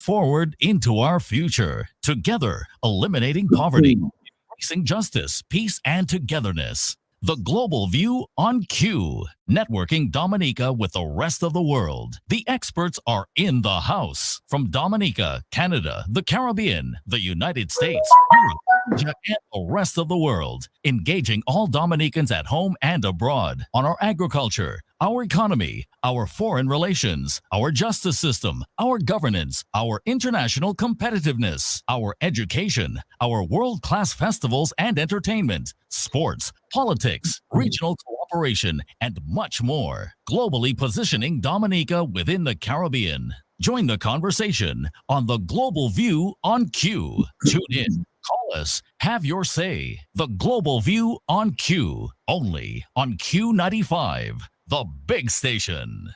forward into our future, together eliminating poverty, embracing justice, peace, and togetherness. The Global View on Q, networking Dominica with the rest of the world. The experts are in the house from Dominica, Canada, the Caribbean, the United States, Europe, Asia, and the rest of the world, engaging all Dominicans at home and abroad on our agriculture, our economy, our foreign relations, our justice system, our governance, our international competitiveness, our education, our world-class festivals and entertainment, sports, politics, regional cooperation, and much more. Globally positioning Dominica within the Caribbean. Join the conversation on the Global View on Q. Tune in, call us, have your say. The Global View on Q, only on Q95, the big station.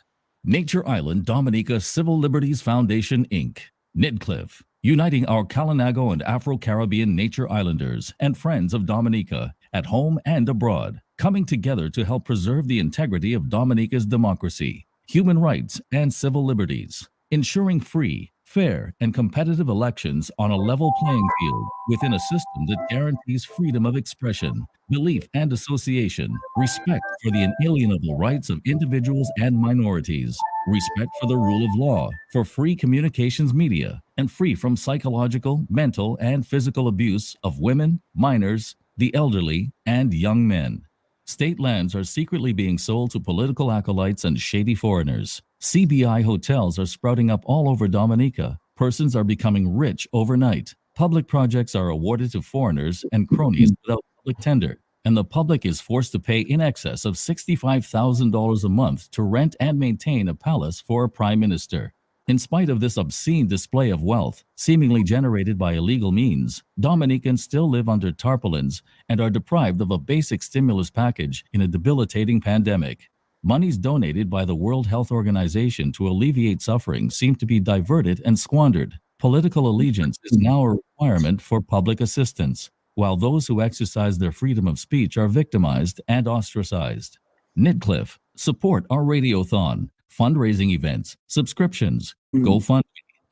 Nature Island Dominica Civil Liberties Foundation, Inc. Nidcliff, uniting our Kalinago and Afro-Caribbean nature islanders and friends of Dominica at home and abroad, coming together to help preserve the integrity of Dominica's democracy, human rights, and civil liberties, ensuring free, fair, and competitive elections on a level playing field within a system that guarantees freedom of expression, belief and association, respect for the inalienable rights of individuals and minorities, respect for the rule of law, for free communications media, and free from psychological, mental, and physical abuse of women, minors, the elderly, and young men. State lands are secretly being sold to political acolytes and shady foreigners. CBI hotels are sprouting up all over Dominica. Persons are becoming rich overnight. Public projects are awarded to foreigners and cronies without public tender, and the public is forced to pay in excess of $65,000 a month to rent and maintain a palace for a prime minister. In spite of this obscene display of wealth, seemingly generated by illegal means, Dominicans still live under tarpaulins and are deprived of a basic stimulus package in a debilitating pandemic. Monies donated by the World Health Organization to alleviate suffering seem to be diverted and squandered. Political allegiance is now a requirement for public assistance, while those who exercise their freedom of speech are victimized and ostracized. Nidcliff, support our radiothon, fundraising events, subscriptions, GoFundMe,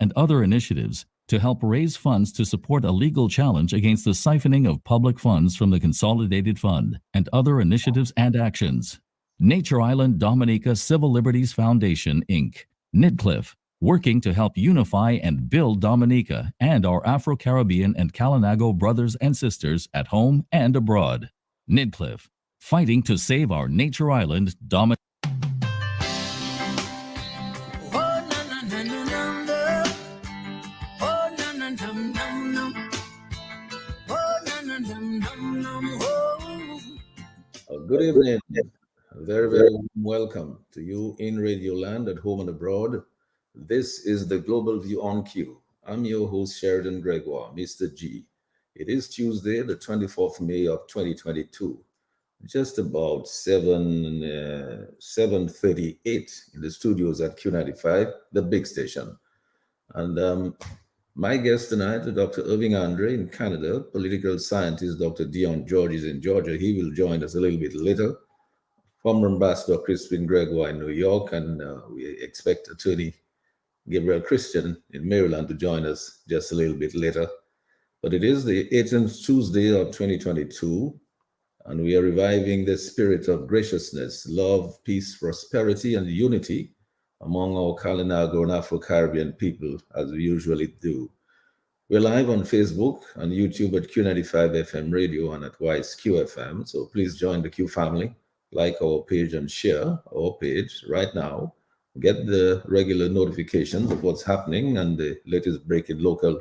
and other initiatives to help raise funds to support a legal challenge against the siphoning of public funds from the Consolidated Fund and other initiatives and actions. Nature Island Dominica Civil Liberties Foundation, Inc. Nidcliff, working to help unify and build Dominica and our Afro-Caribbean and Kalinago brothers and sisters at home and abroad. Nidcliff, fighting to save our Nature Island Dominica. Good evening. A very, very warm welcome to you in Radio Land at home and abroad. This is the Global View on Q. I'm your host, Sheridan Gregoire, Mr. G. It is Tuesday, the 24th May of 2022, just about 7:38 in the studios at Q95, the big station. And my guest tonight, Dr. Irving Andre in Canada, political scientist Dr. Dion George is in Georgia. He will join us a little bit later. Former Ambassador Crispin Gregoire in New York, and we expect Attorney Gabriel Christian in Maryland to join us just a little bit later. But it is the 18th Tuesday of 2022, and we are reviving the spirit of graciousness, love, peace, prosperity, and unity among our Kalinago and Afro-Caribbean people, as we usually do. We're live on Facebook and YouTube at Q95 FM Radio and at Wise QFM, so please join the Q family, like our page and share our page right now. Get the regular notifications of what's happening and the latest breaking local,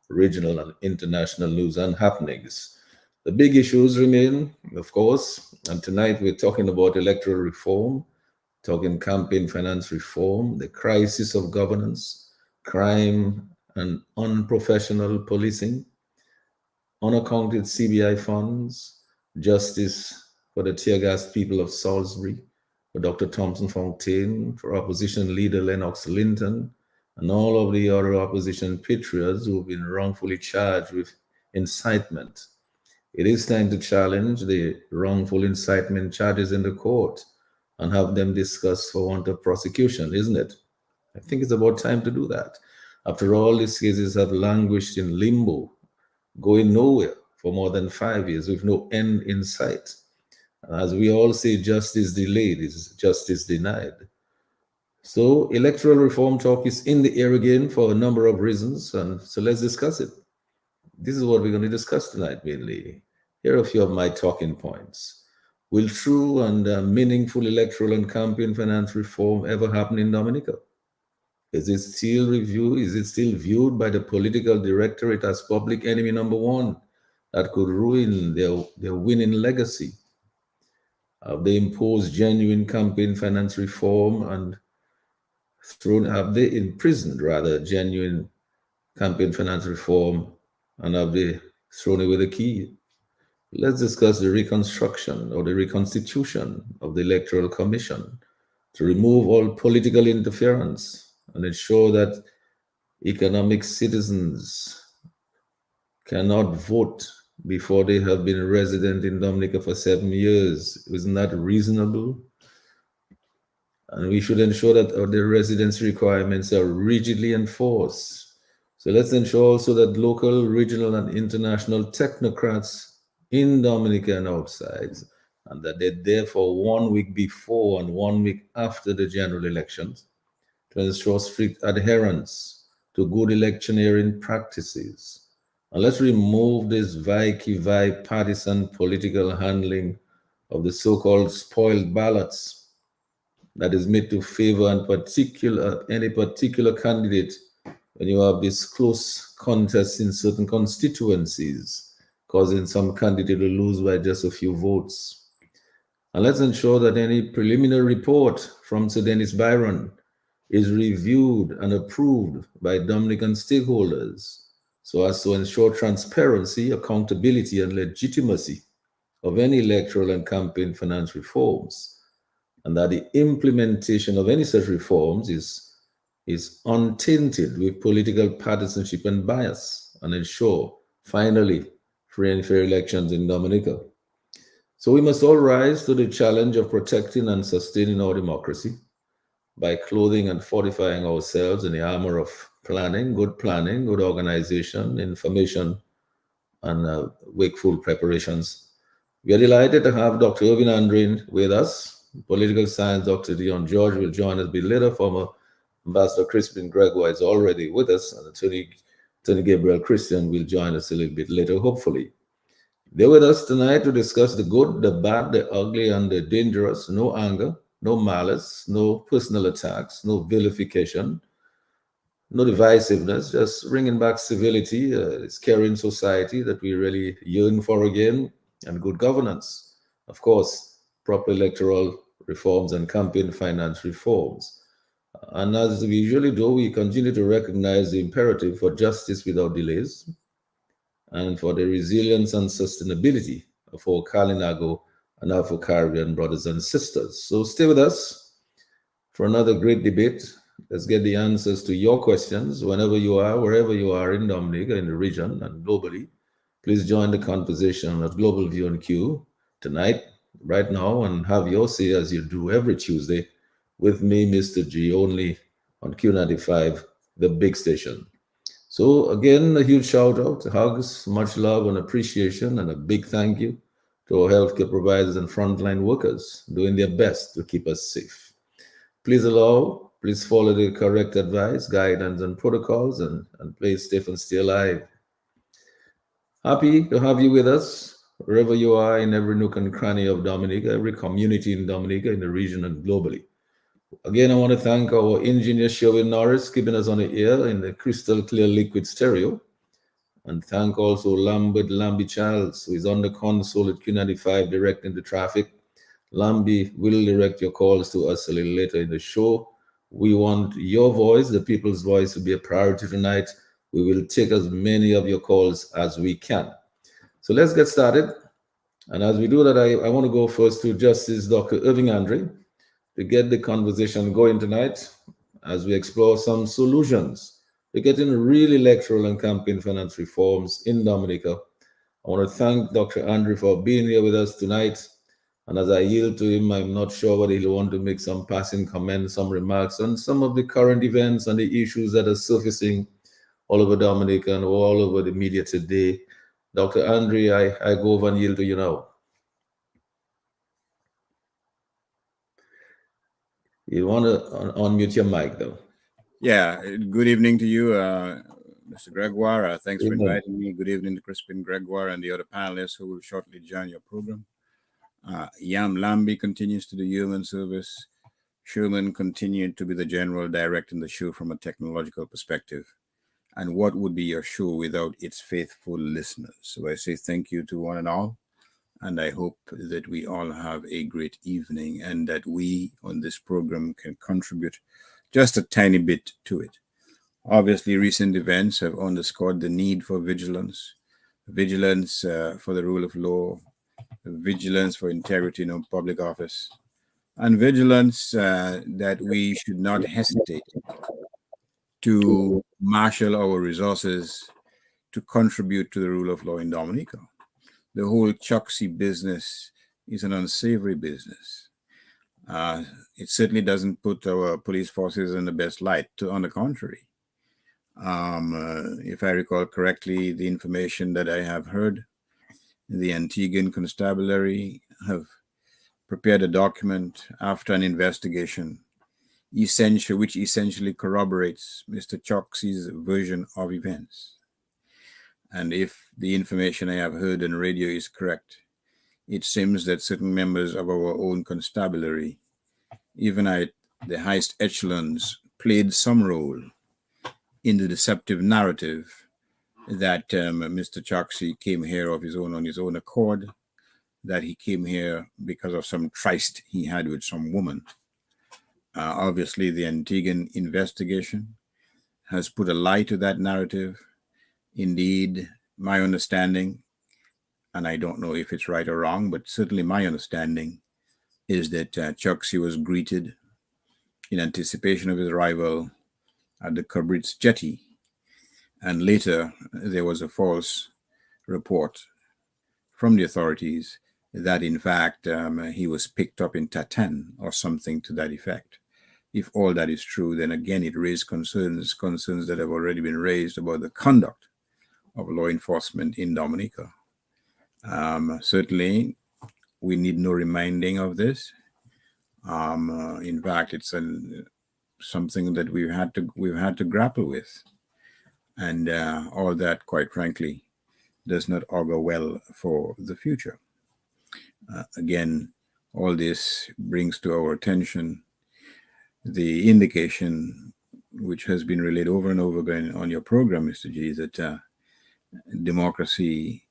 regional, and international news and happenings. The big issues remain, of course, and tonight we're talking about electoral reform, talking campaign finance reform, the crisis of governance, crime and unprofessional policing, unaccounted CBI funds, justice for the tear-gassed people of Salisbury, for Dr. Thompson Fontaine, for opposition leader Lennox Linton, and all of the other opposition patriots who have been wrongfully charged with incitement. It is time to challenge the wrongful incitement charges in the court and have them discussed for want of prosecution, isn't it? I think it's about time to do that. After all, these cases have languished in limbo, going nowhere for more than 5 years with no end in sight. As we all say, justice delayed is justice denied. So, electoral reform talk is in the air again for a number of reasons, and so let's discuss it. This is what we're going to discuss tonight mainly. Here are a few of my talking points. Will true and meaningful electoral and campaign finance reform ever happen in Dominica? Is it still reviewed? Is it still viewed by the political directorate as public enemy number one that could ruin their winning legacy? Have they imposed genuine campaign finance reform and have they imprisoned rather genuine campaign finance reform and have they thrown away the key? Let's discuss the reconstruction or the reconstitution of the Electoral Commission to remove all political interference and ensure that economic citizens cannot vote before they have been resident in Dominica for 7 years. Isn't that reasonable? And we should ensure that the residency requirements are rigidly enforced. So let's ensure also that local, regional, and international technocrats in Dominica and outside, and that they're there for 1 week before and 1 week after the general elections to ensure strict adherence to good electioneering practices. And let's remove this partisan political handling of the so-called spoiled ballots that is made to favor any particular candidate when you have this close contest in certain constituencies, causing some candidate to lose by just a few votes. And let's ensure that any preliminary report from Sir Dennis Byron is reviewed and approved by Dominican stakeholders so as to ensure transparency, accountability, and legitimacy of any electoral and campaign finance reforms, and that the implementation of any such reforms is untainted with political partisanship and bias, and ensure, finally, free and fair elections in Dominica. So we must all rise to the challenge of protecting and sustaining our democracy by clothing and fortifying ourselves in the armor of planning, good organization, information, and wakeful preparations. We are delighted to have Dr. Irving Andre with us. Political science Dr. Dion George will join us a bit later. Former Ambassador Crispin Gregoire is already with us, and Attorney Gabriel Christian will join us a little bit later, hopefully. They're with us tonight to discuss the good, the bad, the ugly, and the dangerous. No anger, no malice, no personal attacks, no vilification, no divisiveness, just bringing back civility, this caring society that we really yearn for again, and good governance. Of course, proper electoral reforms and campaign finance reforms. And as we usually do, we continue to recognize the imperative for justice without delays and for the resilience and sustainability of our Kalinago and Afro-Caribbean brothers and sisters. So stay with us for another great debate. Let's get the answers to your questions whenever you are, wherever you are in Dominica, in the region, and globally. Please join the conversation at Global View and Q tonight, right now, and have your say as you do every Tuesday with me, Mr. G, only on Q95, the big station. So again, a huge shout out, hugs, much love and appreciation, and a big thank you to our healthcare providers and frontline workers doing their best to keep us safe. Please follow the correct advice, guidance, and protocols, and play safe and stay alive. Happy to have you with us wherever you are in every nook and cranny of Dominica, every community in Dominica, in the region, and globally. Again, I want to thank our engineer, Sherwin Norris, keeping us on the air in the crystal clear liquid stereo. And thank also Lambert Lambi Charles, who is on the console at Q95 directing the traffic. Lambi will direct your calls to us a little later in the show. We want your voice, the people's voice, to be a priority tonight. We will take as many of your calls as we can. So let's get started. And as we do that, I want to go first to Justice Dr. Irving Andre to get the conversation going tonight as we explore some solutions to getting real electoral and campaign finance reforms in Dominica. I want to thank Dr. Andre for being here with us tonight. And as I yield to him, I'm not sure whether he'll want to make some passing comments, some remarks on some of the current events and the issues that are surfacing all over Dominica and all over the media today. Dr. Andre, I go over and yield to you now. You want to unmute your mic, though. Yeah, good evening to you, Mr. Gregoire. Thanks for Amen. inviting me. Good evening to Crispin, Gregoire, and the other panelists who will shortly join your program. Yam Lambi continues to do human service. Sherman continued to be the general directing the show from a technological perspective. And what would be your show without its faithful listeners? So I say thank you to one and all. And I hope that we all have a great evening and that we on this program can contribute just a tiny bit to it. Obviously, recent events have underscored the need for vigilance, vigilance for the rule of law, vigilance for integrity in public office, and vigilance that we should not hesitate to marshal our resources to contribute to the rule of law in Dominica. The whole Choxy business is an unsavory business. It certainly doesn't put our police forces in the best light. On the contrary, if I recall correctly, the information that I have heard, the Antiguan Constabulary have prepared a document after an investigation, which essentially corroborates Mr. Choxy's version of events. And if the information I have heard on radio is correct, it seems that certain members of our own constabulary, even at the highest echelons, played some role in the deceptive narrative that Mr. Choxy came here on his own accord, that he came here because of some tryst he had with some woman. Obviously, the Antiguan investigation has put a lie to that narrative. Indeed, my understanding, and I don't know if it's right or wrong, but certainly my understanding is that Choxy was greeted in anticipation of his arrival at the Cabrit's jetty. And later, there was a false report from the authorities that, in fact, he was picked up in Tatan or something to that effect. If all that is true, then again, it raised concerns that have already been raised about the conduct of law enforcement in Dominica. Certainly, we need no reminding of this. In fact, it's something that we've had to grapple with, and all that, quite frankly, does not augur well for the future. Again, all this brings to our attention the indication, which has been relayed over and over again on your program, Mr. G, that democracy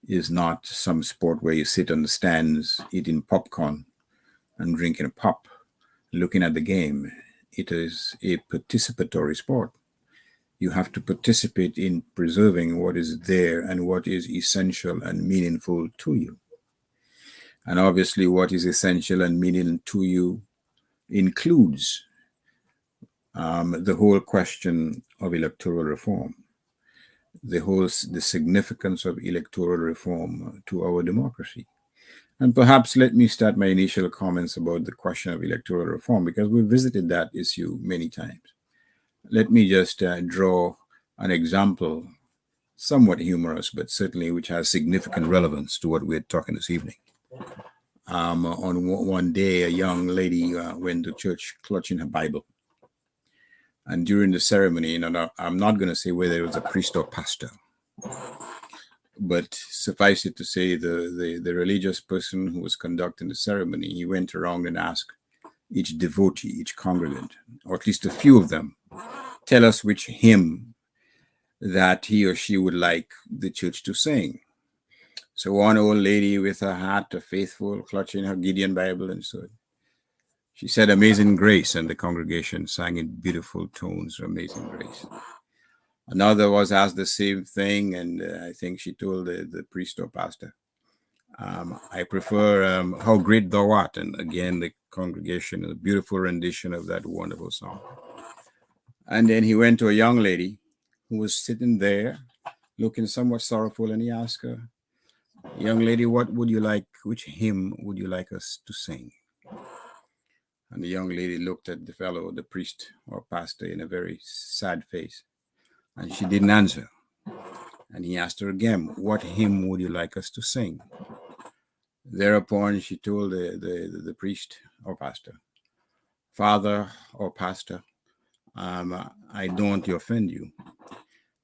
is not some sport where you sit on the stands eating popcorn and drinking a pop, looking at the game. It is a participatory sport. You have to participate in preserving what is there and what is essential and meaningful to you. And obviously, what is essential and meaningful to you includes the whole question of electoral reform, the significance of electoral reform to our democracy. And perhaps let me start my initial comments about the question of electoral reform, because we've visited that issue many times. Let me just draw an example, somewhat humorous, but certainly which has significant relevance to what we're talking this evening. On one day, a young lady went to church clutching her Bible. And during the ceremony, I'm not going to say whether it was a priest or pastor, but suffice it to say, the religious person who was conducting the ceremony, he went around and asked each devotee, each congregant, or at least a few of them, tell us which hymn that he or she would like the church to sing. So one old lady with her hat, a faithful, clutching her Gideon Bible and so on, she said, Amazing Grace, and the congregation sang in beautiful tones, Amazing Grace. Another was asked the same thing, and I think she told the priest or pastor, I prefer How Great Thou Art. And again, the congregation, a beautiful rendition of that wonderful song. And then he went to a young lady who was sitting there looking somewhat sorrowful, and he asked her, Young lady, which hymn would you like us to sing? And the young lady looked at the fellow, the priest or pastor, in a very sad face And she didn't answer. And he asked her again, what hymn would you like us to sing? Thereupon she told the priest or pastor, Father or pastor, I don't want to offend you,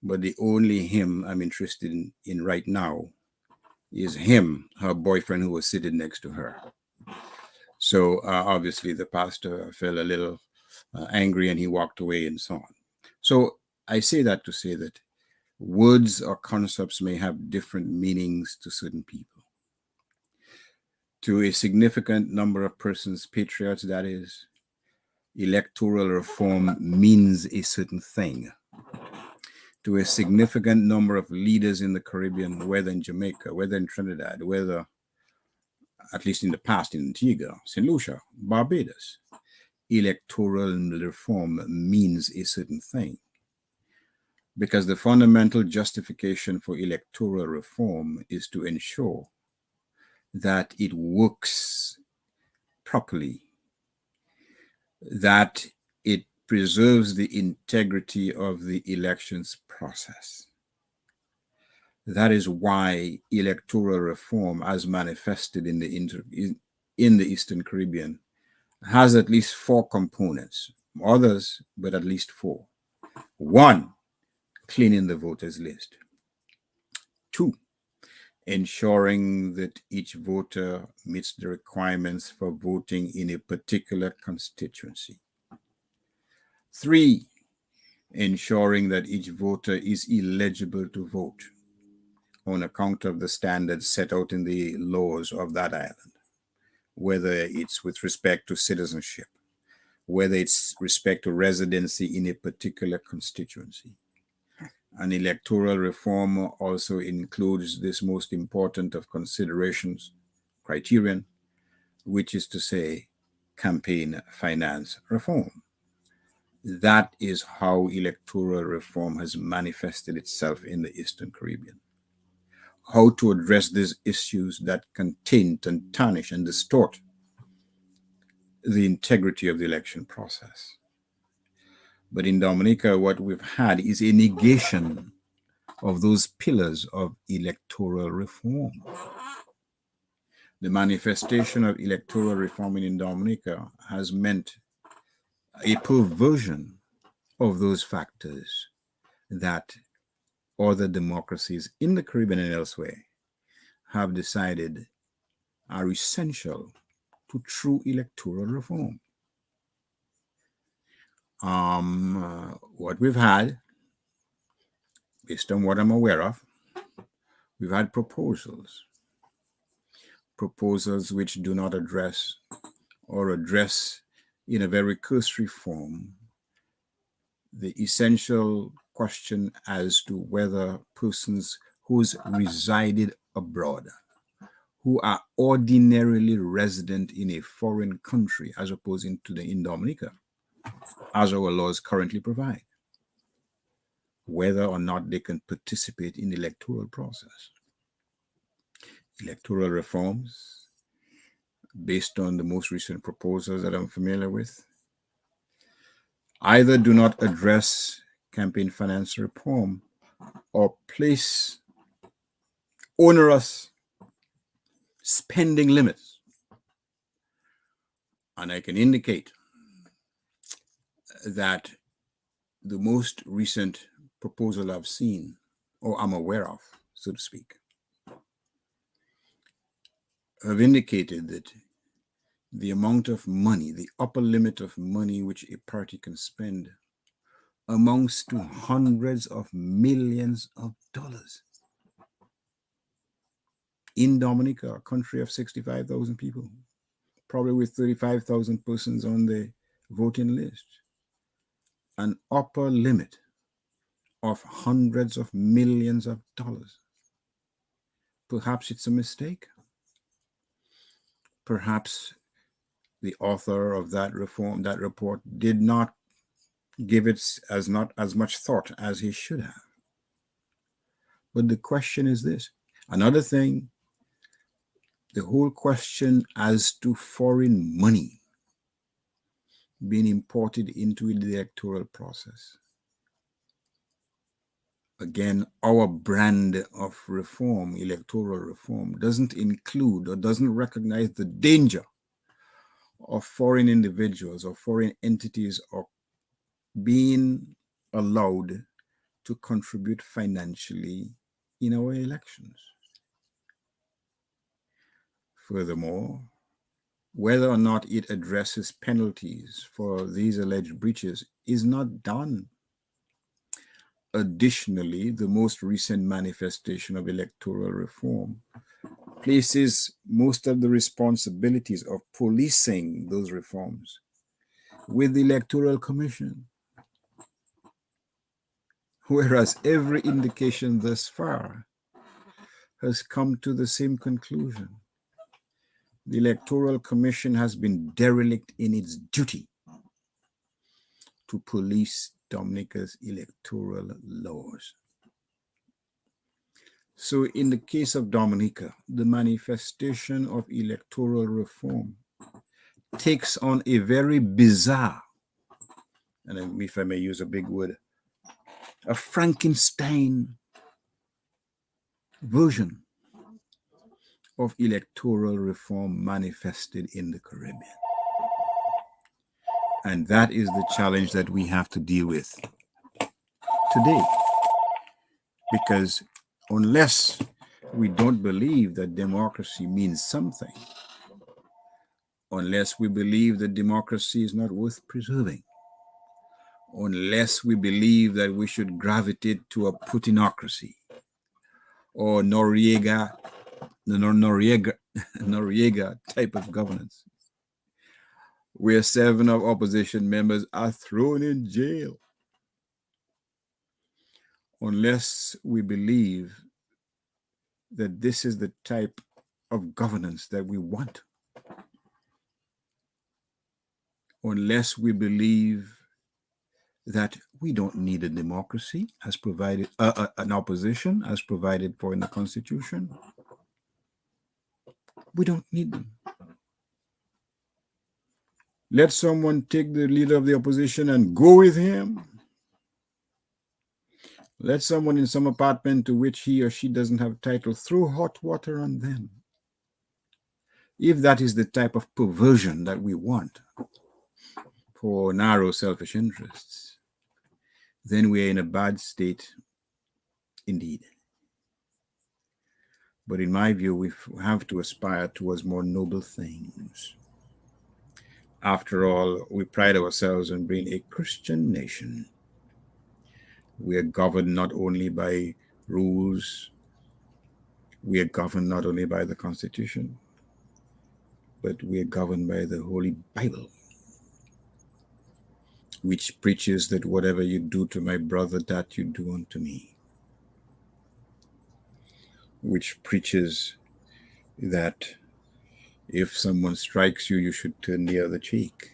but the only hymn I'm interested in right now is him, her boyfriend who was sitting next to her. So obviously the pastor felt a little angry and he walked away and so on. So I say that to say that words or concepts may have different meanings to certain people. To a significant number of persons, patriots that is, electoral reform means a certain thing. To a significant number of leaders in the Caribbean, whether in Jamaica, whether in Trinidad, whether, at least in the past, in Antigua, St. Lucia, Barbados, electoral reform means a certain thing. Because the fundamental justification for electoral reform is to ensure that it works properly, that it preserves the integrity of the elections process. That is why electoral reform, as manifested in the Eastern Caribbean, has at least 4 components. Others, but at least 4. 1, cleaning the voters list. 2, ensuring that each voter meets the requirements for voting in a particular constituency. 3, ensuring that each voter is eligible to vote on account of the standards set out in the laws of that island, whether it's with respect to citizenship, whether it's respect to residency in a particular constituency. And electoral reform also includes this most important of considerations, criterion, which is to say, campaign finance reform. That is how electoral reform has manifested itself in the Eastern Caribbean. How to address these issues that can taint and tarnish and distort the integrity of the election process. But in Dominica, what we've had is a negation of those pillars of electoral reform. The manifestation of electoral reform in Dominica has meant a perversion of those factors that other democracies in the Caribbean and elsewhere have decided are essential to true electoral reform. What we've had, based on what I'm aware of, we've had proposals which do not address or address in a very cursory form the essential question as to whether persons who's resided abroad, who are ordinarily resident in a foreign country as opposed to in Dominica, as our laws currently provide, whether or not they can participate in the electoral process. Electoral reforms, based on the most recent proposals that I'm familiar with, either do not address campaign finance reform or place onerous spending limits. And I can indicate that the most recent proposal I've seen, or I'm aware of, so to speak, have indicated that the amount of money, the upper limit of money which a party can spend, amounts to hundreds of millions of dollars. In Dominica, a country of 65,000 people, probably with 35,000 persons on the voting list, an upper limit of hundreds of millions of dollars. Perhaps it's a mistake. Perhaps the author of that report did not give it not as much thought as he should have. But the question is this. Another thing, the whole question as to foreign money being imported into the electoral process. Again, our brand of reform, electoral reform, doesn't include or doesn't recognize the danger of foreign individuals or foreign entities or being allowed to contribute financially in our elections. Furthermore, whether or not it addresses penalties for these alleged breaches is not done. Additionally, the most recent manifestation of electoral reform places most of the responsibilities of policing those reforms with the Electoral Commission, whereas every indication thus far has come to the same conclusion. The Electoral Commission has been derelict in its duty to police Dominica's electoral laws. So, in the case of Dominica, the manifestation of electoral reform takes on a very bizarre, and if I may use a big word, a Frankenstein version of electoral reform manifested in the Caribbean. And that is the challenge that we have to deal with today. Because unless we don't believe that democracy means something, unless we believe that democracy is not worth preserving, unless we believe that we should gravitate to a Putinocracy or Noriega type of governance, where 7 of opposition members are thrown in jail, unless we believe that this is the type of governance that we want, unless we believe that we don't need a democracy as provided, an opposition as provided for in the Constitution, we don't need them. Let someone take the leader of the opposition and go with him. Let someone in some apartment to which he or she doesn't have title throw hot water on them. If that is the type of perversion that we want for narrow selfish interests, then we are in a bad state indeed. But in my view, we have to aspire towards more noble things. After all, we pride ourselves on being a Christian nation. We are governed not only by rules, we are governed not only by the Constitution, but we are governed by the Holy Bible, which preaches that whatever you do to my brother, that you do unto me. Which preaches that if someone strikes you, you should turn the other cheek.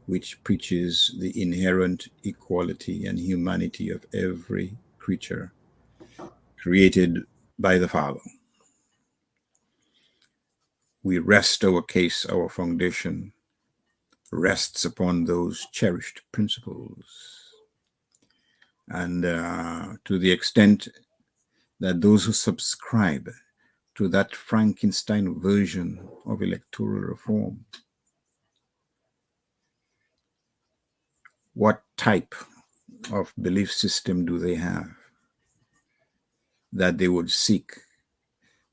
Which preaches the inherent equality and humanity of every creature created by the Father. We rest our case, our foundation rests upon those cherished principles. And to the extent that those who subscribe to that Frankenstein version of electoral reform, what type of belief system do they have that they would seek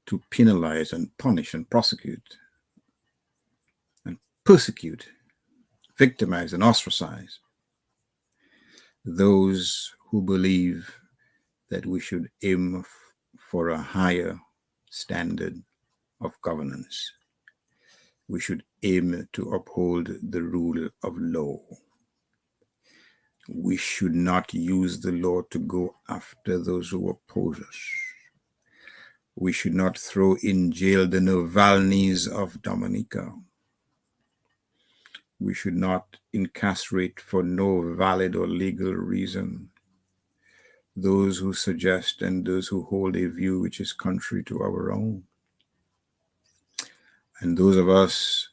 to penalize and punish and prosecute and persecute, victimize and ostracize those who believe that we should aim for a higher standard of governance? We should aim to uphold the rule of law. We should not use the law to go after those who oppose us. We should not throw in jail the Navalny's of Dominica. We should not incarcerate for no valid or legal reason those who suggest and those who hold a view which is contrary to our own. And those of us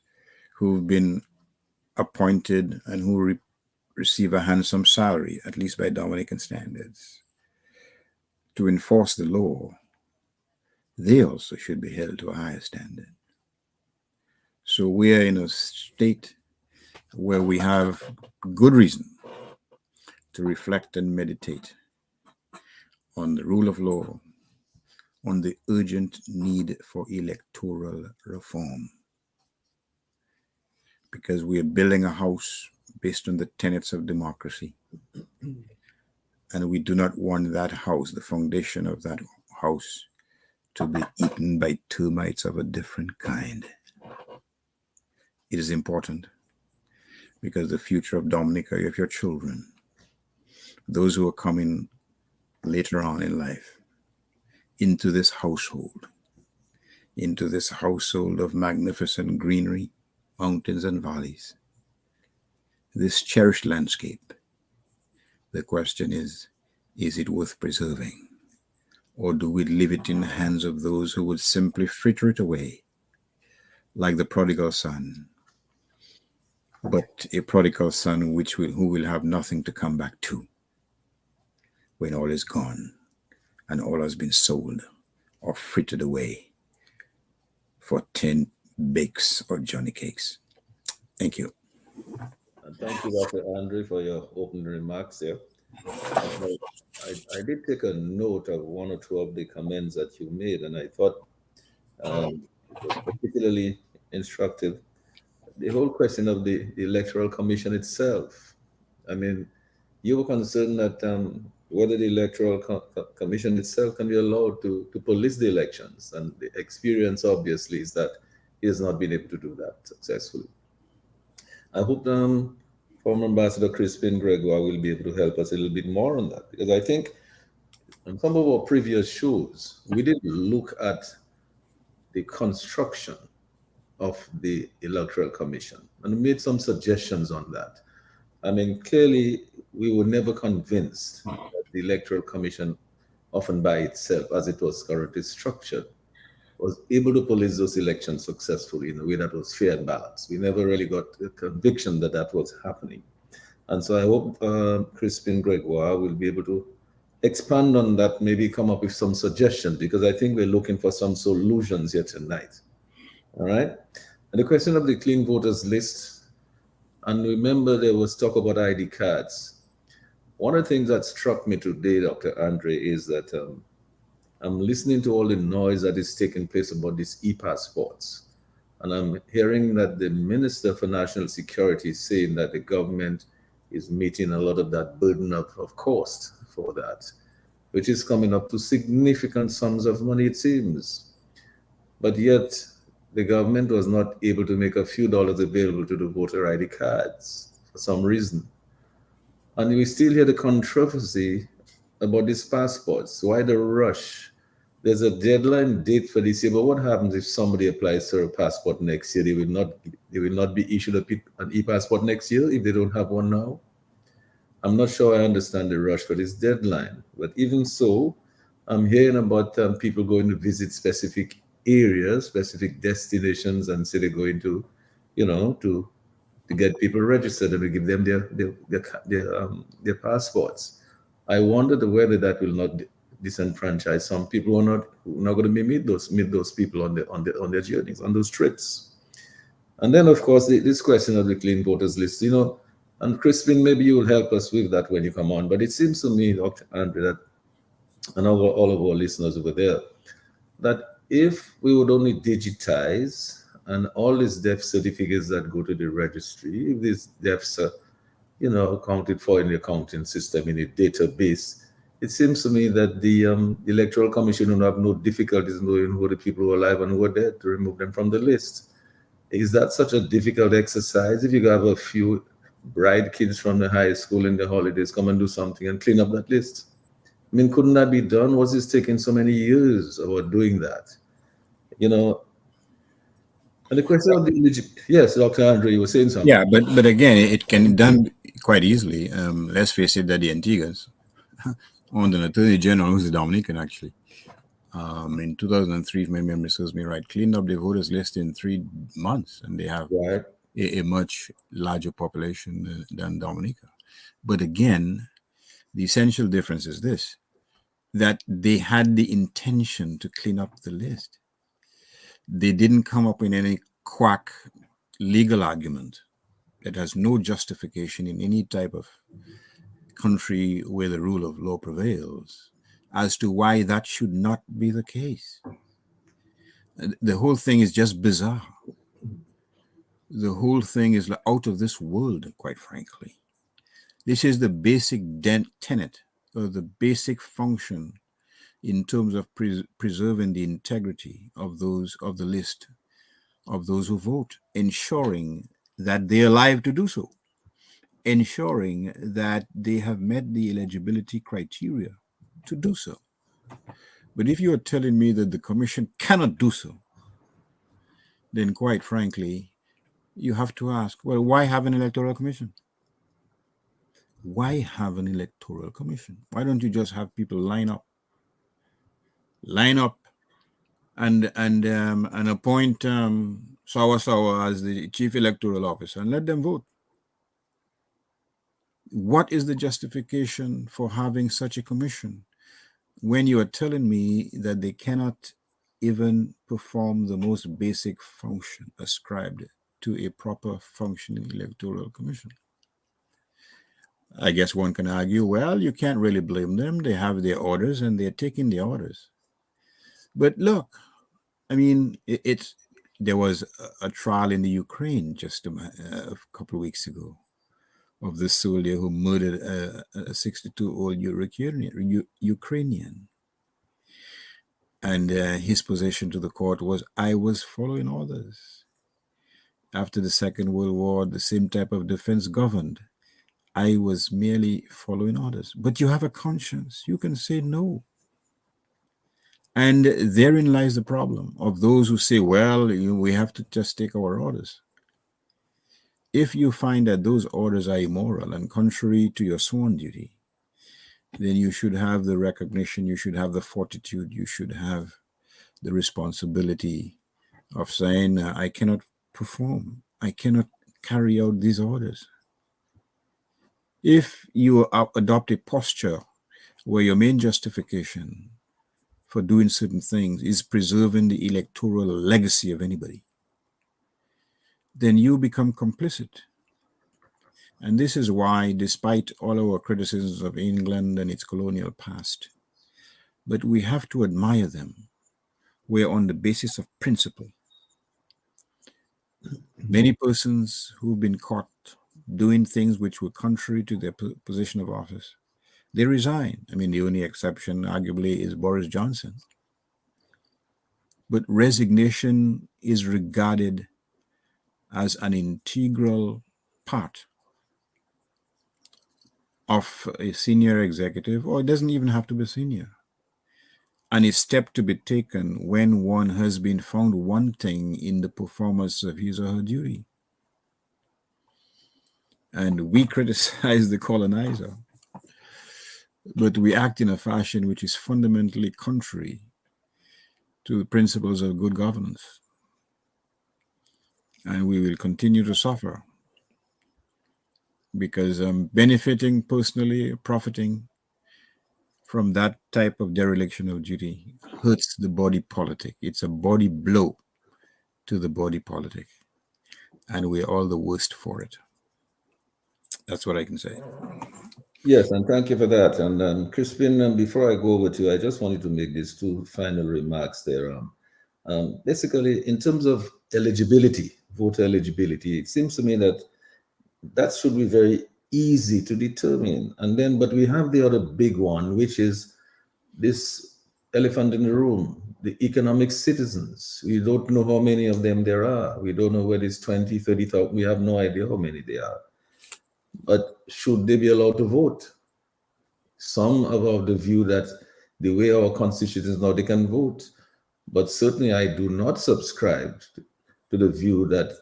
who've been appointed and who receive a handsome salary, at least by Dominican standards, to enforce the law, they also should be held to a higher standard. So we are in a state where we have good reason to reflect and meditate on the rule of law, on the urgent need for electoral reform, because we are building a house based on the tenets of democracy. And we do not want that house, the foundation of that house, to be eaten by termites of a different kind. It is important because the future of Dominica, of your children, those who are coming later on in life into this household of magnificent greenery, mountains and valleys, this cherished landscape. The question is it worth preserving? Or do we leave it in the hands of those who would simply fritter it away, like the prodigal son, but a prodigal son who will have nothing to come back to when all is gone and all has been sold or frittered away for 10 bakes or Johnny cakes? Thank you. And thank you, Dr. Andre, for your opening remarks there. I did take a note of one or two of the comments that you made, and I thought it was particularly instructive. The whole question of the Electoral Commission itself. I mean, you were concerned that whether the Electoral Commission itself can be allowed to police the elections, and the experience obviously is that he has not been able to do that successfully. I hope former Ambassador Crispin Gregoire will be able to help us a little bit more on that, because I think in some of our previous shows, we did look at the construction of the Electoral Commission and made some suggestions on that. I mean, clearly, we were never convinced that the Electoral Commission, often by itself, as it was currently structured, was able to police those elections successfully in a way that was fair and balanced. We never really got a conviction that that was happening. And so I hope Crispin Gregoire will be able to expand on that, maybe come up with some suggestions, because I think we're looking for some solutions here tonight. All right? And the question of the clean voters list, and remember there was talk about ID cards. One of the things that struck me today, Dr. Andre, is that I'm listening to all the noise that is taking place about these e-passports. And I'm hearing that the Minister for National Security is saying that the government is meeting a lot of that burden of cost for that, which is coming up to significant sums of money, it seems. But yet, the government was not able to make a few dollars available to the voter ID cards for some reason. And we still hear the controversy about these passports. Why the rush? There's a deadline date for this year, but what happens if somebody applies for a passport next year? They will not be issued an e-passport next year if they don't have one now. I'm not sure I understand the rush for this deadline, but even so, I'm hearing about people going to visit specific areas, specific destinations, and say they're going to, to get people registered and to give them their passports. I wonder whether that will not disenfranchise some people who are not going to meet those people on their journeys, on those trips. And then, of course, this question of the clean voters list, and Crispin, maybe you will help us with that when you come on. But it seems to me, Dr. Andre, that, and all of our listeners over there, that if we would only digitize and all these death certificates that go to the registry, if these deaths are, accounted for in the accounting system, in a database, it seems to me that the Electoral Commission will have no difficulties knowing who the people who are alive and who are dead to remove them from the list. Is that such a difficult exercise? If you have a few bright kids from the high school in the holidays come and do something and clean up that list. I mean, couldn't that be done? Was this taking so many years about doing that? And the question of yes, Dr. Andre, you were saying something. Yeah, but again, it can be done quite easily. Let's face it, that the Antiguans, on the Attorney General, who's a Dominican actually, in 2003, if my memory serves me right, cleaned up the voters list in 3 months, and they have a much larger population than Dominica. But again, the essential difference is this, that they had the intention to clean up the list. They didn't come up with any quack legal argument that has no justification in any type of country where the rule of law prevails as to why that should not be the case. The whole thing is just bizarre. The whole thing is out of this world, quite frankly. This is the basic tenet or the basic function in terms of preserving the integrity of those of the list of those who vote, ensuring that they're alive to do so, ensuring that they have met the eligibility criteria to do so. But if you are telling me that the commission cannot do so, then quite frankly, you have to ask, well, why have an electoral commission? Why have an electoral commission? Why don't you just have people line up and appoint Sawa as the chief electoral officer and let them vote? What is the justification for having such a commission when you are telling me that they cannot even perform the most basic function ascribed to a proper functioning electoral commission? I guess one can argue, well, you can't really blame them. They have their orders and they're taking the orders. But look, I mean, there was a trial in the Ukraine just a couple of weeks ago of this soldier who murdered a 62-year-old Ukrainian. And his position to the court was, I was following orders. After the Second World War, the same type of defense governed. I was merely following orders. But you have a conscience. You can say no. And therein lies the problem of those who say, well, we have to just take our orders. If you find that those orders are immoral and contrary to your sworn duty, then you should have the recognition, you should have the fortitude, you should have the responsibility of saying, I cannot perform, I cannot carry out these orders. If you adopt a posture where your main justification for doing certain things is preserving the electoral legacy of anybody, then you become complicit. And this is why, despite all our criticisms of England and its colonial past, but we have to admire them, we're on the basis of principle. Many persons who've been caught doing things which were contrary to their position of office, they resign. I mean, the only exception, arguably, is Boris Johnson. But resignation is regarded as an integral part of a senior executive, or it doesn't even have to be senior, and a step to be taken when one has been found wanting in the performance of his or her duty. And we criticize the colonizer, but we act in a fashion which is fundamentally contrary to the principles of good governance. And we will continue to suffer because benefiting personally, profiting from that type of dereliction of duty hurts the body politic. It's a body blow to the body politic. And we're all the worst for it. That's what I can say. Yes, and thank you for that. And Crispin, before I go over to you, I just wanted to make these two final remarks there. Basically, in terms of eligibility, voter eligibility, it seems to me that should be very easy to determine. And then, but we have the other big one, which is this elephant in the room, the economic citizens. We don't know how many of them there are. We don't know whether it's 20, 30,000. We have no idea how many there are. But should they be allowed to vote? Some are of the view that the way our constitution is now, they can vote. But certainly I do not subscribe to the view that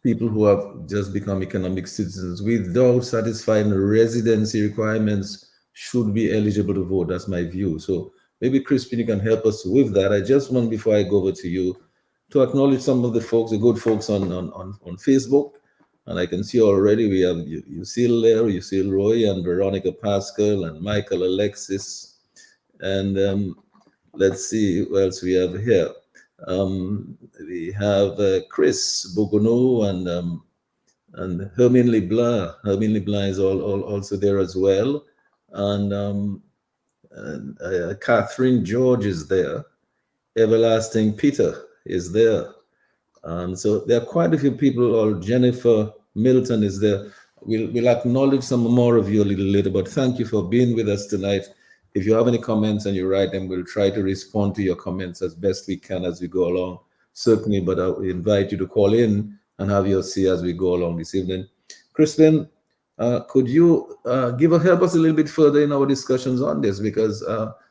people who have just become economic citizens without satisfying the residency requirements should be eligible to vote. That's my view. So maybe Crispin, you can help us with that. I just want, before I go over to you, to acknowledge some of the folks, the good folks on Facebook. And I can see already we have Lucille there, Lucille Roy, and Veronica Pascal, and Michael Alexis. And let's see who else we have here. We have Chris Bougounou and Hermine Leblanc. Hermine Leblanc is also there as well. And Catherine George is there. Everlasting Peter is there. So there are quite a few people. Or Jennifer Milton is there. We'll acknowledge some more of you a little later, but thank you for being with us tonight. If you have any comments and you write them, we'll try to respond to your comments as best we can as we go along, certainly, but I invite you to call in and have your say as we go along this evening. Crispin, could you help us a little bit further in our discussions on this? Because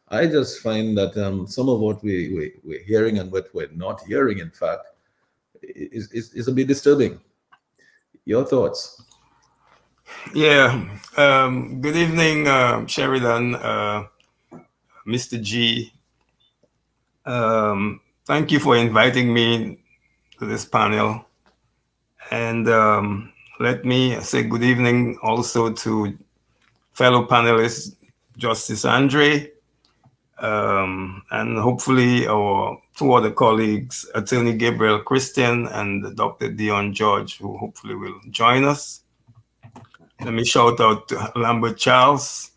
I just find that some of what we're hearing and what we're not hearing, in fact, is a bit disturbing. Your thoughts? Yeah. Good evening, Sheridan, Mr. G. Thank you for inviting me to this panel. And let me say good evening also to fellow panelists, Justice Andre, and hopefully our two other colleagues, Attorney Gabriel Christian and Dr. Dion George, who hopefully will join us. Let me shout out to Lambert Charles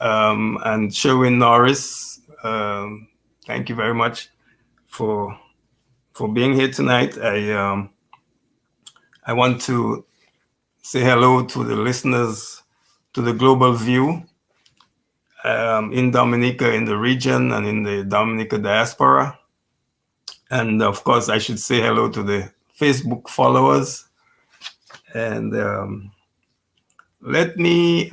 and Sherwin Norris. Thank you very much for being here tonight. I want to say hello to the listeners to the Global View in Dominica, in the region, and in the Dominica diaspora. And of course, I should say hello to the Facebook followers. And let me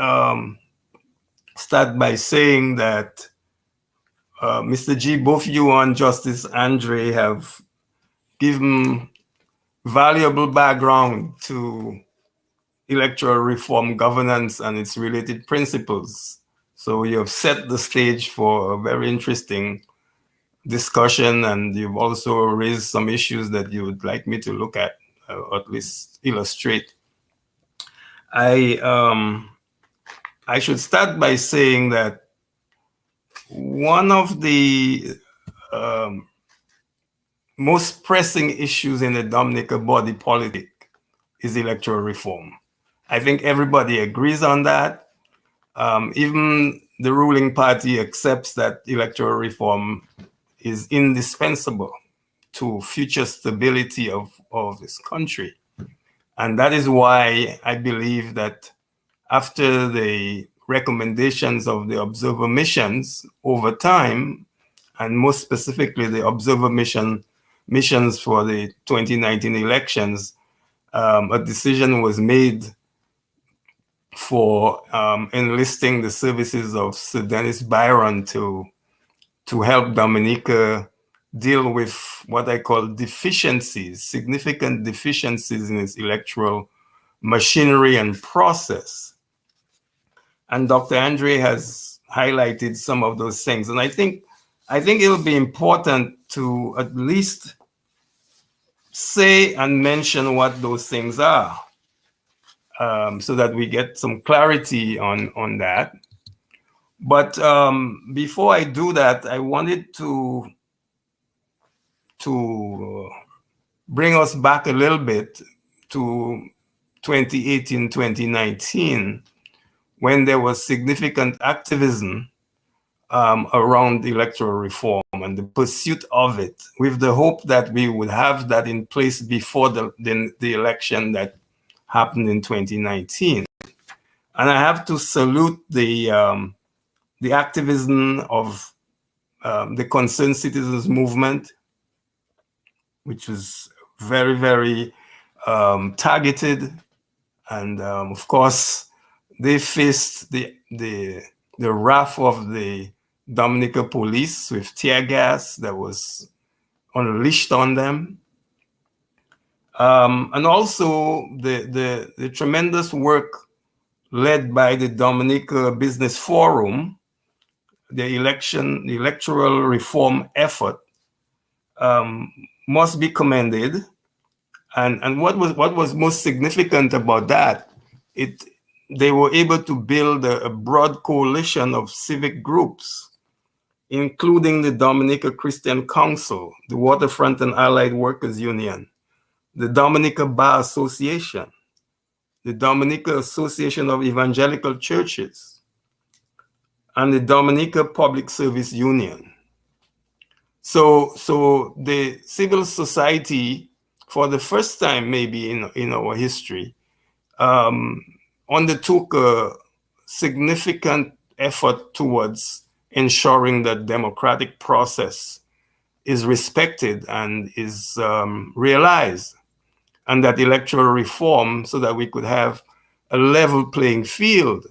start by saying that Mr. G, both you and Justice Andre have given valuable background to electoral reform governance and its related principles. So you have set the stage for a very interesting discussion, and you've also raised some issues that you would like me to look at, or at least illustrate. I should start by saying that one of the most pressing issues in the Dominica body politic is electoral reform. I think everybody agrees on that. Even the ruling party accepts that electoral reform is indispensable to future stability of this country. And that is why I believe that after the recommendations of the observer missions over time, and most specifically the observer missions for the 2019 elections, a decision was made for enlisting the services of Sir Dennis Byron to help Dominica deal with what I call deficiencies, significant deficiencies in its electoral machinery and process. And Dr. Andre has highlighted some of those things. And I think it'll be important to at least say and mention what those things are, so that we get some clarity on that. But before I do that, I wanted to bring us back a little bit to 2018, 2019, when there was significant activism around electoral reform and the pursuit of it, with the hope that we would have that in place before the election that happened in 2019. And I have to salute the activism of the Concerned Citizens Movement, which was very, very targeted. And of course, they faced the wrath of the Dominica police with tear gas that was unleashed on them. And also the tremendous work led by the Dominica Business Forum, the electoral reform effort, must be commended. And what was most significant about that, they were able to build a broad coalition of civic groups, including the Dominica Christian Council, the Waterfront and Allied Workers Union, the Dominica Bar Association, the Dominica Association of Evangelical Churches, and the Dominica Public Service Union. So the civil society, for the first time maybe in our history, undertook a significant effort towards ensuring that democratic process is respected and is realized, and that electoral reform, so that we could have a level playing field,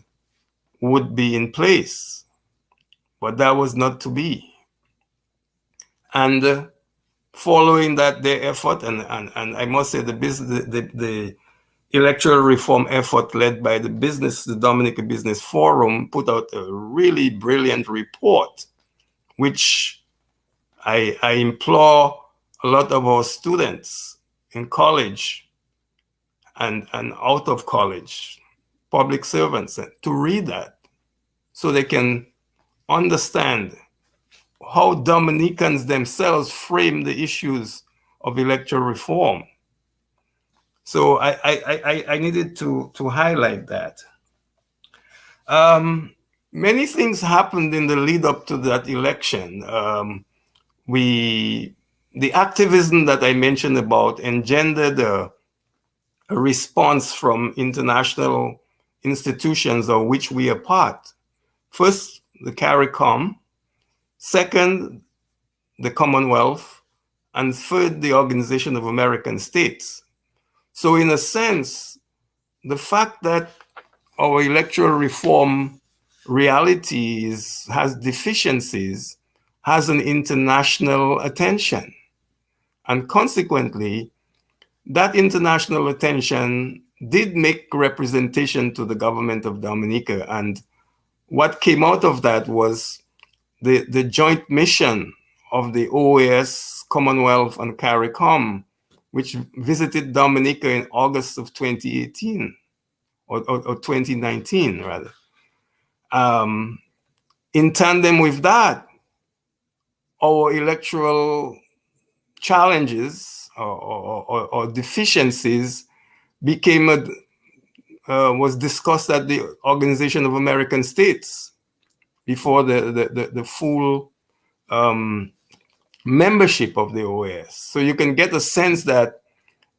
would be in place. But that was not to be. And following their effort, and I must say the electoral reform effort led by the Dominica Business Forum put out a really brilliant report, which I implore a lot of our students in college and out of college, public servants, to read that so they can understand how Dominicans themselves frame the issues of electoral reform. So I needed to highlight that. Many things happened in the lead up to that election. The activism that I mentioned about engendered a response from international institutions of which we are part. First, the CARICOM. Second, the Commonwealth. And third, the Organization of American States. So in a sense, the fact that our electoral reform reality has deficiencies has an international attention. And consequently, that international attention did make representation to the government of Dominica. And what came out of that was the joint mission of the OAS, Commonwealth, and CARICOM, which visited Dominica in August of 2018, or 2019, rather. In tandem with that, our electoral challenges or deficiencies was discussed at the Organization of American States before the full membership of the OAS. So you can get a sense that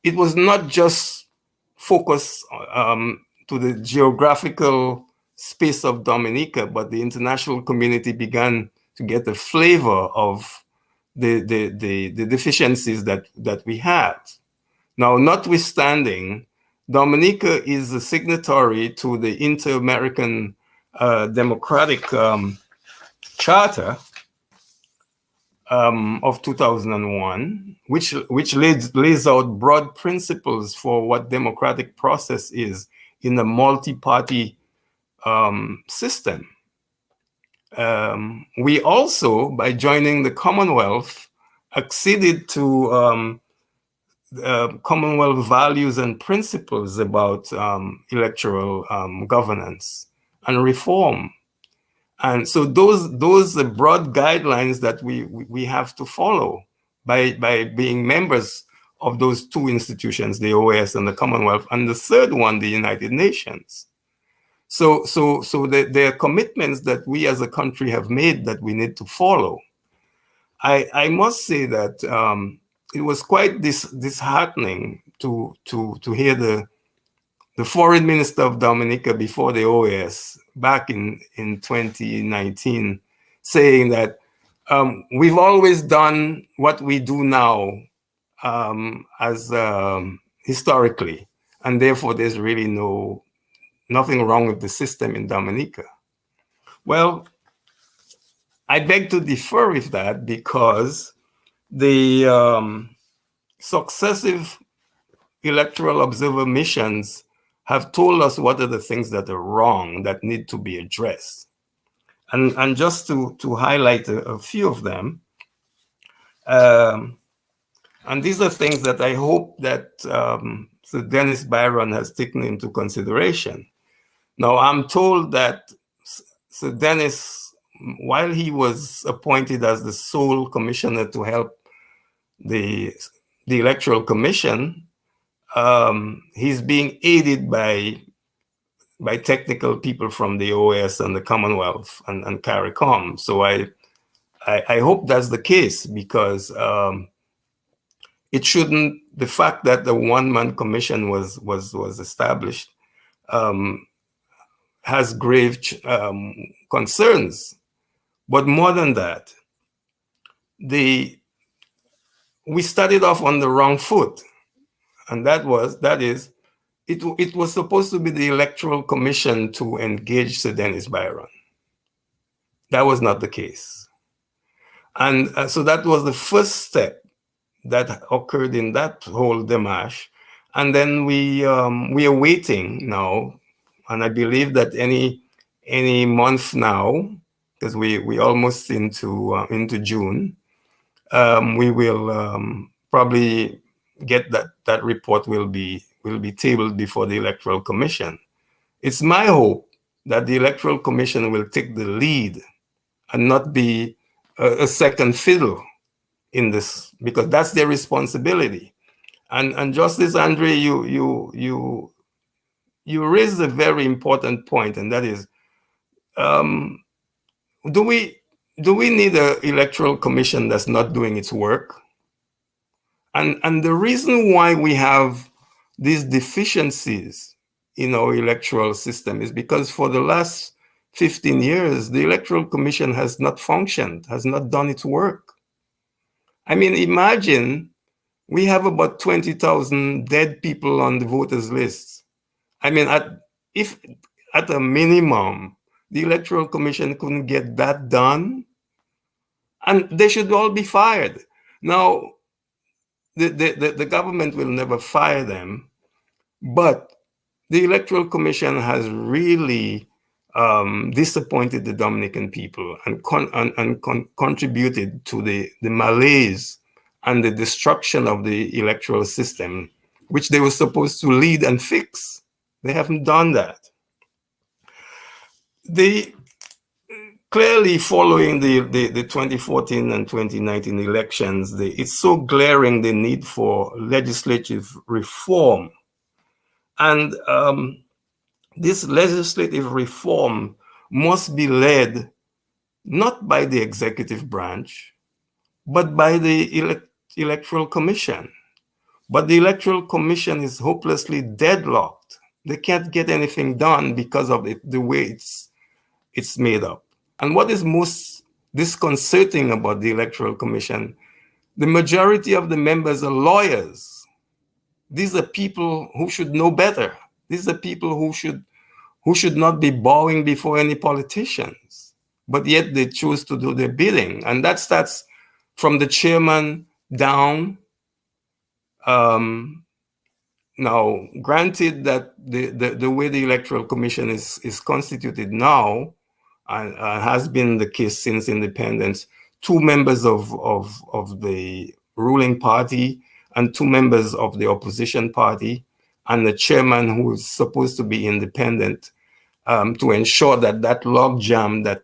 it was not just focused to the geographical space of Dominica, but the international community began to get a flavor of the deficiencies that we had. Now, notwithstanding, Dominica is a signatory to the Inter-American Democratic Charter of 2001, which lays out broad principles for what democratic process is in a multi-party system. We also, by joining the Commonwealth, acceded to Commonwealth values and principles about electoral governance and reform. And so those are broad guidelines that we have to follow by being members of those two institutions, the OAS and the Commonwealth, and the third one, the United Nations. So there are commitments that we as a country have made that we need to follow. I must say that it was quite disheartening to hear the foreign minister of Dominica before the OAS back in 2019 saying that we've always done what we do now as historically, and therefore there's really nothing wrong with the system in Dominica. Well, I beg to differ with that because the successive electoral observer missions have told us what are the things that are wrong that need to be addressed. And just to highlight a few of them, And these are things that I hope that Sir Dennis Byron has taken into consideration. Now, I'm told that Sir Dennis, while he was appointed as the sole commissioner to help the Electoral Commission, he's being aided by technical people from the OAS and the Commonwealth and CARICOM. So I hope that's the case, because it shouldn't. The fact that the one-man commission was established has grave concerns. But more than that, we started off on the wrong foot, and that is. It was supposed to be the Electoral Commission to engage Sir Dennis Byron. That was not the case. And so that was the first step that occurred in that whole démarche. And then we are waiting now, and I believe that any month now, because we almost into June, we will probably get that report will be tabled before the Electoral Commission. It's my hope that the Electoral Commission will take the lead and not be a second fiddle in this, because that's their responsibility. And Justice Andre, you raised a very important point, and that is, do we need an Electoral Commission that's not doing its work? And the reason why we have these deficiencies in our electoral system is because for the last 15 years, the Electoral Commission has not functioned, has not done its work. I mean, imagine we have about 20,000 dead people on the voters list. I mean, if at a minimum, the Electoral Commission couldn't get that done, and they should all be fired. Now, the government will never fire them, but the Electoral Commission has really disappointed the Dominican people and contributed to the malaise and the destruction of the electoral system, which they were supposed to lead and fix. They haven't done that. Clearly, following the 2014 and 2019 elections, it's so glaring the need for legislative reform. And this legislative reform must be led not by the executive branch, but by the Electoral Commission. But the Electoral Commission is hopelessly deadlocked. They can't get anything done because of the way it's made up. And what is most disconcerting about the Electoral Commission, the majority of the members are lawyers. These are people who should know better. These are people who should not be bowing before any politicians, but yet they choose to do their bidding. And that starts from the chairman down. Now, granted that the way the Electoral Commission is constituted now, and has been the case since independence, 2 members of the ruling party and 2 members of the opposition party, and the chairman who is supposed to be independent, to ensure that logjam that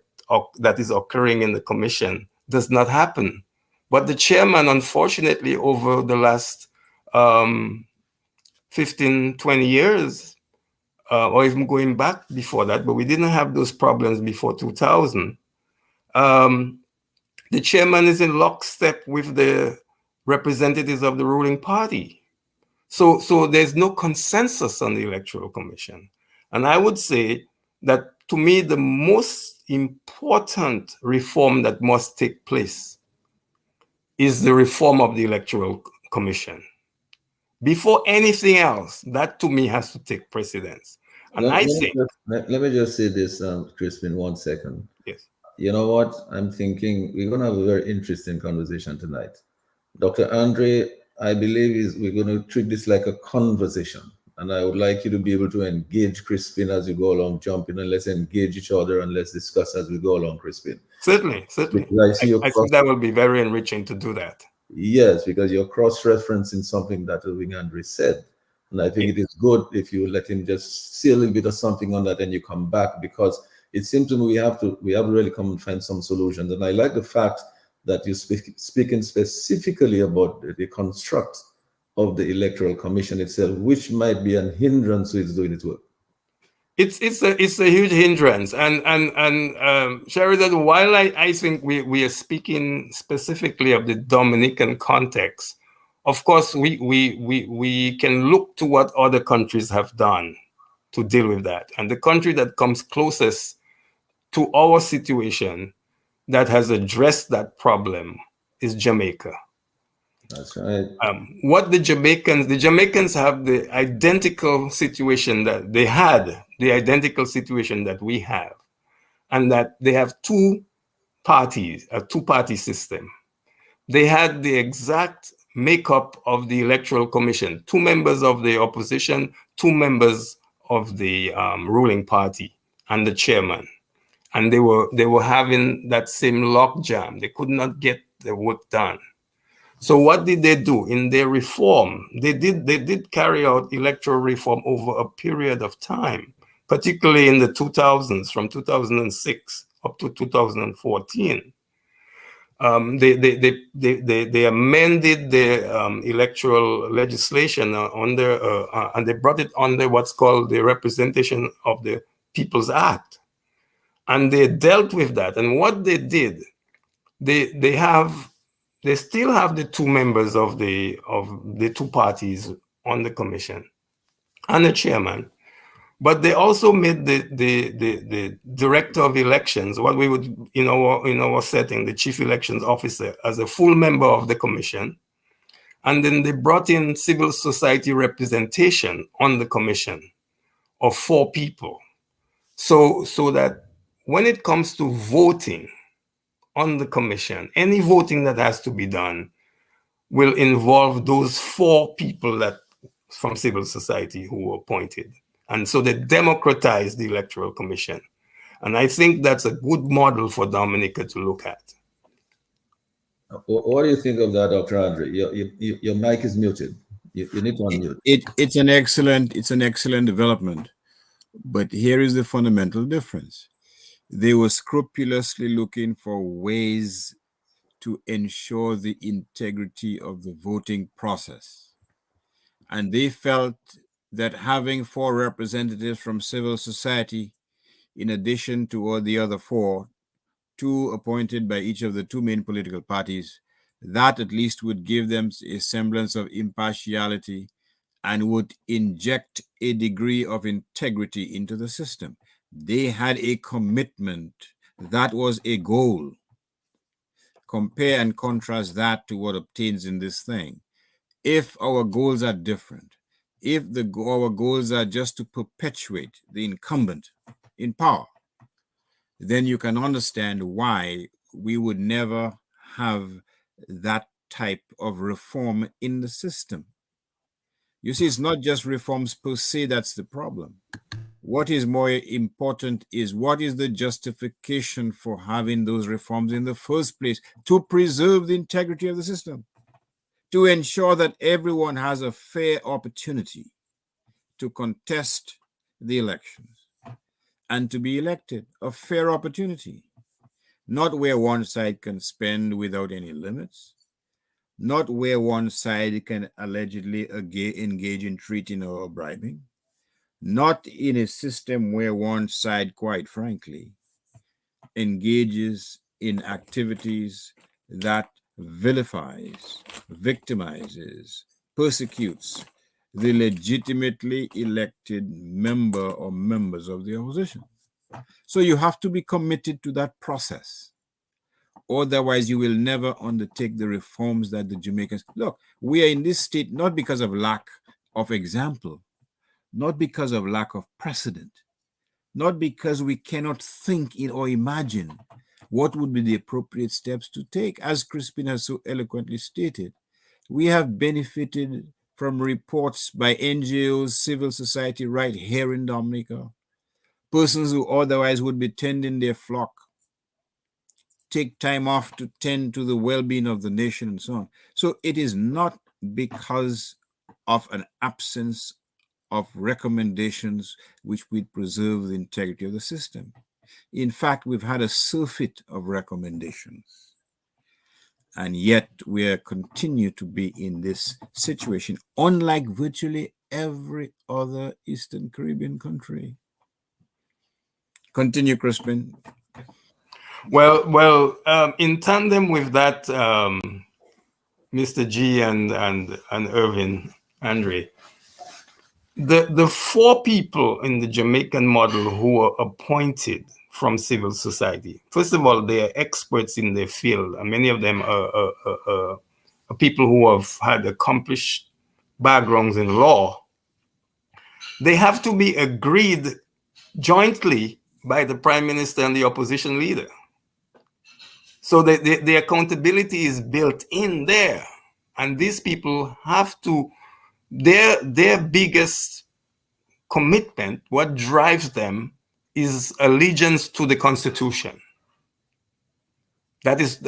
is occurring in the commission does not happen. But the chairman, unfortunately, over the last 15, 20 years, or even going back before that, but we didn't have those problems before 2000. The chairman is in lockstep with the representatives of the ruling party. So there's no consensus on the Electoral Commission. And I would say that, to me, the most important reform that must take place is the reform of the Electoral Commission. Before anything else, that to me has to take precedence. And let me just say this, Crispin, 1 second. Yes. You know what? I'm thinking we're going to have a very interesting conversation tonight. Dr. Andre, I believe we're going to treat this like a conversation. And I would like you to be able to engage Crispin as you go along, jump in, and let's engage each other and let's discuss as we go along, Crispin. Certainly. I think that will be very enriching to do that. Yes, because you're cross-referencing something that Irving Andre said. And I think it is good if you let him just see a little bit of something on that and you come back, because it seems to me we have to really come and find some solutions. And I like the fact that you speaking specifically about the construct of the Electoral Commission itself, which might be an hindrance to its doing its work. It's a huge hindrance, and Sheridan, while I think we are speaking specifically of the Dominican context, of course we can look to what other countries have done to deal with that, and the country that comes closest to our situation that has addressed that problem is Jamaica. That's right. What the Jamaicans have the identical situation that they had, the identical situation that we have, and that they have two parties, a two-party system. They had the exact makeup of the Electoral Commission: 2 members of the opposition, 2 members of the ruling party, and the chairman. And they were having that same logjam. They could not get the work done. So what did they do in their reform? They did carry out electoral reform over a period of time, particularly in the 2000s, from 2006 up to 2014. They amended the electoral legislation and they brought it under what's called the Representation of the People's Act, and they dealt with that. And what they did, they still have the 2 members of the 2 parties on the commission and the chairman, but they also made the director of elections, what we would in our setting, the chief elections officer, as a full member of the commission. And then they brought in civil society representation on the commission of 4 people, so that when it comes to voting on the commission, any voting that has to be done will involve those 4 people that from civil society who were appointed. And so they democratized the Electoral Commission. And I think that's a good model for Dominica to look at. What do you think of that, Dr. Andre? Your mic is muted. You need to unmute. It's an excellent development. But here is the fundamental difference. They were scrupulously looking for ways to ensure the integrity of the voting process. And they felt that having 4 representatives from civil society, in addition to all the other 4, 2 appointed by each of the 2 main political parties, that at least would give them a semblance of impartiality and would inject a degree of integrity into the system. They had a commitment. That was a goal. Compare and contrast that to what obtains in this thing. If our goals are different, if our goals are just to perpetuate the incumbent in power, then you can understand why we would never have that type of reform in the system. You see, it's not just reforms per se that's the problem. What is more important is what is the justification for having those reforms in the first place? To preserve the integrity of the system, to ensure that everyone has a fair opportunity to contest the elections and to be elected, a fair opportunity, not where one side can spend without any limits, not where one side can allegedly engage in treating or bribing, not in a system where one side, quite frankly, engages in activities that vilifies, victimizes, persecutes the legitimately elected member or members of the opposition. So you have to be committed to that process. Otherwise, you will never undertake the reforms that the Jamaicans... Look, we are in this state not because of lack of example, not because of lack of precedent, not because we cannot think or imagine what would be the appropriate steps to take. As Crispin has so eloquently stated, we have benefited from reports by NGOs, civil society right here in Dominica, persons who otherwise would be tending their flock take time off to tend to the well-being of the nation and so on. So it is not because of an absence of recommendations which would preserve the integrity of the system. In fact, we've had a surfeit of recommendations. And yet we continue to be in this situation, unlike virtually every other Eastern Caribbean country. Continue, Crispin. Well, in tandem with that, Mr. G and Irving, Andre, the four people in the Jamaican model who were appointed from civil society, first of all, they are experts in their field, and many of them are people who have had accomplished backgrounds in law. They have to be agreed jointly by the Prime Minister and the opposition leader. So the accountability is built in there. And these people have to, their biggest commitment, what drives them, is allegiance to the Constitution. That is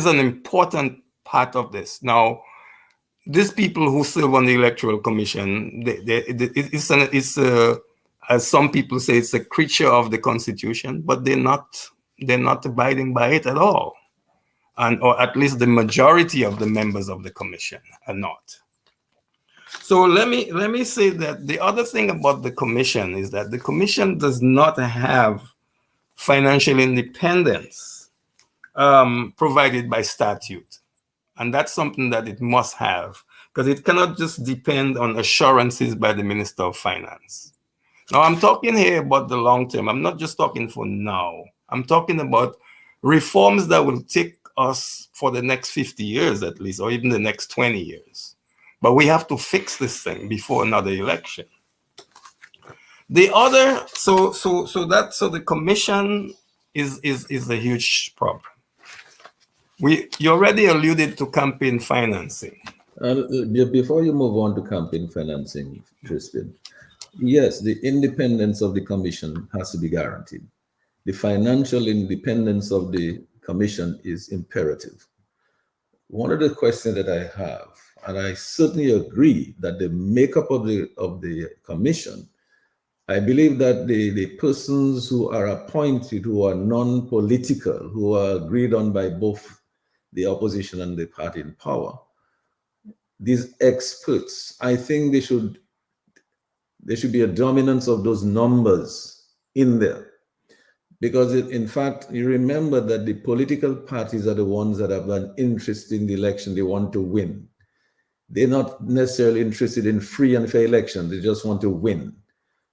an important part of this. Now, these people who serve on the Electoral Commission, as some people say, it's a creature of the Constitution, but they're not abiding by it at all. Or at least the majority of the members of the commission are not. So let me say that the other thing about the commission is that the commission does not have financial independence provided by statute. And that's something that it must have, because it cannot just depend on assurances by the Minister of Finance. Now, I'm talking here about the long term. I'm not just talking for now. I'm talking about reforms that will take us for the next 50 years at least, or even the next 20 years. But we have to fix this thing before another election. The other, so the commission is a huge problem. You already alluded to campaign financing. Before you move on to campaign financing, Crispin, yes, the independence of the commission has to be guaranteed. The financial independence of the commission is imperative. One of the questions that I have, and I certainly agree that the makeup of the commission, I believe that the persons who are appointed, who are non-political, who are agreed on by both the opposition and the party in power, these experts, I think there should be a dominance of those numbers in there. Because in fact, you remember that the political parties are the ones that have an interest in the election. They want to win. They're not necessarily interested in free and fair elections. They just want to win.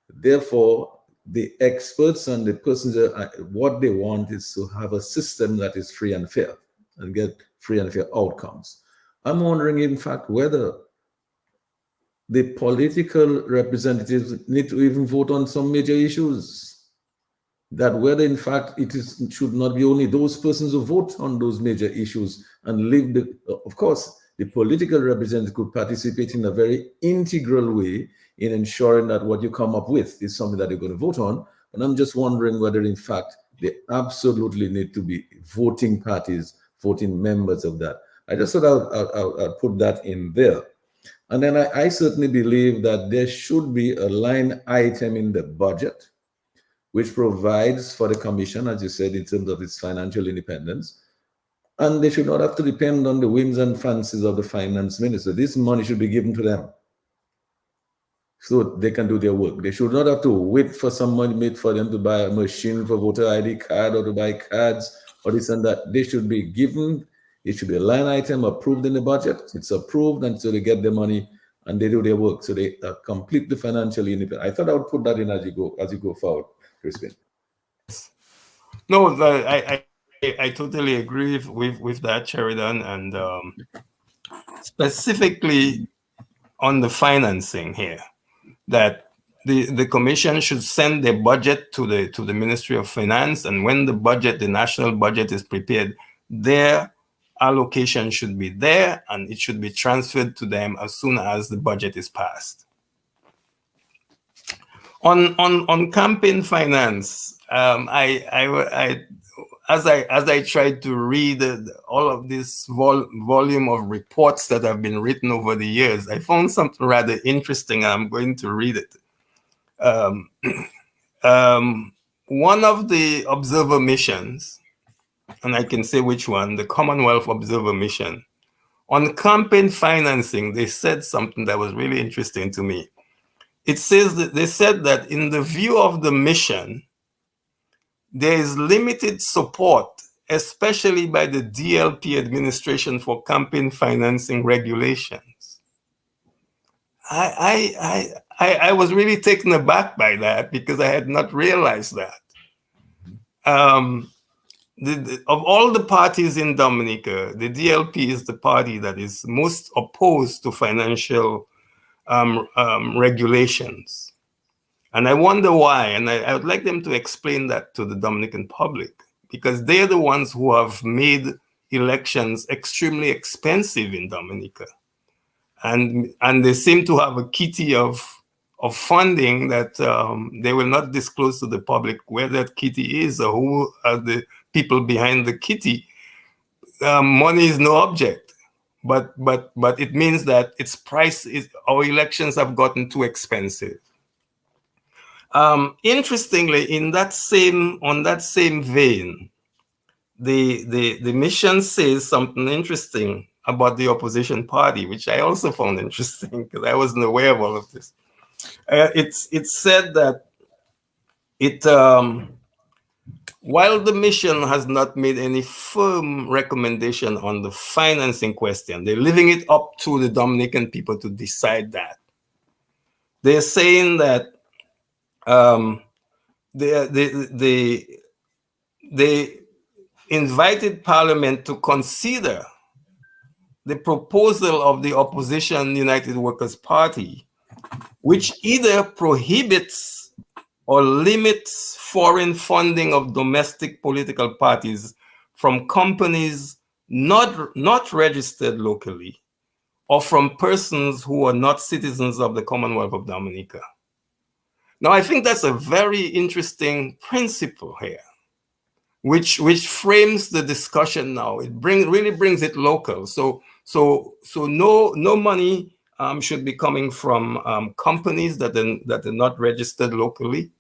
Therefore, the experts and the persons, what they want is to have a system that is free and fair and get free and fair outcomes. I'm wondering, in fact, whether the political representatives need to even vote on some major issues. That whether, in fact, it should not be only those persons who vote on those major issues and leave of course, the political representative could participate in a very integral way in ensuring that what you come up with is something that they're going to vote on. And I'm just wondering whether, in fact, they absolutely need to be voting parties, voting members of that. I just thought I'll put that in there. And then I certainly believe that there should be a line item in the budget which provides for the commission, as you said, in terms of its financial independence. And they should not have to depend on the whims and fancies of the finance minister. This money should be given to them so they can do their work. They should not have to wait for some money for them to buy a machine for voter ID card or to buy cards or this and that. They should be given, it should be a line item approved in the budget. It's approved, and so they get their money and they do their work. So they are completely financially independent. I thought I would put that in as you go forward. Crispin. No, I totally agree with that, Sheridan, and specifically on the financing here, that the commission should send their budget to the Ministry of Finance, and when the national budget is prepared, their allocation should be there, and it should be transferred to them as soon as the budget is passed. On campaign finance, I as I tried to read all of this volume of reports that have been written over the years, I found something rather interesting. I'm going to read it. One of the observer missions, and I can say which one, the Commonwealth Observer Mission, on campaign financing, they said something that was really interesting to me. It says that they said that in the view of the mission, there is limited support, especially by the DLP administration, for campaign financing regulations. I was really taken aback by that because I had not realized that. Of all the parties in Dominica, the DLP is the party that is most opposed to financial regulations. And I wonder why, and I would like them to explain that to the Dominican public, because they're the ones who have made elections extremely expensive in Dominica. And they seem to have a kitty of funding that they will not disclose to the public where that kitty is or who are the people behind the kitty. Money is no object, but it means that its price is, our elections have gotten too expensive. Interestingly, on that same vein, the mission says something interesting about the opposition party, which I also found interesting because I wasn't aware of all of this. It said that while the mission has not made any firm recommendation on the financing question, they're leaving it up to the Dominican people to decide that. They're saying that they invited Parliament to consider the proposal of the opposition United Workers' Party, which either prohibits or limits foreign funding of domestic political parties from companies not registered locally or from persons who are not citizens of the Commonwealth of Dominica. Now, I think that's a very interesting principle here, which frames the discussion now. It really brings it local. So no money should be coming from companies that are not registered locally,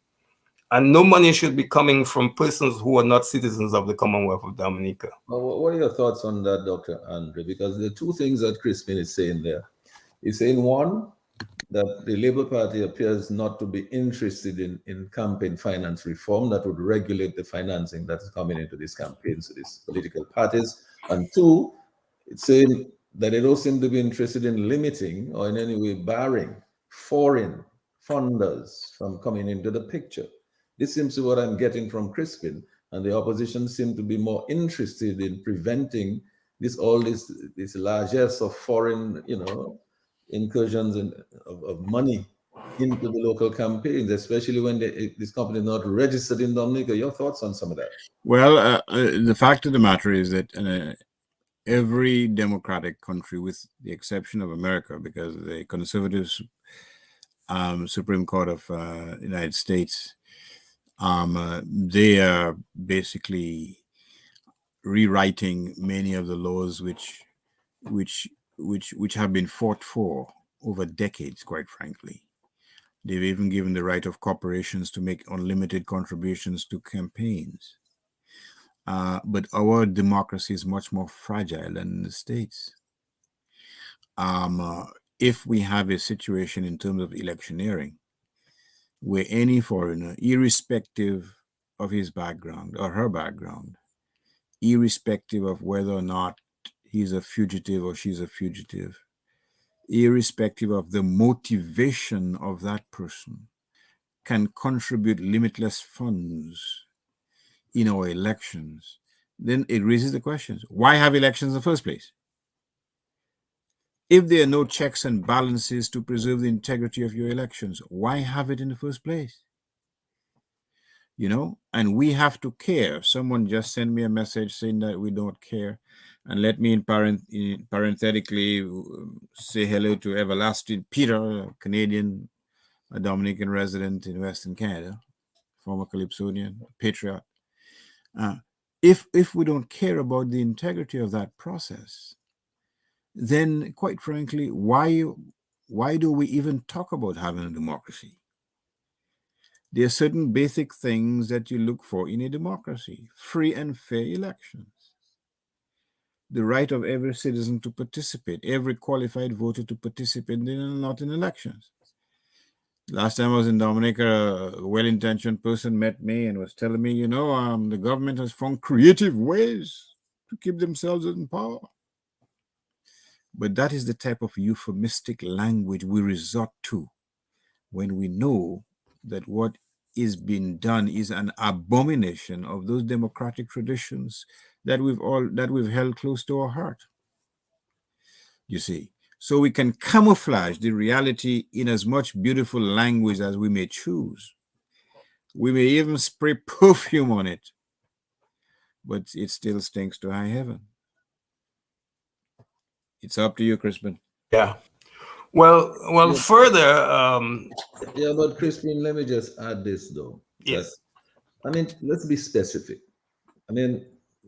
and no money should be coming from persons who are not citizens of the Commonwealth of Dominica. Well, what are your thoughts on that, Dr. Andre? Because the two things that Crispin is saying there. He's saying, one, that the Labour Party appears not to be interested in campaign finance reform that would regulate the financing that is coming into these campaigns to these political parties. And two, it's saying that they don't seem to be interested in limiting or in any way barring foreign funders from coming into the picture. This seems to be what I'm getting from Crispin, and the opposition seem to be more interested in preventing this largesse of foreign, incursions of money into the local campaigns, especially when this company is not registered in Dominica. Your thoughts on some of that? Well, the fact of the matter is that every democratic country, with the exception of America, because the conservative Supreme Court of the United States, they are basically rewriting many of the laws which have been fought for over decades, quite frankly. They've even given the right of corporations to make unlimited contributions to campaigns. But our democracy is much more fragile than in the States. If we have a situation in terms of electioneering where any foreigner, irrespective of his background or her background, irrespective of whether or not he's a fugitive or she's a fugitive, irrespective of the motivation of that person, can contribute limitless funds in our elections, then it raises the questions. Why have elections in the first place? If there are no checks and balances to preserve the integrity of your elections, why have it in the first place? And we have to care. Someone just sent me a message saying that we don't care. And let me parenthetically say hello to Everlasting Peter, a Canadian, a Dominican resident in Western Canada, former Calypsonian, patriot. if we don't care about the integrity of that process, then quite frankly, why do we even talk about having a democracy? There are certain basic things that you look for in a democracy: free and fair elections, the right of every citizen to participate, every qualified voter to participate in elections. Last time I was in Dominica, a well-intentioned person met me and was telling me, the government has found creative ways to keep themselves in power. But that is the type of euphemistic language we resort to when we know that what is being done is an abomination of those democratic traditions that we've held close to our heart. You see, so we can camouflage the reality in as much beautiful language as we may choose. We may even spray perfume on it, but it still stinks to high heaven. It's up to you, Crispin. Yeah. Well, Yeah. further. Yeah, but Crispin, let me just add this though. Yes. Let's be specific.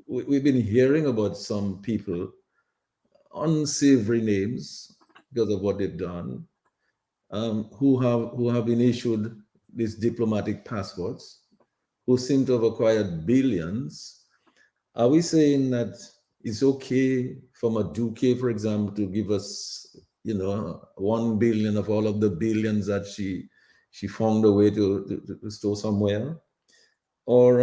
We've been hearing about some people, unsavory names because of what they've done, who have been issued these diplomatic passports, who seem to have acquired billions. Are we saying that it's okay for Maduke, for example, to give us, 1 billion of all of the billions that she found a way to store somewhere? Or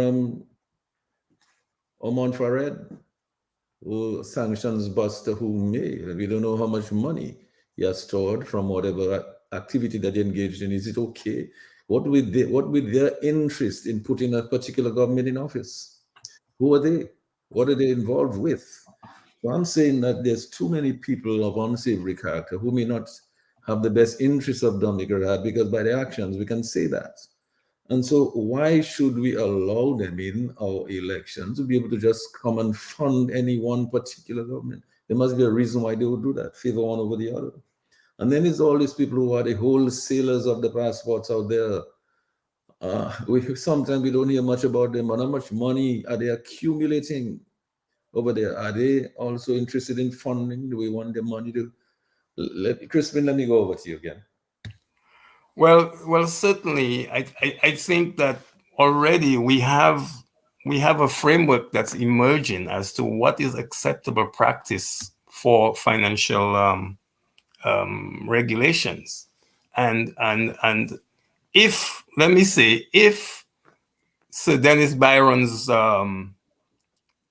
Montferrat, who sanctions Buster, who may, we don't know how much money he has stored from whatever activity that he engaged in. Is it okay? What with their interest in putting a particular government in office? Who are they? What are they involved with? So I'm saying that there's too many people of unsavory character who may not have the best interests of Dominica, because by their actions we can say that. And so why should we allow them in our elections to be able to just come and fund any one particular government? There must be a reason why they would do that, favor one over the other. And then it's all these people who are the wholesalers of the passports out there. Sometimes we don't hear much about them, but how much money are they accumulating over there? Are they also interested in funding? Do we want their money to Crispin, let me go over to you again. Well, certainly, I think that already we have a framework that's emerging as to what is acceptable practice for financial regulations, and if, let me say, if Sir Dennis Byron's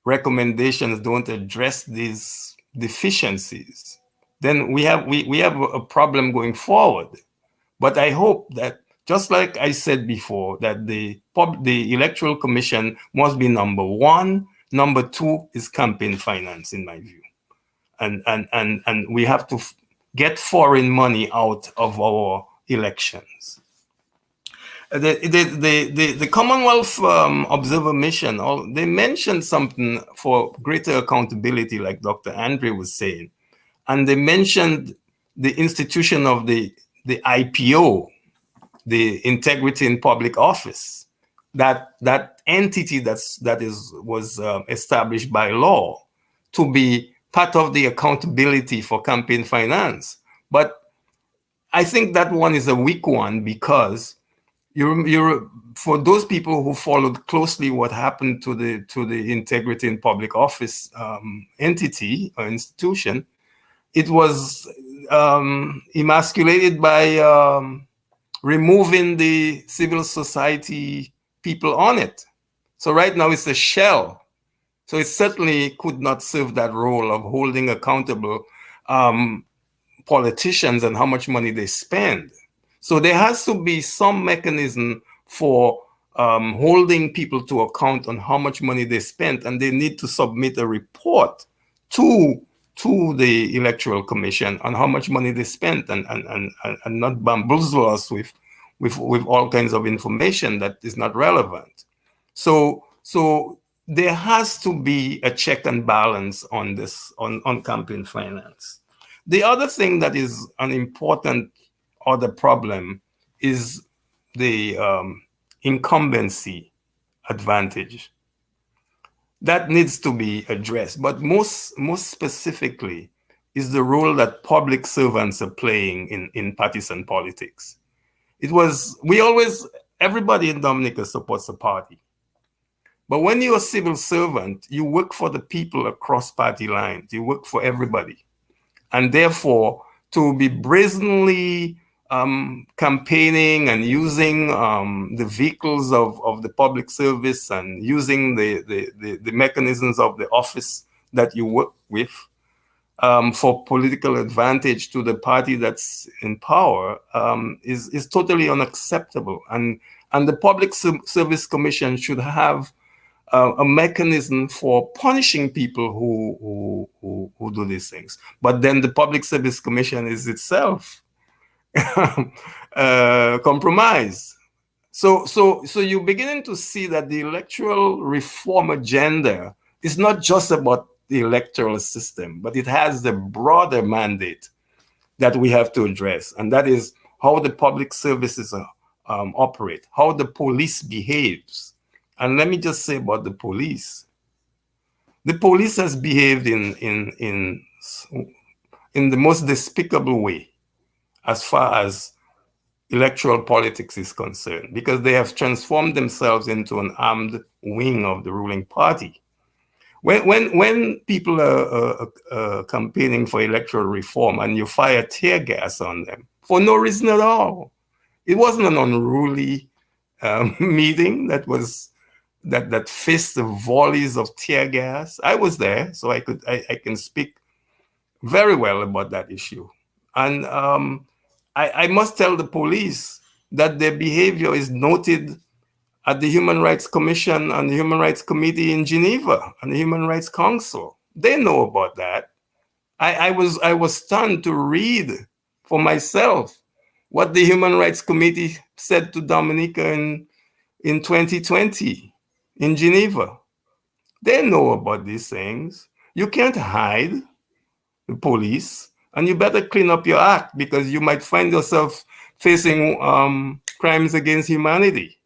recommendations don't address these deficiencies, then we have a problem going forward. But I hope that, just like I said before, that the Electoral Commission must be number one. Number two is campaign finance, in my view. And we have to get foreign money out of our elections. The Commonwealth Observer Mission, they mentioned something for greater accountability, like Dr. Andre was saying. And they mentioned the institution of the IPO, the Integrity in Public Office, that entity was established by law to be part of the accountability for campaign finance. But I think that one is a weak one, because you're for those people who followed closely what happened to the Integrity in Public Office entity or institution, it was emasculated by removing the civil society people on it. So right now it's a shell. So it certainly could not serve that role of holding accountable politicians and how much money they spend. So there has to be some mechanism for holding people to account on how much money they spent, and they need to submit a report to the Electoral Commission on how much money they spent, and not bamboozle us with all kinds of information that is not relevant. So there has to be a check and balance on this, on campaign finance. The other thing that is an important other problem is the incumbency advantage. that needs to be addressed. But most specifically is the role that public servants are playing in partisan politics. Everybody in Dominica supports a party. But when you're a civil servant, you work for the people across party lines. You work for everybody. And therefore, to be brazenly campaigning and using the vehicles of the public service and using the mechanisms of the office that you work with for political advantage to the party that's in power is totally unacceptable. And the Public Service Commission should have a mechanism for punishing people who do these things. But then the Public Service Commission is itself compromised. So you're beginning to see that the electoral reform agenda is not just about the electoral system, but it has the broader mandate that we have to address, and that is how the public services operate, how the police behaves. And let me just say about the police. The police has behaved in the most despicable way as far as electoral politics is concerned, because they have transformed themselves into an armed wing of the ruling party. When people are campaigning for electoral reform and you fire tear gas on them for no reason at all, it wasn't an unruly meeting that faced the volleys of tear gas. I was there, so I can speak very well about that issue. And I must tell the police that their behavior is noted at the Human Rights Commission and the Human Rights Committee in Geneva and the Human Rights Council. They know about that. I was stunned to read for myself what the Human Rights Committee said to Dominica in 2020 in Geneva. They know about these things. You can't hide the police, and you better clean up your act, because you might find yourself facing crimes against humanity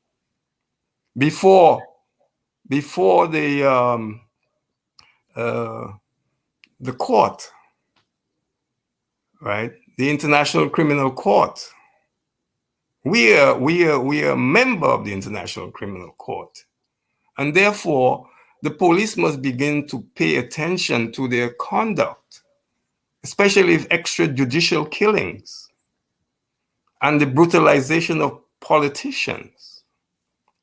before the court, right? The International Criminal Court. We are a member of the International Criminal Court, and therefore the police must begin to pay attention to their conduct, especially if extrajudicial killings and the brutalization of politicians,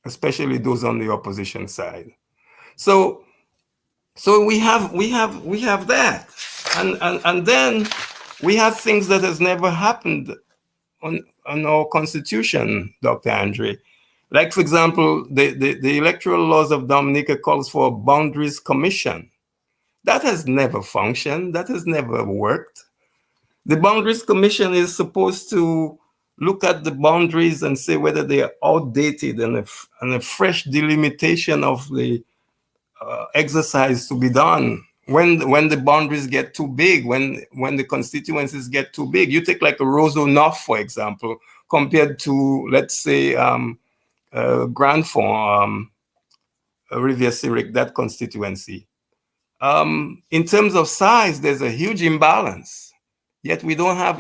especially those on the opposition side. So we have that, and then we have things that has never happened on our constitution, Dr. Andre. Like, for example, the electoral laws of Dominica calls for a boundaries commission. That has never functioned. That has never worked. The boundaries commission is supposed to look at the boundaries and say whether they are outdated and a fresh delimitation of the exercise to be done when the boundaries get too big, when the constituencies get too big. You take like a Roseau North, for example, compared to, let's say, Grand Fond, Rivière-Syriac, that constituency. In terms of size, there's a huge imbalance. Yet we don't have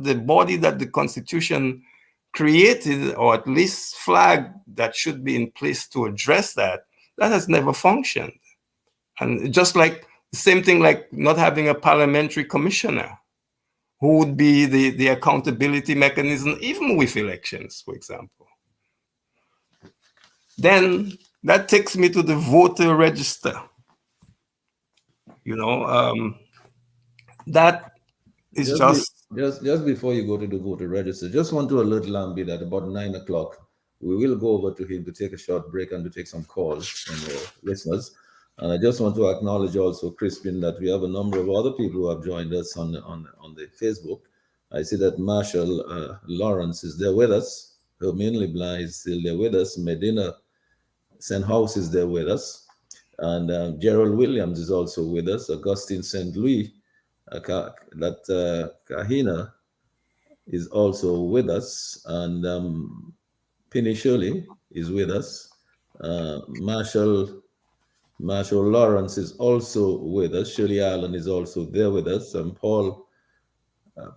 the body that the Constitution created, or at least flagged, that should be in place to address that. That has never functioned. And just like the same thing, like not having a parliamentary commissioner who would be the accountability mechanism, even with elections, for example. Then that takes me to the voter register. That is just before you go to the voter register, just want to alert Lambi that about 9 o'clock, we will go over to him to take a short break and to take some calls from our listeners. And I just want to acknowledge also, Crispin, that we have a number of other people who have joined us on the Facebook. I see that Marshall Lawrence is there with us. Hermine Leblanc is still there with us. Medina St. House is there with us. And Gerald Williams is also with us. Augustine St. Louis, Kahina is also with us. And Penny Shirley is with us. Marshall Marshall Lawrence is also with us. Shirley Allen is also there with us. And Paul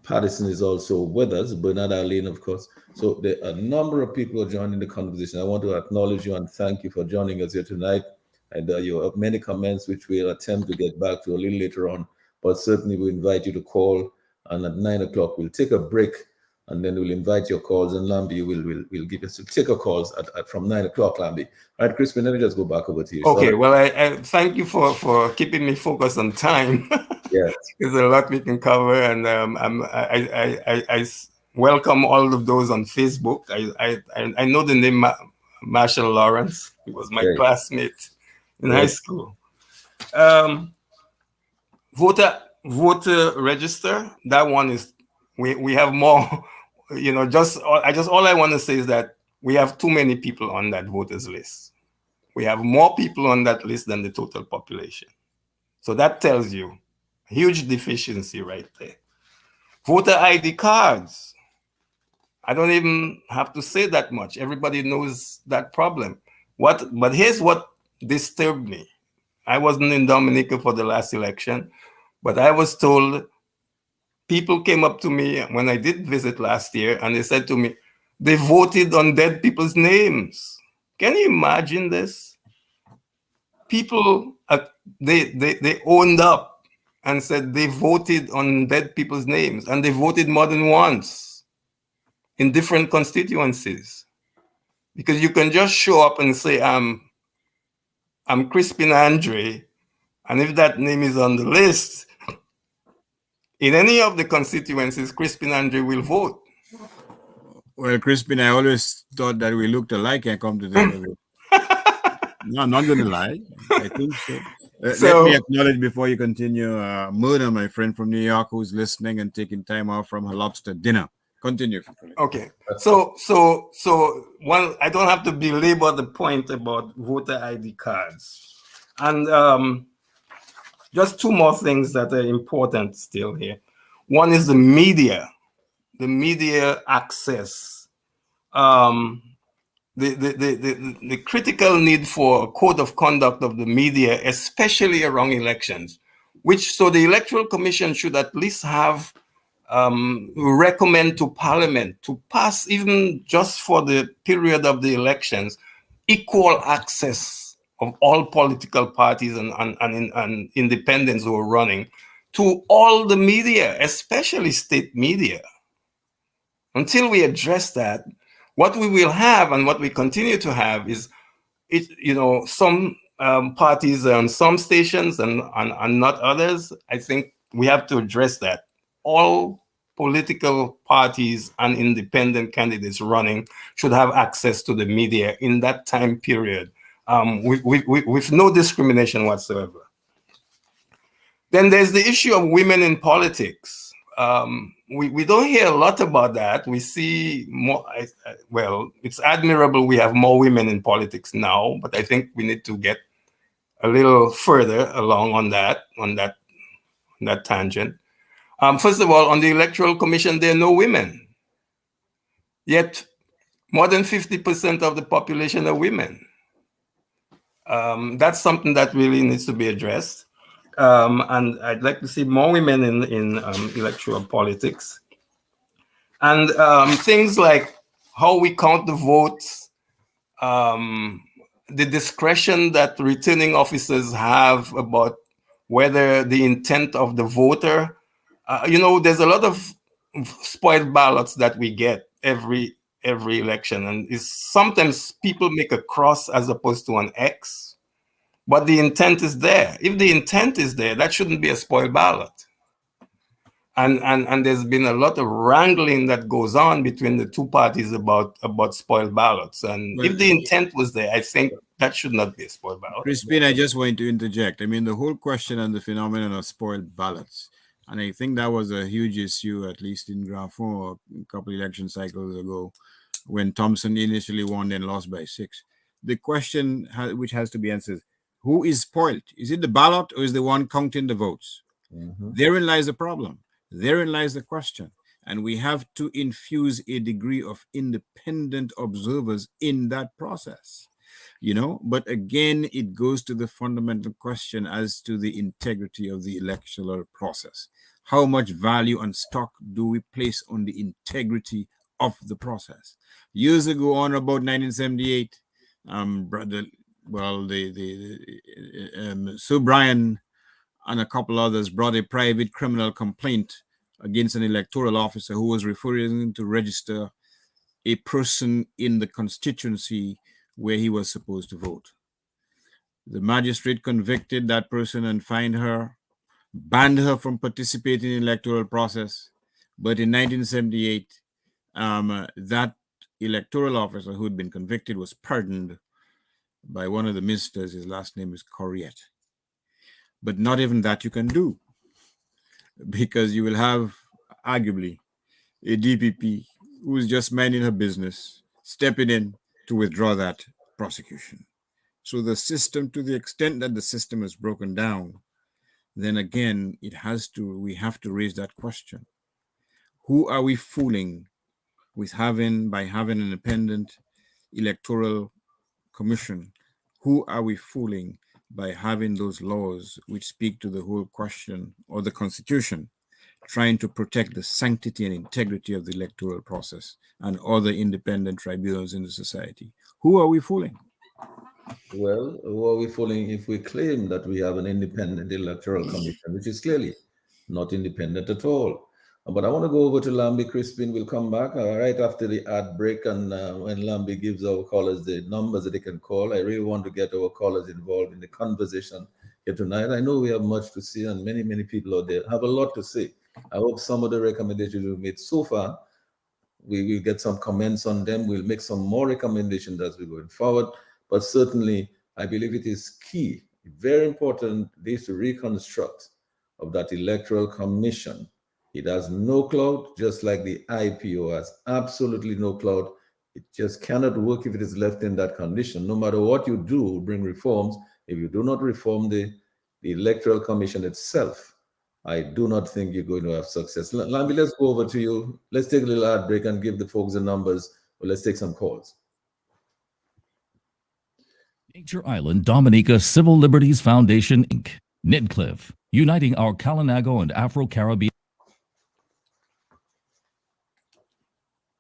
Pattison is also with us. Bernard Arlene, of course. So there are a number of people who are joining the conversation. I want to acknowledge you and thank you for joining us here tonight. And you have many comments which we'll attempt to get back to a little later on. But certainly we invite you to call. And at 9 o'clock, we'll take a break. And then we'll invite your calls. And Lambi will give us to take your calls from 9 o'clock, Lambi. All right, Crispin, let me just go back over to you. Okay, well, I thank you for keeping me focused on time. Yes. There's a lot we can cover, and I welcome all of those on Facebook. I know the name Marshall Lawrence. He was my classmate in high school. Voter register. That one is we have more. You know, all I want to say is that we have too many people on that voters list. We have more people on that list than the total population. So that tells you a huge deficiency right there. Voter ID cards. I don't even have to say that much. Everybody knows that problem. But here's what disturbed me. I wasn't in Dominica for the last election, but I was told, people came up to me when I did visit last year, and they said to me, they voted on dead people's names. Can you imagine this? People, they owned up and said they voted on dead people's names, and they voted more than once in different constituencies. Because you can just show up and say, I'm Crispin Andre, and if that name is on the list, in any of the constituencies, Crispin Andre will vote. Well, Crispin, I always thought that we looked alike and come to think of it. No, I'm not going to lie. I think so. Let me acknowledge before you continue, Mona, my friend from New York, who's listening and taking time off from her lobster dinner. Continue. Okay. So one, I don't have to belabor the point about voter ID cards. And just two more things that are important still here. One is the media access. The critical need for a code of conduct of the media, especially around elections, so the Electoral Commission should at least have recommend to Parliament to pass, even just for the period of the elections, equal access of all political parties and independents who are running to all the media, especially state media. Until we address that, what we will have and what we continue to have is, some parties on some stations and not others. I think we have to address that. All political parties and independent candidates running should have access to the media in that time period, with no discrimination whatsoever. Then there's the issue of women in politics. We don't hear a lot about that. We see more, well, it's admirable we have more women in politics now, but I think we need to get a little further along on that tangent. First of all, on the Electoral Commission, there are no women. Yet, more than 50% of the population are women. That's something that really needs to be addressed. And I'd like to see more women in electoral politics. And things like how we count the votes, the discretion that returning officers have about whether the intent of the voter. There's a lot of spoiled ballots that we get every election, and sometimes people make a cross as opposed to an X, but the intent is there. If the intent is there, that shouldn't be a spoiled ballot. And there's been a lot of wrangling that goes on between the two parties about spoiled ballots. And if the intent was there, I think that should not be a spoiled ballot. Crispin, I just want to interject. I mean, the whole question on the phenomenon of spoiled ballots, and I think that was a huge issue, at least in Grafon a couple election cycles ago, when Thompson initially won, then lost by 6. The question which has to be answered, who is spoiled? Is it the ballot or is the one counting the votes? Mm-hmm. Therein lies the problem. Therein lies the question. And we have to infuse a degree of independent observers in that process. But again, it goes to the fundamental question as to the integrity of the electoral process. How much value and stock do we place on the integrity of the process? Years ago, on about 1978, Sir Brian and a couple others brought a private criminal complaint against an electoral officer who was refusing to register a person in the constituency where he was supposed to vote. The magistrate convicted that person and fined her, banned her from participating in the electoral process. But in 1978, that electoral officer who had been convicted was pardoned by one of the ministers. His last name is Corriette. But not even that you can do, because you will have arguably a DPP who is just minding her business, stepping in to withdraw that prosecution. So the system, to the extent that the system is broken down, then again, we have to raise that question. Who are we fooling by having an independent electoral commission? Who are we fooling by having those laws which speak to the whole question, or the Constitution, trying to protect the sanctity and integrity of the electoral process and other independent tribunals in the society? Who are we fooling? Well, who are we fooling if we claim that we have an independent electoral commission, which is clearly not independent at all? But I want to go over to Lambi. Crispin will come back right after the ad break, and when Lambi gives our callers the numbers that they can call. I really want to get our callers involved in the conversation here tonight. I know we have much to say, and many, many people out there have a lot to say. I hope some of the recommendations we've made so far, we will get some comments on them. We'll make some more recommendations as we go forward. But certainly, I believe it is key, very important, this reconstruct of that electoral commission. It has no clout, just like the IPO has absolutely no clout. It just cannot work if it is left in that condition. No matter what you do, bring reforms, if you do not reform the electoral commission itself, I do not think you're going to have success. Lambi, let's go over to you. Let's take a little ad break and give the folks the numbers. Well, let's take some calls. Nature Island Dominica Civil Liberties Foundation, Inc., Nidcliff, uniting our Kalinago and Afro-Caribbean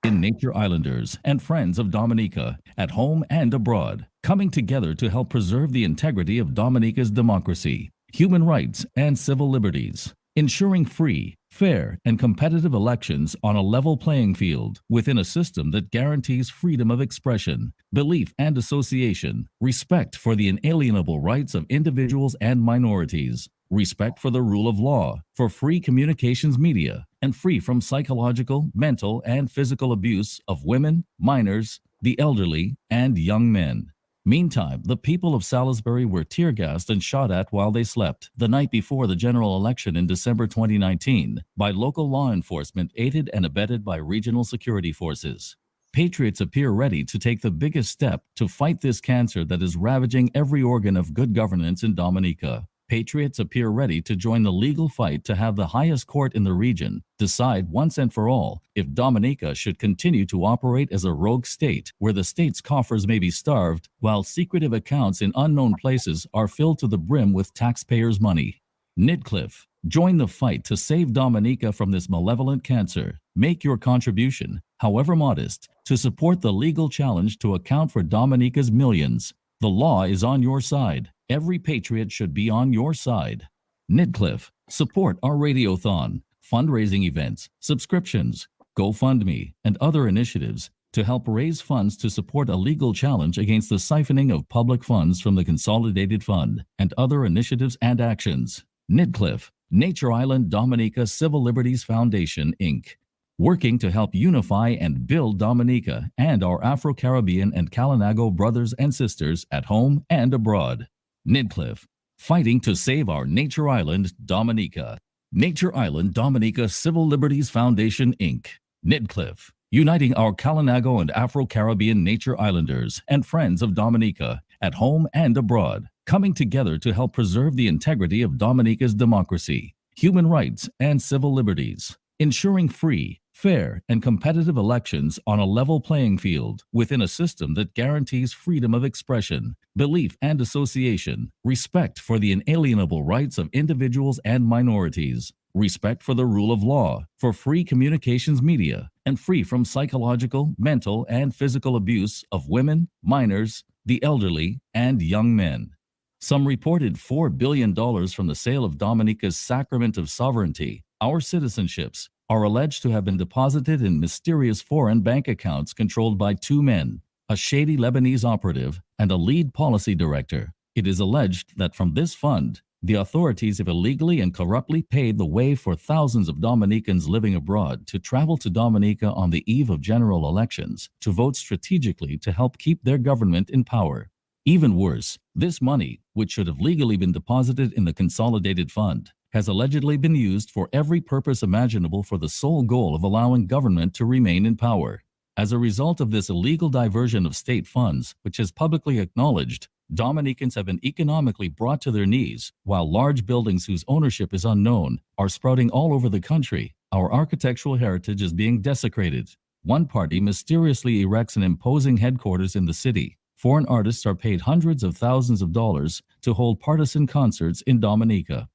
Nature Islanders and friends of Dominica at home and abroad, coming together to help preserve the integrity of Dominica's democracy, human rights, and civil liberties, ensuring free, fair, and competitive elections on a level playing field within a system that guarantees freedom of expression, belief and association, respect for the inalienable rights of individuals and minorities, respect for the rule of law, for free communications media, and free from psychological, mental, and physical abuse of women, minors, the elderly, and young men. Meantime, the people of Salisbury were tear-gassed and shot at while they slept the night before the general election in December 2019 by local law enforcement aided and abetted by regional security forces. Patriots appear ready to take the biggest step to fight this cancer that is ravaging every organ of good governance in Dominica. Patriots appear ready to join the legal fight to have the highest court in the region decide once and for all if Dominica should continue to operate as a rogue state where the state's coffers may be starved while secretive accounts in unknown places are filled to the brim with taxpayers' money. Nidcliff, join the fight to save Dominica from this malevolent cancer. Make your contribution, however modest, to support the legal challenge to account for Dominica's millions. The law is on your side. Every patriot should be on your side. Nidcliff, support our radiothon, fundraising events, subscriptions, GoFundMe, and other initiatives to help raise funds to support a legal challenge against the siphoning of public funds from the Consolidated Fund and other initiatives and actions. Nidcliff, Nature Island Dominica Civil Liberties Foundation, Inc., working to help unify and build Dominica and our Afro-Caribbean and Kalinago brothers and sisters at home and abroad. Nidcliff, fighting to save our Nature Island Dominica. Nature Island Dominica Civil Liberties Foundation, Inc., Nidcliff, uniting our Kalinago and Afro-Caribbean Nature Islanders and friends of Dominica at home and abroad, coming together to help preserve the integrity of Dominica's democracy, human rights, and civil liberties, ensuring free, fair and competitive elections on a level playing field within a system that guarantees freedom of expression, belief and association, respect for the inalienable rights of individuals and minorities, respect for the rule of law, for free communications media, and free from psychological, mental, and physical abuse of women, minors, the elderly, and young men. Some reported $4 billion from the sale of Dominica's Sacrament of Sovereignty, our citizenships, are alleged to have been deposited in mysterious foreign bank accounts controlled by two men, a shady Lebanese operative and a lead policy director. It is alleged that from this fund, the authorities have illegally and corruptly paved the way for thousands of Dominicans living abroad to travel to Dominica on the eve of general elections to vote strategically to help keep their government in power. Even worse, this money, which should have legally been deposited in the consolidated fund, has allegedly been used for every purpose imaginable for the sole goal of allowing government to remain in power. As a result of this illegal diversion of state funds, which is publicly acknowledged, Dominicans have been economically brought to their knees, while large buildings whose ownership is unknown are sprouting all over the country. Our architectural heritage is being desecrated. One party mysteriously erects an imposing headquarters in the city. Foreign artists are paid hundreds of thousands of dollars to hold partisan concerts in Dominica.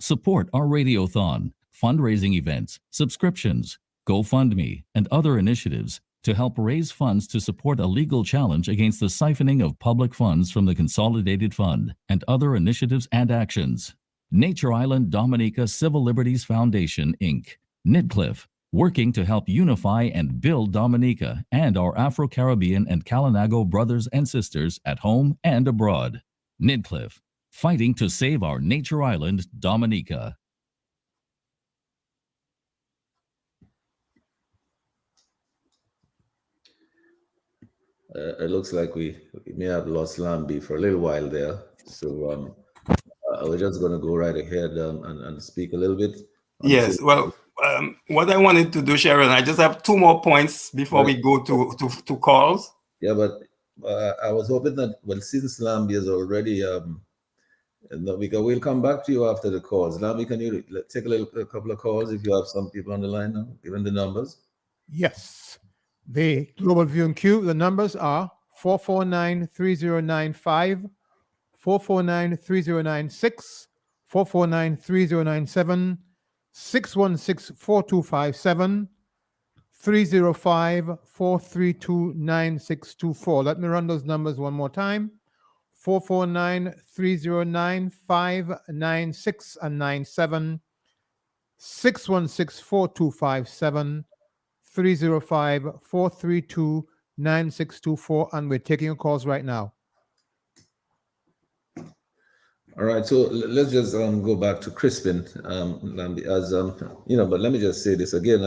Support our radiothon, fundraising events, subscriptions, GoFundMe, and other initiatives to help raise funds to support a legal challenge against the siphoning of public funds from the Consolidated Fund and other initiatives and actions. Nature Island Dominica Civil Liberties Foundation, Inc., Nidcliff, working to help unify and build Dominica and our Afro-Caribbean and Kalinago brothers and sisters at home and abroad. Nidcliff, fighting to save our nature island, Dominica. It looks like we may have lost Lambi for a little while there. So we're just going to go right ahead and speak a little bit. Yes, well, what I wanted to do, Sheridan, I just have two more points before we go to calls. Yeah, but I was hoping that, well, since Lambi is already, we'll come back to you after the calls. Lambi, can you take a couple of calls if you have some people on the line now, given the numbers? Yes. The Global View and Q, the numbers are 449-3095, 449-3096, 449-3097, 616-4257, 305-432-9624. Let me run those numbers one more time. 449-309-596 and 97, 616-4257, 305-432-9624, and we're taking your calls right now. All right, so let's just go back to Crispin, as but let me just say this again.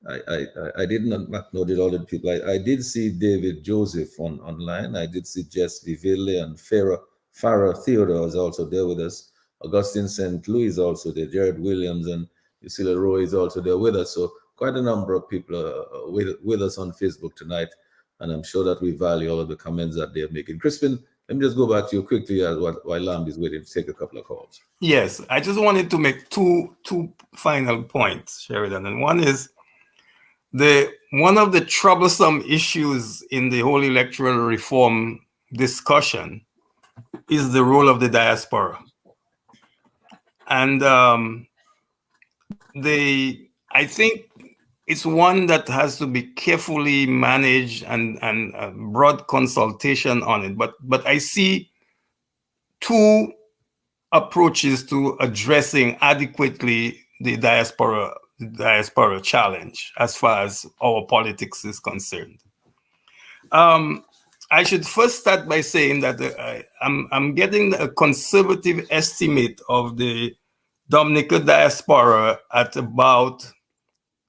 I did not acknowledge all the people. I did see David Joseph online. I did see Jess Viville and Farah Theodore is also there with us. Augustine St. Louis is also there. Jared Williams and Lucilla Roy is also there with us. So quite a number of people are with us on Facebook tonight, and I'm sure that we value all of the comments that they're making. Crispin, let me just go back to you quickly while Lamb is waiting to take a couple of calls. Yes, I just wanted to make two final points, Sheridan. And one is one of the troublesome issues in the whole electoral reform discussion is the role of the diaspora. And I think it's one that has to be carefully managed and broad consultation on it. But I see two approaches to addressing adequately the diaspora challenge as far as our politics is concerned. I should first start by saying that I'm getting a conservative estimate of the Dominica diaspora at about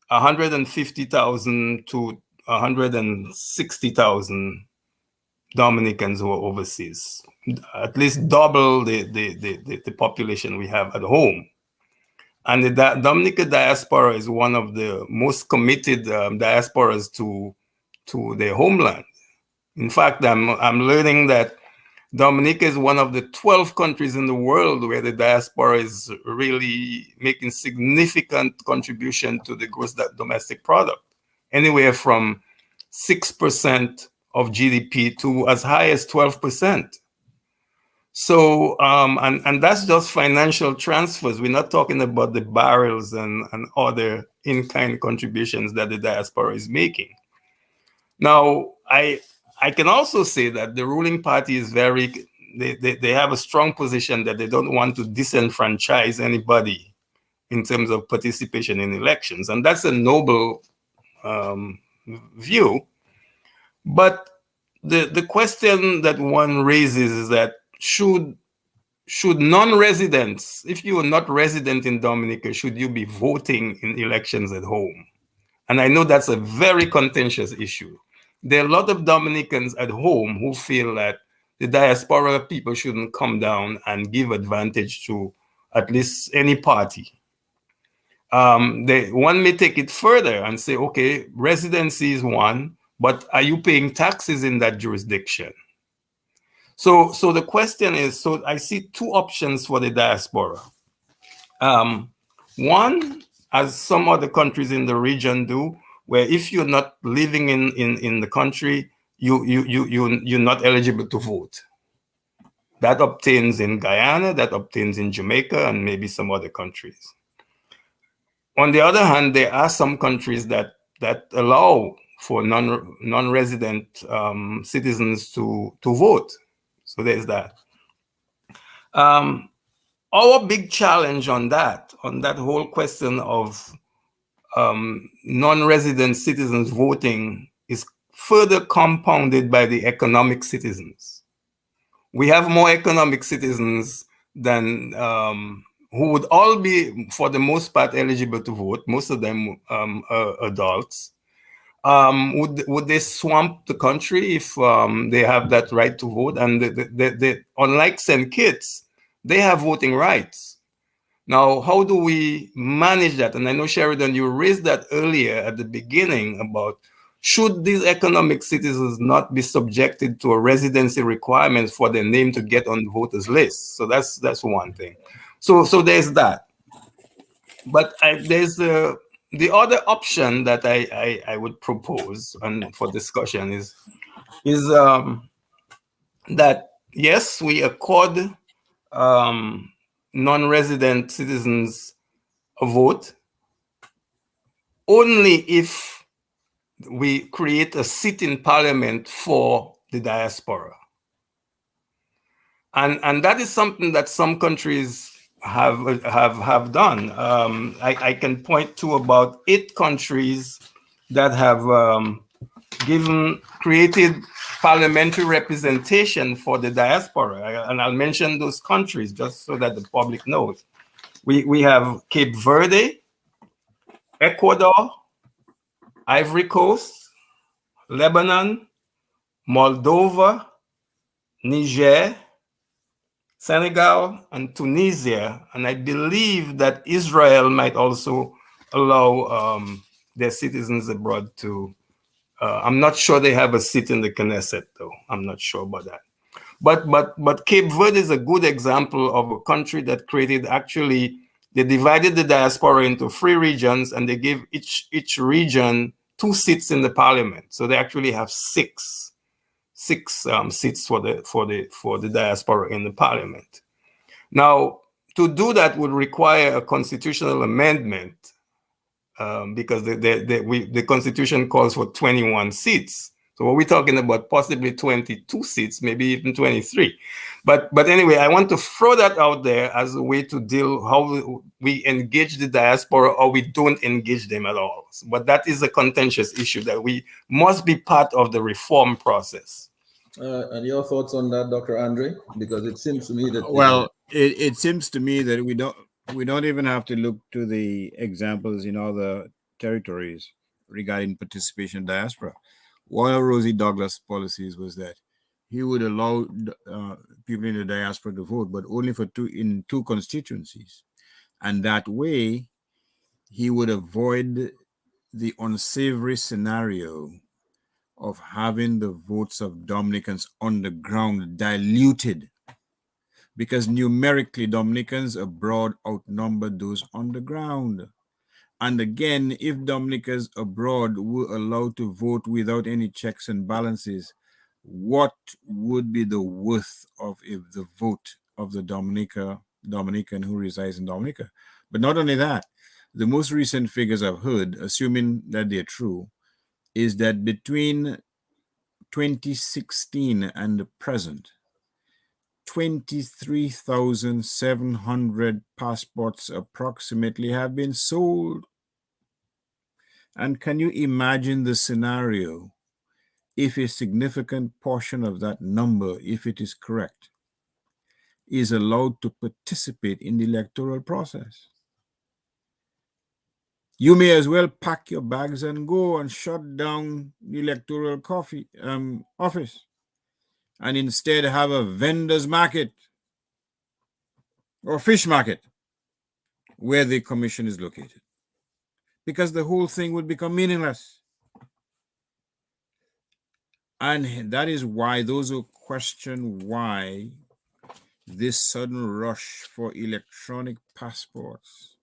150,000 to 160,000 Dominicans who are overseas, at least double the population we have at home. And the Dominica diaspora is one of the most committed diasporas to their homeland. In fact, I'm learning that Dominica is one of the 12 countries in the world where the diaspora is really making significant contribution to the gross domestic product, anywhere from 6% of GDP to as high as 12%. So, and that's just financial transfers. We're not talking about the barrels and other in-kind contributions that the diaspora is making. Now, I can also say that the ruling party is they have a strong position that they don't want to disenfranchise anybody in terms of participation in elections. And that's a noble view. But the question that one raises is that should non-residents, if you are not resident in Dominica, should you be voting in elections at home? And I know that's a very contentious issue. There are a lot of Dominicans at home who feel that the diaspora people shouldn't come down and give advantage to at least any party. One may take it further and say, okay, residency is one, but are you paying taxes in that jurisdiction? So the question is, so I see two options for the diaspora. One, as some other countries in the region do, where if you're not living in the country, you're not eligible to vote. That obtains in Guyana, that obtains in Jamaica, and maybe some other countries. On the other hand, there are some countries that allow for non-resident citizens to vote. So there's that. Our big challenge on that whole question of non-resident citizens voting is further compounded by the economic citizens. We have more economic citizens than who would all be, for the most part, eligible to vote. Most of them are adults. Would they swamp the country if they have that right to vote? And unlike St. Kitts, they have voting rights. Now, how do we manage that? And I know, Sheridan, you raised that earlier at the beginning about should these economic citizens not be subjected to a residency requirement for their name to get on the voters list? So that's one thing. So there's that. But there's the other option that I would propose and for discussion is that yes, we accord non-resident citizens a vote only if we create a seat in parliament for the diaspora. And that is something that some countries have done. I can point to about 8 countries that have created parliamentary representation for the diaspora. And I'll mention those countries just so that the public knows. We have Cape Verde, Ecuador, Ivory Coast, Lebanon, Moldova, Niger, Senegal, and Tunisia. And I believe that Israel might also allow their citizens abroad to, I'm not sure they have a seat in the Knesset though. I'm not sure about that. But Cape Verde is a good example of a country that created, actually, they divided the diaspora into 3 regions and they gave each region 2 seats in the parliament. So they actually have 6 seats for the diaspora in the parliament. Now, to do that would require a constitutional amendment because the constitution calls for 21 seats. So we're talking about possibly 22 seats, maybe even 23. But anyway, I want to throw that out there as a way to deal how we engage the diaspora or we don't engage them at all. But that is a contentious issue that we must be part of the reform process. And your thoughts on that, Dr. Andre? Because it seems to me that it seems to me that we don't even have to look to the examples in other territories regarding participation in diaspora. One of Rosie Douglas' policies was that he would allow people in the diaspora to vote, but only in 2 constituencies. And that way, he would avoid the unsavory scenario of having the votes of Dominicans on the ground diluted, because numerically Dominicans abroad outnumber those on the ground. And again, if Dominicans abroad were allowed to vote without any checks and balances, what would be the worth of if the vote of the Dominican who resides in Dominica? But not only that, the most recent figures I've heard, assuming that they're true, is that between 2016 and the present, 23,700 passports approximately have been sold. And can you imagine the scenario if a significant portion of that number, if it is correct, is allowed to participate in the electoral process? You may as well pack your bags and go and shut down the electoral office and instead have a vendor's market or fish market where the commission is located, because the whole thing would become meaningless. And that is why those who question why this sudden rush for electronic passports,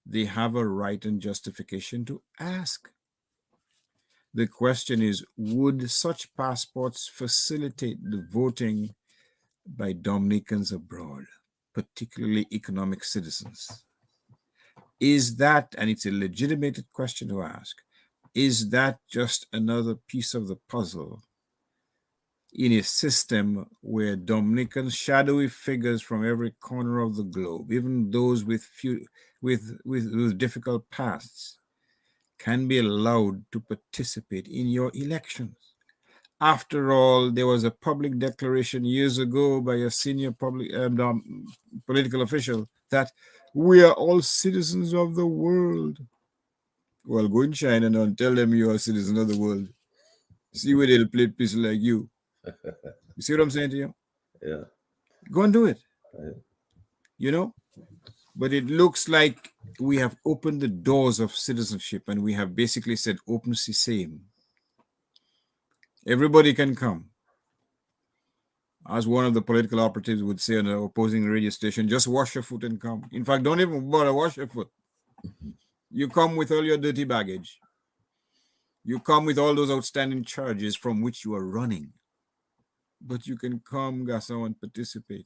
they have a right and justification to ask. The question is, would such passports facilitate the voting by Dominicans abroad, particularly economic citizens? Is that, and it's a legitimate question to ask, is that just another piece of the puzzle in a system where Dominican shadowy figures from every corner of the globe, even those with difficult pasts, can be allowed to participate in your elections? After all, there was a public declaration years ago by a senior political official that we are all citizens of the world. Well, go in China now and tell them you are a citizen of the world. See where they'll play pistol like you. You see what I'm saying to you? Yeah. Go and do it. Right. You know? But it looks like we have opened the doors of citizenship and we have basically said open sesame. Everybody can come. As one of the political operatives would say on an opposing radio station, just wash your foot and come. In fact, don't even bother wash your foot. You come with all your dirty baggage. You come with all those outstanding charges from which you are running. But you can come, Gasson, and participate.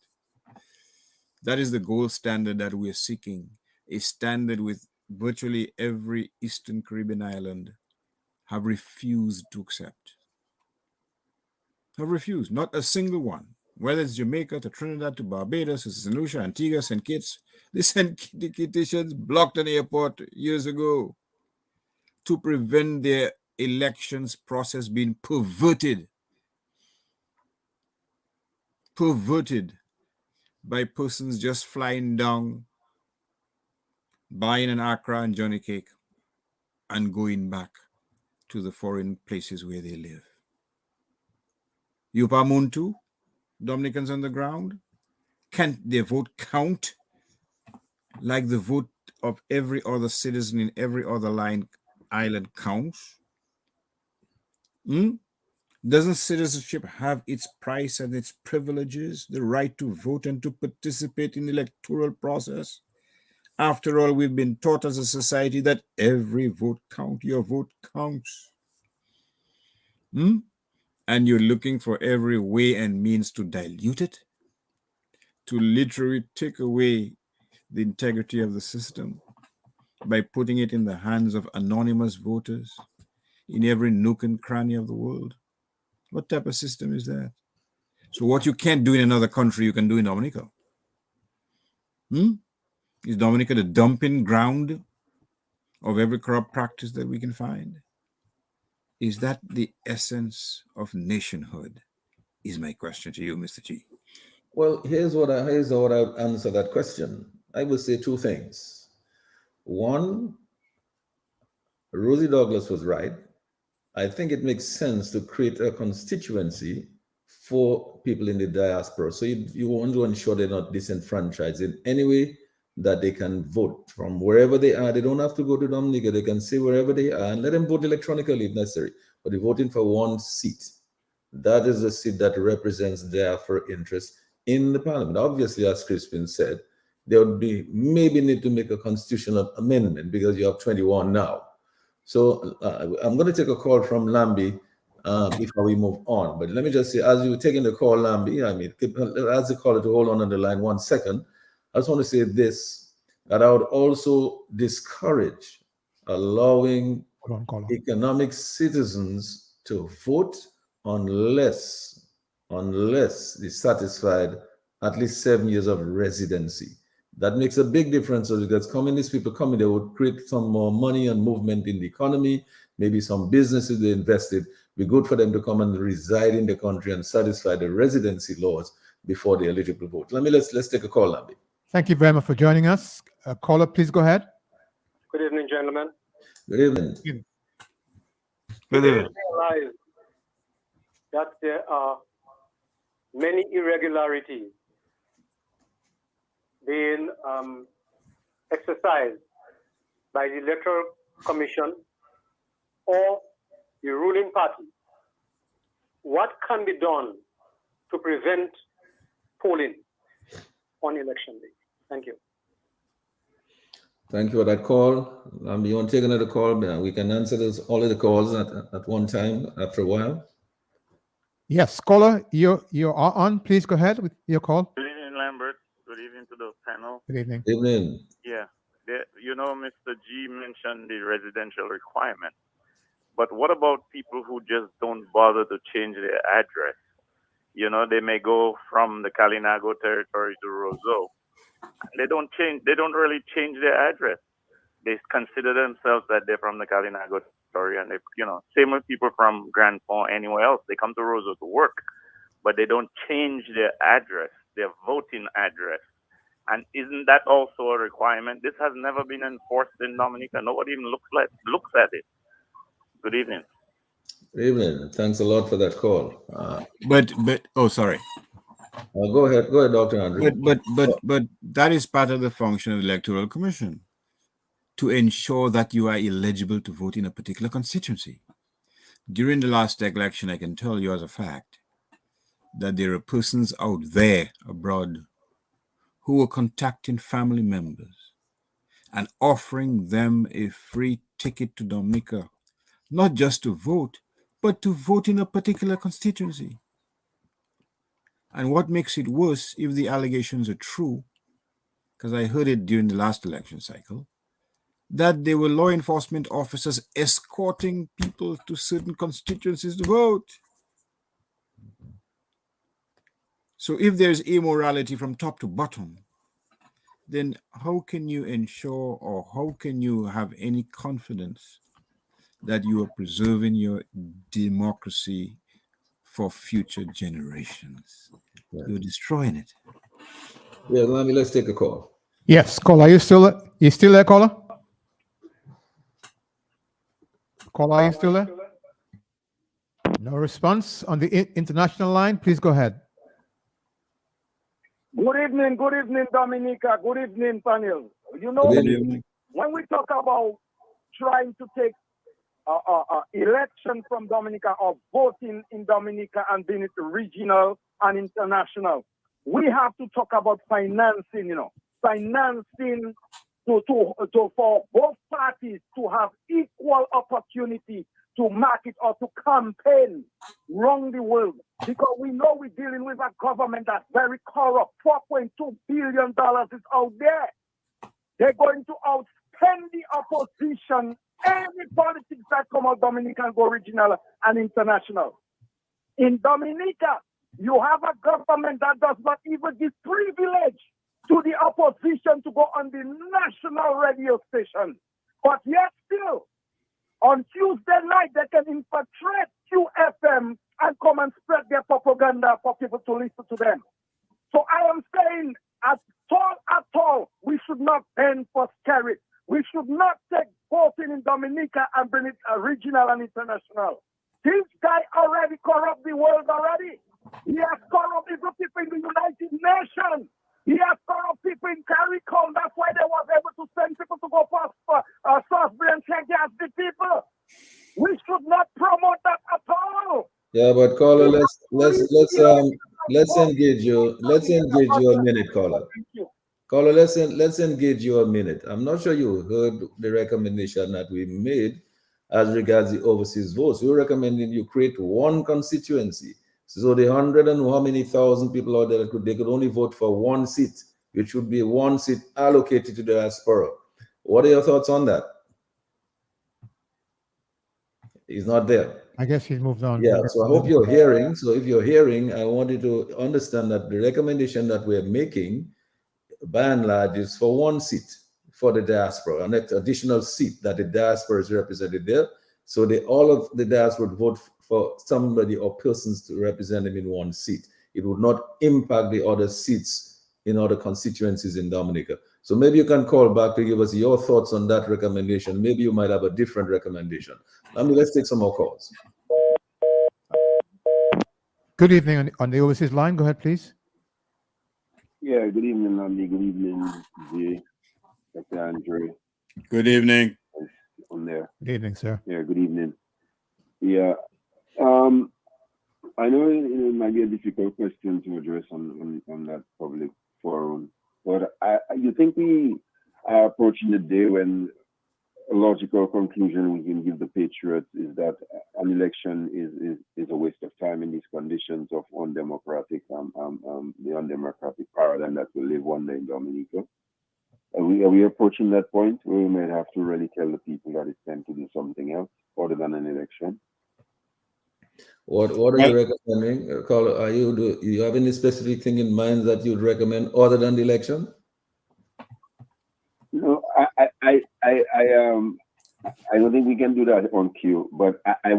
That is the gold standard that we are seeking, a standard with virtually every Eastern Caribbean island have refused to accept. Have refused, not a single one. Whether it's Jamaica to Trinidad to Barbados to St. Lucia, Antigua, St. Kitts, the St. Kittians blocked an airport years ago to prevent their elections process being perverted by persons just flying down, buying an Accra and Johnny cake, and going back to the foreign places where they live. Yupa Muntu, Dominicans on the ground, can their vote count like the vote of every other citizen in every other island counts? Doesn't citizenship have its price and its privileges, the right to vote and to participate in the electoral process? After all, we've been taught as a society that every vote counts, your vote counts. And you're looking for every way and means to dilute it, to literally take away the integrity of the system by putting it in the hands of anonymous voters in every nook and cranny of the world. What type of system is that? So what you can't do in another country, you can do in Dominica. Is Dominica the dumping ground of every corrupt practice that we can find? Is that the essence of nationhood? Is my question to you, Mr. G. Well, here's how I answer that question. I would say two things. One, Rosie Douglas was right. I think it makes sense to create a constituency for people in the diaspora. So you want to ensure they're not disenfranchised in any way, that they can vote from wherever they are. They don't have to go to Dominica. They can say wherever they are and let them vote electronically if necessary. But they're voting for one seat. That is the seat that represents their Afro interest in the parliament. Obviously, as Crispin said, there would be maybe need to make a constitutional amendment because you have 21 now. So I'm going to take a call from Lambi before we move on. But let me just say, as you were taking the call, Lambi, I mean, ask the caller to hold on the line 1 second. I just want to say this, that I would also discourage allowing economic citizens to vote unless they satisfied at least 7 years of residency. That makes a big difference because communist people coming, they would create some more money and movement in the economy, maybe some businesses they invested. Be good for them to come and reside in the country and satisfy the residency laws before they're eligible to vote. Let's take a call, Lambi. Thank you very much for joining us. Caller, please go ahead. Good evening, gentlemen. Good evening. Good evening. I realize that there are many irregularities being exercised by the Electoral Commission or the ruling party. What can be done to prevent polling on election day? Thank you. Thank you for that call. You want to take another call? We can answer all of the calls at one time after a while. Yes, caller, you are on. Please go ahead with your call. Good evening, Lambert. Good evening to the panel. Good evening. Good evening. Yeah, Mr. G mentioned the residential requirement. But what about people who just don't bother to change their address? They may go from the Kalinago territory to Roseau. They don't really change their address. They consider themselves that they're from the Kalinago territory, and same with people from Grand Pont, anywhere else. They come to Roseau to work, but they don't change their address, their voting address. And isn't that also a requirement? This has never been enforced in Dominica. Nobody even looks at it. Good evening. Good evening. Thanks a lot for that call. Sorry. Go ahead, Dr. Andrew. But that is part of the function of the Electoral Commission, to ensure that you are eligible to vote in a particular constituency. During the last election, I can tell you as a fact that there are persons out there abroad who were contacting family members and offering them a free ticket to Dominica, not just to vote, but to vote in a particular constituency. And what makes it worse, if the allegations are true, because I heard it during the last election cycle, that there were law enforcement officers escorting people to certain constituencies to vote. So if there's immorality from top to bottom, then how can you ensure, or how can you have any confidence that you are preserving your democracy for future generations? Yeah. You're destroying it. Yeah, let's take a call. Yes, caller, you still there, caller? Caller, are you still there? No response on the international line. Please go ahead. Good evening, Dominica. Good evening, panel. Good evening. When we talk about trying to take election from Dominica or voting in Dominica and being it regional and international, we have to talk about financing, financing for both parties to have equal opportunity to market or to campaign around the world. Because we know we're dealing with a government that's very corrupt. $4.2 billion is out there. They're going to outspend the opposition. Any politics that come out Dominica and go regional and international. In Dominica, you have a government that does not even give privilege to the opposition to go on the national radio station. But yet still, on Tuesday night, they can infiltrate QFM and come and spread their propaganda for people to listen to them. So I am saying, at all, we should not bend for scary. We should not take voting in Dominica and bring it regional and international. This guy already corrupt the world already. He has corrupt people in the United Nations. He has corrupt people in CARICOM. That's why they was able to send people to go for Salisbury and check against the people. We should not promote that at all. Yeah, but caller, let's engage you. Let's engage you a minute, caller. Caller, let's engage you a minute. I'm not sure you heard the recommendation that we made as regards the overseas votes. We're recommending you create one constituency. So the 100 and how many thousand people out there they could only vote for one seat, which would be one seat allocated to the diaspora. What are your thoughts on that? He's not there. I guess he's moved on. Yeah, so I hope you're hearing. So if you're hearing, I want you to understand that the recommendation that we're making, by and large, is for one seat for the diaspora, an additional seat that the diaspora is represented there. So all of the diaspora would vote for somebody or persons to represent them in one seat. It would not impact the other seats in other constituencies in Dominica. So maybe you can call back to give us your thoughts on that recommendation. Maybe you might have a different recommendation. Let's take some more calls. Good evening on the overseas line. Go ahead, please. Yeah, good evening, Andy. Good evening, Jay, Dr. Andre. Good evening. On there. Good evening, sir. Yeah, good evening. Yeah, I know it might be a difficult question to address on that public forum, but you think we are approaching the day when a logical conclusion we can give the patriots is that an election is a waste of time in these conditions of undemocratic, the undemocratic paradigm that will live one day in Dominica? Are we approaching that point where we might have to really tell the people that it's time to do something else other than an election? What are you recommending, caller? Do you have any specific thing in mind that you'd recommend other than the election? No, I don't think we can do that on cue, but I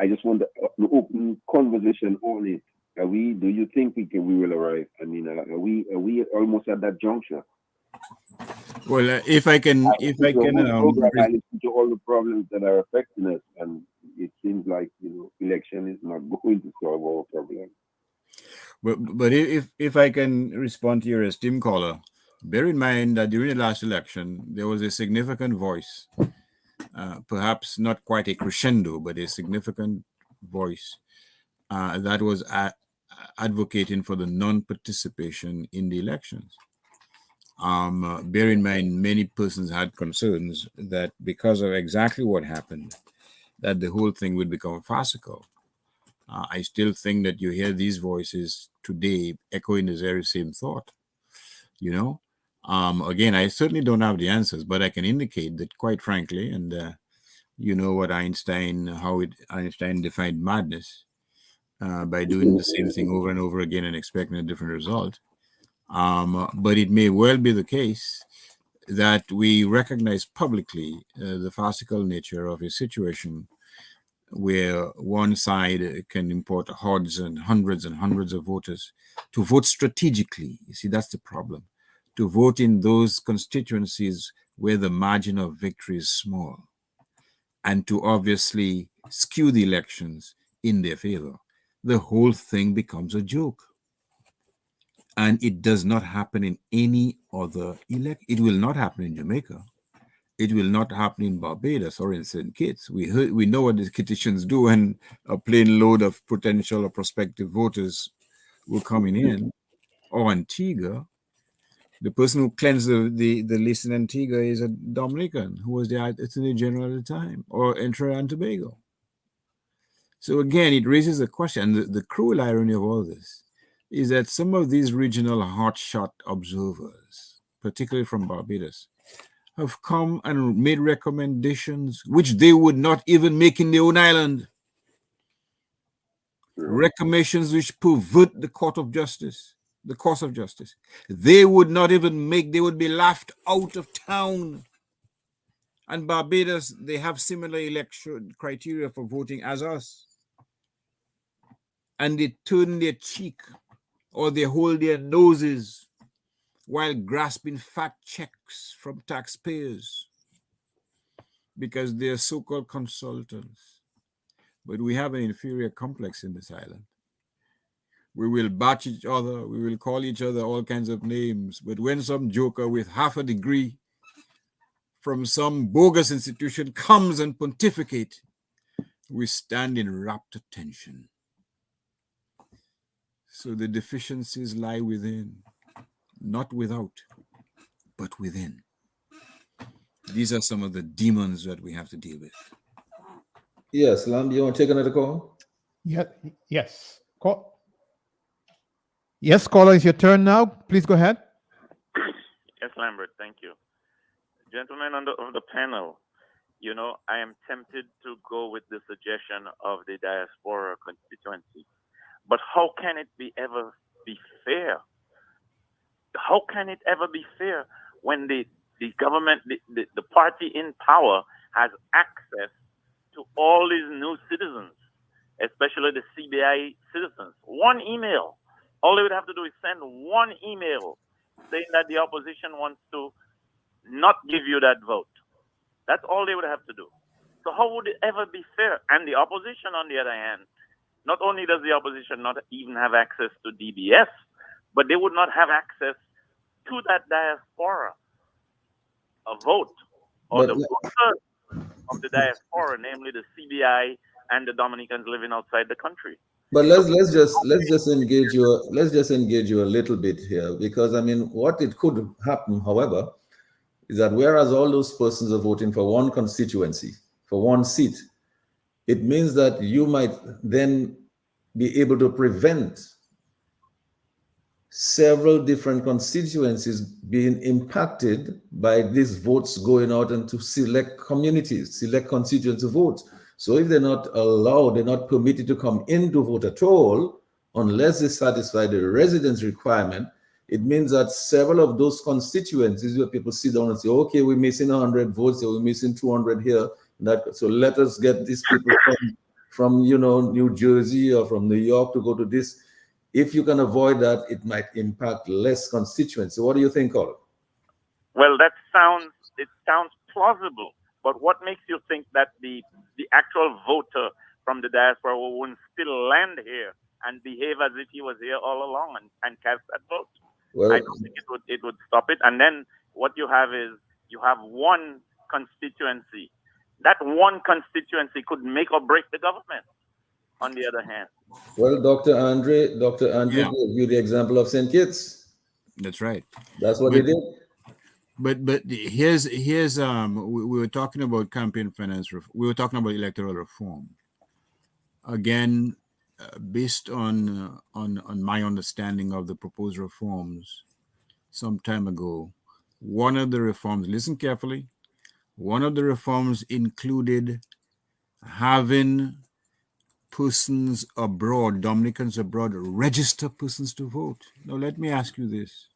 just want an open conversation on it. Do you think we will arrive? I mean, are we almost at that juncture? Well, if I can, I listen to all the problems that are affecting us, and it seems like election is not going to solve our problem. But if I can respond to your esteemed caller, bear in mind that during the last election there was a significant voice, perhaps not quite a crescendo, but a significant voice that was advocating for the non-participation in the elections. Bear in mind, many persons had concerns that because of exactly what happened, that the whole thing would become farcical. I still think that you hear these voices today echoing the very same thought. Again, I certainly don't have the answers, but I can indicate that, quite frankly, and what Einstein defined madness by doing the same thing over and over again and expecting a different result. But it may well be the case that we recognize publicly the farcical nature of a situation where one side can import hordes and hundreds of voters to vote strategically. You see, that's the problem. To vote in those constituencies where the margin of victory is small, and to obviously skew the elections in their favor. The whole thing becomes a joke. And it does not happen in any other election. It will not happen in Jamaica. It will not happen in Barbados or in St. Kitts. We know what the Kittitians do when a plane load of potential or prospective voters were coming in. Or Antigua. The person who cleansed the list in Antigua is a Dominican who was the Attorney General at the time, or in Trinidad and Tobago. So again, it raises a question. And the cruel irony of all this is that some of these regional hotshot observers, particularly from Barbados, have come and made recommendations which they would not even make in their own island. Recommendations which pervert the court of justice, the course of justice. They would not even make, they would be laughed out of town. And Barbados, they have similar election criteria for voting as us. And they turn their cheek or they hold their noses while grasping fat checks from taxpayers because they're so-called consultants. But we have an inferior complex in this island. We will batch each other. We will call each other all kinds of names. But when some joker with half a degree from some bogus institution comes and pontificate, we stand in rapt attention. So the deficiencies lie within, not without, but within. These are some of the demons that we have to deal with. Yes, Lam, you want to take another call? Yes. Yes, caller, it's your turn now. Please go ahead. Yes, Lambert, thank you. Gentlemen on the panel, you know, I am tempted to go with the suggestion of the diaspora constituency. But how can it ever be fair? How can it ever be fair when the government, the party in power has access to all these new citizens, especially the CBI citizens? One email. All they would have to do is send one email saying that the opposition wants to not give you that vote. That's all they would have to do. So how would it ever be fair? And the opposition, on the other hand, not only does the opposition not even have access to DBS, but they would not have access to that diaspora, a vote, or the voters of the diaspora, namely the CBI and the Dominicans living outside the country. But let's just engage you a little bit here, because I mean, what it could happen, however, is that whereas all those persons are voting for one constituency, for one seat, it means that you might then be able to prevent several different constituencies being impacted by these votes going out and to select communities, select constituents to vote. So if they're not allowed, they're not permitted to come in to vote at all, unless they satisfy the residence requirement, it means that several of those constituencies where people sit down and say, okay, we're missing 100 votes, or we're missing 200 here, so let us get these people from New Jersey or from New York to go to this. If you can avoid that, it might impact less constituents. So what do you think, Carl? Well, it sounds plausible, but what makes you think that the actual voter from the diaspora wouldn't still land here and behave as if he was here all along and cast that vote? Well, I don't think it would stop it. And then what you have is you have one constituency. That one constituency could make or break the government, on the other hand. Well, Dr. Andre gave you the example of St. Kitts. That's right. That's what they did. But here's we were talking about campaign finance. We were talking about electoral reform. Again, based on my understanding of the proposed reforms some time ago, one of the reforms, listen carefully, one of the reforms included having persons abroad, Dominicans abroad, register persons to vote. Now, let me ask you this.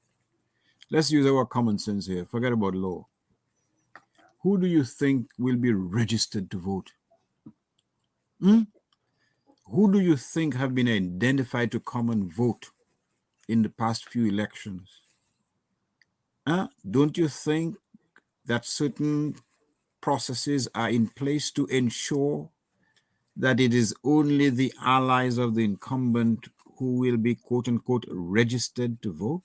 Let's use our common sense here. Forget about law. Who do you think will be registered to vote? Who do you think have been identified to come and vote in the past few elections? Don't you think that certain processes are in place to ensure that it is only the allies of the incumbent who will be, quote unquote, registered to vote?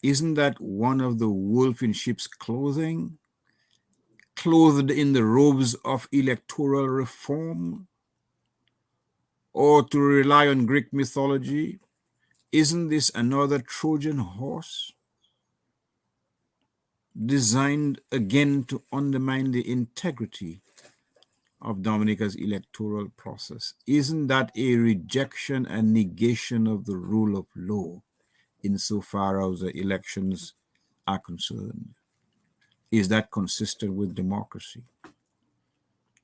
Isn't that one of the wolf in sheep's clothing, clothed in the robes of electoral reform? Or to rely on Greek mythology, isn't this another Trojan horse designed again to undermine the integrity of Dominica's electoral process? Isn't that a rejection and negation of the rule of law insofar as the elections are concerned? Is that consistent with democracy?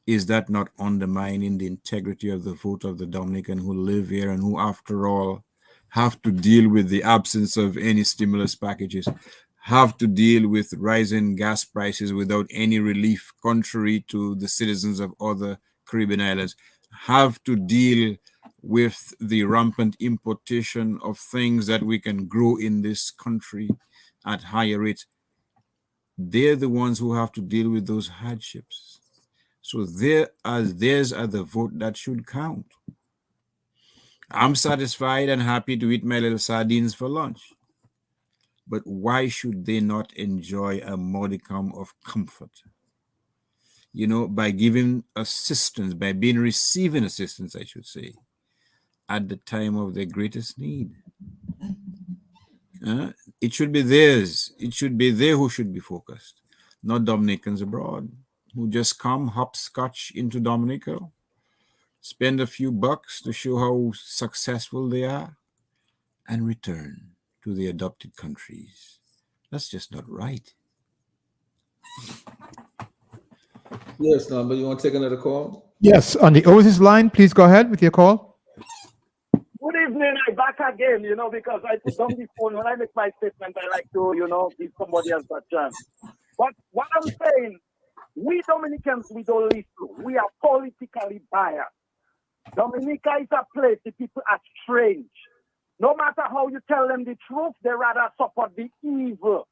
Is that not undermining the integrity of the vote of the Dominican who live here and who, after all, have to deal with the absence of any stimulus packages, have to deal with rising gas prices without any relief, contrary to the citizens of other Caribbean islands, have to deal with the rampant importation of things that we can grow in this country at higher rates? They're the ones who have to deal with those hardships. So theirs are the vote that should count. I'm satisfied and happy to eat my little sardines for lunch. But why should they not enjoy a modicum of comfort? You know, by giving assistance, by being receiving assistance, I should say, at the time of their greatest need. It should be theirs. It should be they who should be focused, not Dominicans abroad who just come hopscotch into Dominica, spend a few bucks to show how successful they are, and return to their adopted countries. That's just not right. Yes, no, but you want to take another call? Yes, on the Oasis line, please go ahead with your call. Good evening, I'm back again, because I put down the phone. When I make my statement, I like to, give somebody else a chance. But what I'm saying, we Dominicans, we don't listen. We are politically biased. Dominica is a place the people are strange. No matter how you tell them the truth, they rather support the evil.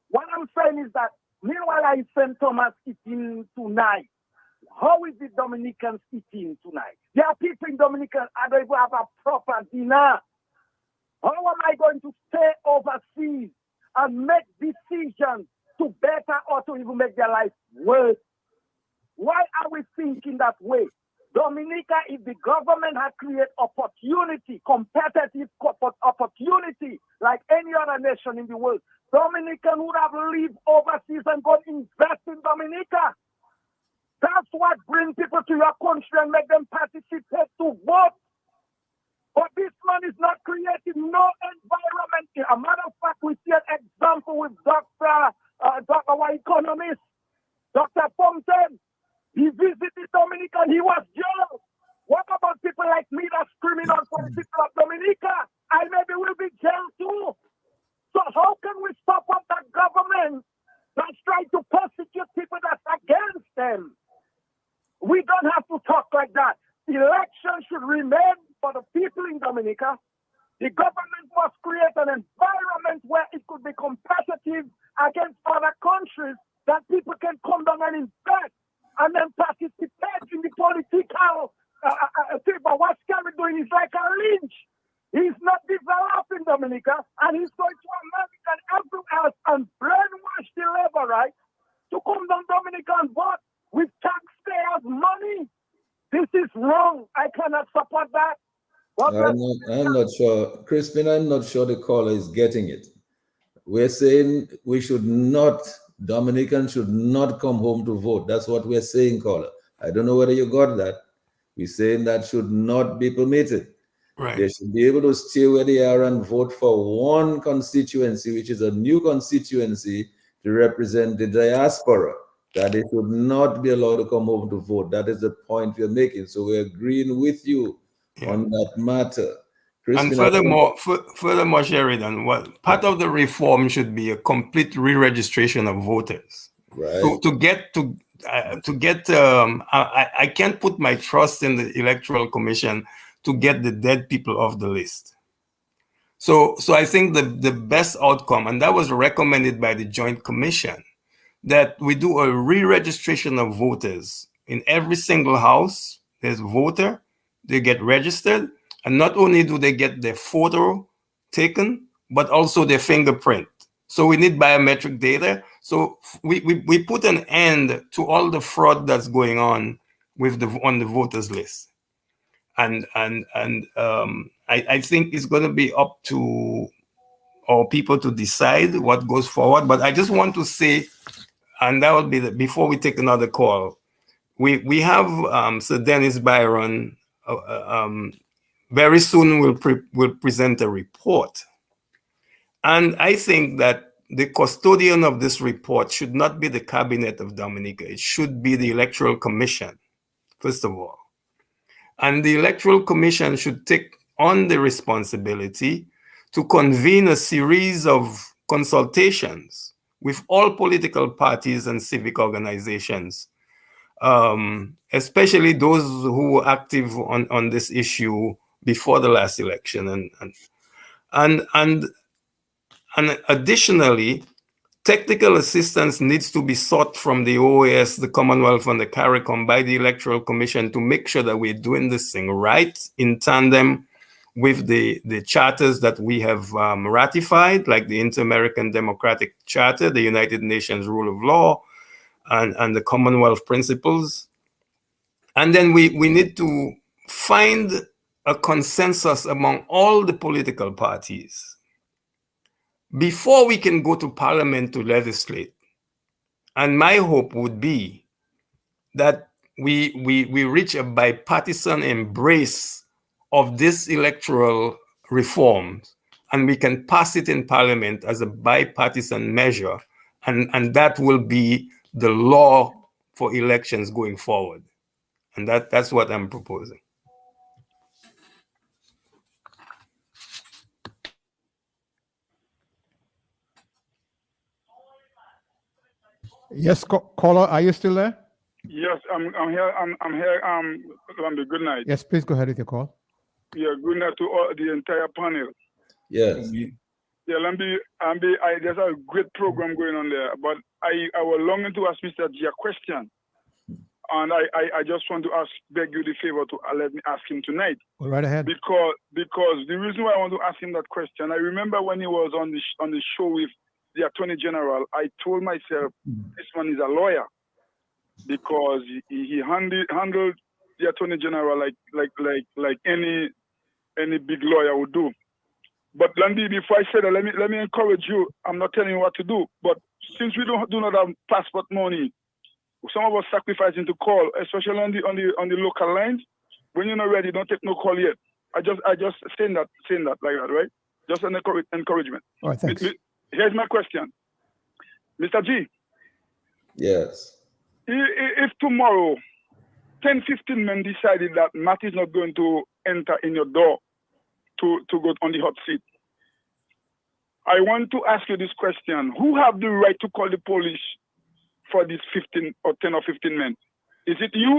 What I'm saying is that, meanwhile, I St. Thomas eating tonight. How is the Dominicans eating tonight? There are people in Dominica who don't even have a proper dinner. How am I going to stay overseas and make decisions to better or to even make their life worse? Why are we thinking that way? Dominica, if the government had created opportunity, competitive opportunity, like any other nation in the world, Dominican would have lived overseas and gone invest in Dominica. That's what brings people to your country and make them participate to vote. But this man is not creating no environment. A matter of fact, we see an example with our economist, Dr. Fontaine. He visited Dominica and he was jailed. What about people like me that's criminal for the people of Dominica? I maybe will be jailed too. So how can we stop up that government that's trying to persecute people that's against them? We don't have to talk like that. Election should remain for the people in Dominica. The government must create an environment where it could be competitive against other countries, that people can come down and invest and then participate in the political thing. But what Scary doing is like a lynch. He's not developing Dominica, and he's going to America and everywhere else and brainwash the labor right to come down Dominica and vote with taxpayers' money. This is wrong. I cannot support that. I'm not sure. Crispin, I'm not sure the caller is getting it. We're saying Dominicans should not come home to vote. That's what we're saying, caller. I don't know whether you got that. We're saying that should not be permitted. Right. They should be able to stay where they are and vote for one constituency, which is a new constituency to represent the diaspora. That they should not be allowed to come home to vote. That is the point we're making. So we're agreeing with you on that matter. And furthermore, Sheridan, part of the reform should be a complete re-registration of voters. Right. I can't put my trust in the Electoral Commission to get the dead people off the list. So I think the best outcome, and that was recommended by the Joint Commission, that we do a re-registration of voters. In every single house, there's a voter, they get registered, and not only do they get their photo taken, but also their fingerprint. So we need biometric data. So we put an end to all the fraud that's going on on the voters list. And I think it's going to be up to our people to decide what goes forward. But I just want to say, and that will be before we take another call, we have Sir Dennis Byron very soon will present a report. And I think that the custodian of this report should not be the cabinet of Dominica. It should be the Electoral Commission, first of all. And the Electoral Commission should take on the responsibility to convene a series of consultations with all political parties and civic organizations, especially those who were active on this issue before the last election. And additionally, technical assistance needs to be sought from the OAS, the Commonwealth, and the CARICOM by the Electoral Commission to make sure that we're doing this thing right, in tandem with the charters that we have ratified, like the Inter-American Democratic Charter, the United Nations Rule of Law, and the Commonwealth Principles. And then we need to find a consensus among all the political parties before we can go to Parliament to legislate. And my hope would be that we reach a bipartisan embrace of this electoral reforms, and we can pass it in Parliament as a bipartisan measure, and that will be the law for elections going forward. And that's what I'm proposing. Yes, caller, are you still there? Yes, I'm here. I'm here. Lambi, good night. Yes, please go ahead with your call. Yeah, good night to all the entire panel. Yes. Yeah, Lambi, there's a great program going on there, but I was longing to ask Mr. G a question, and I just want to beg you the favor to let me ask him tonight. Go right ahead. Because the reason why I want to ask him that question, I remember when he was on the show with the Attorney General, I told myself this man is a lawyer, because he handled the Attorney General like any big lawyer would do. But Landy, before I say that, let me encourage you. I'm not telling you what to do, but since we do not have passport money, some of us sacrificing to call, especially on the local lines. When you're not ready, don't take no call yet. I just saying that like that, right? Just an encouragement. All right, thanks. Here's my question, Mr. G. Yes. If tomorrow 10, 15 men decided that Matt is not going to enter in your door to go on the hot seat, I want to ask you this question. Who have the right to call the police for these 10 or 15 men? Is it you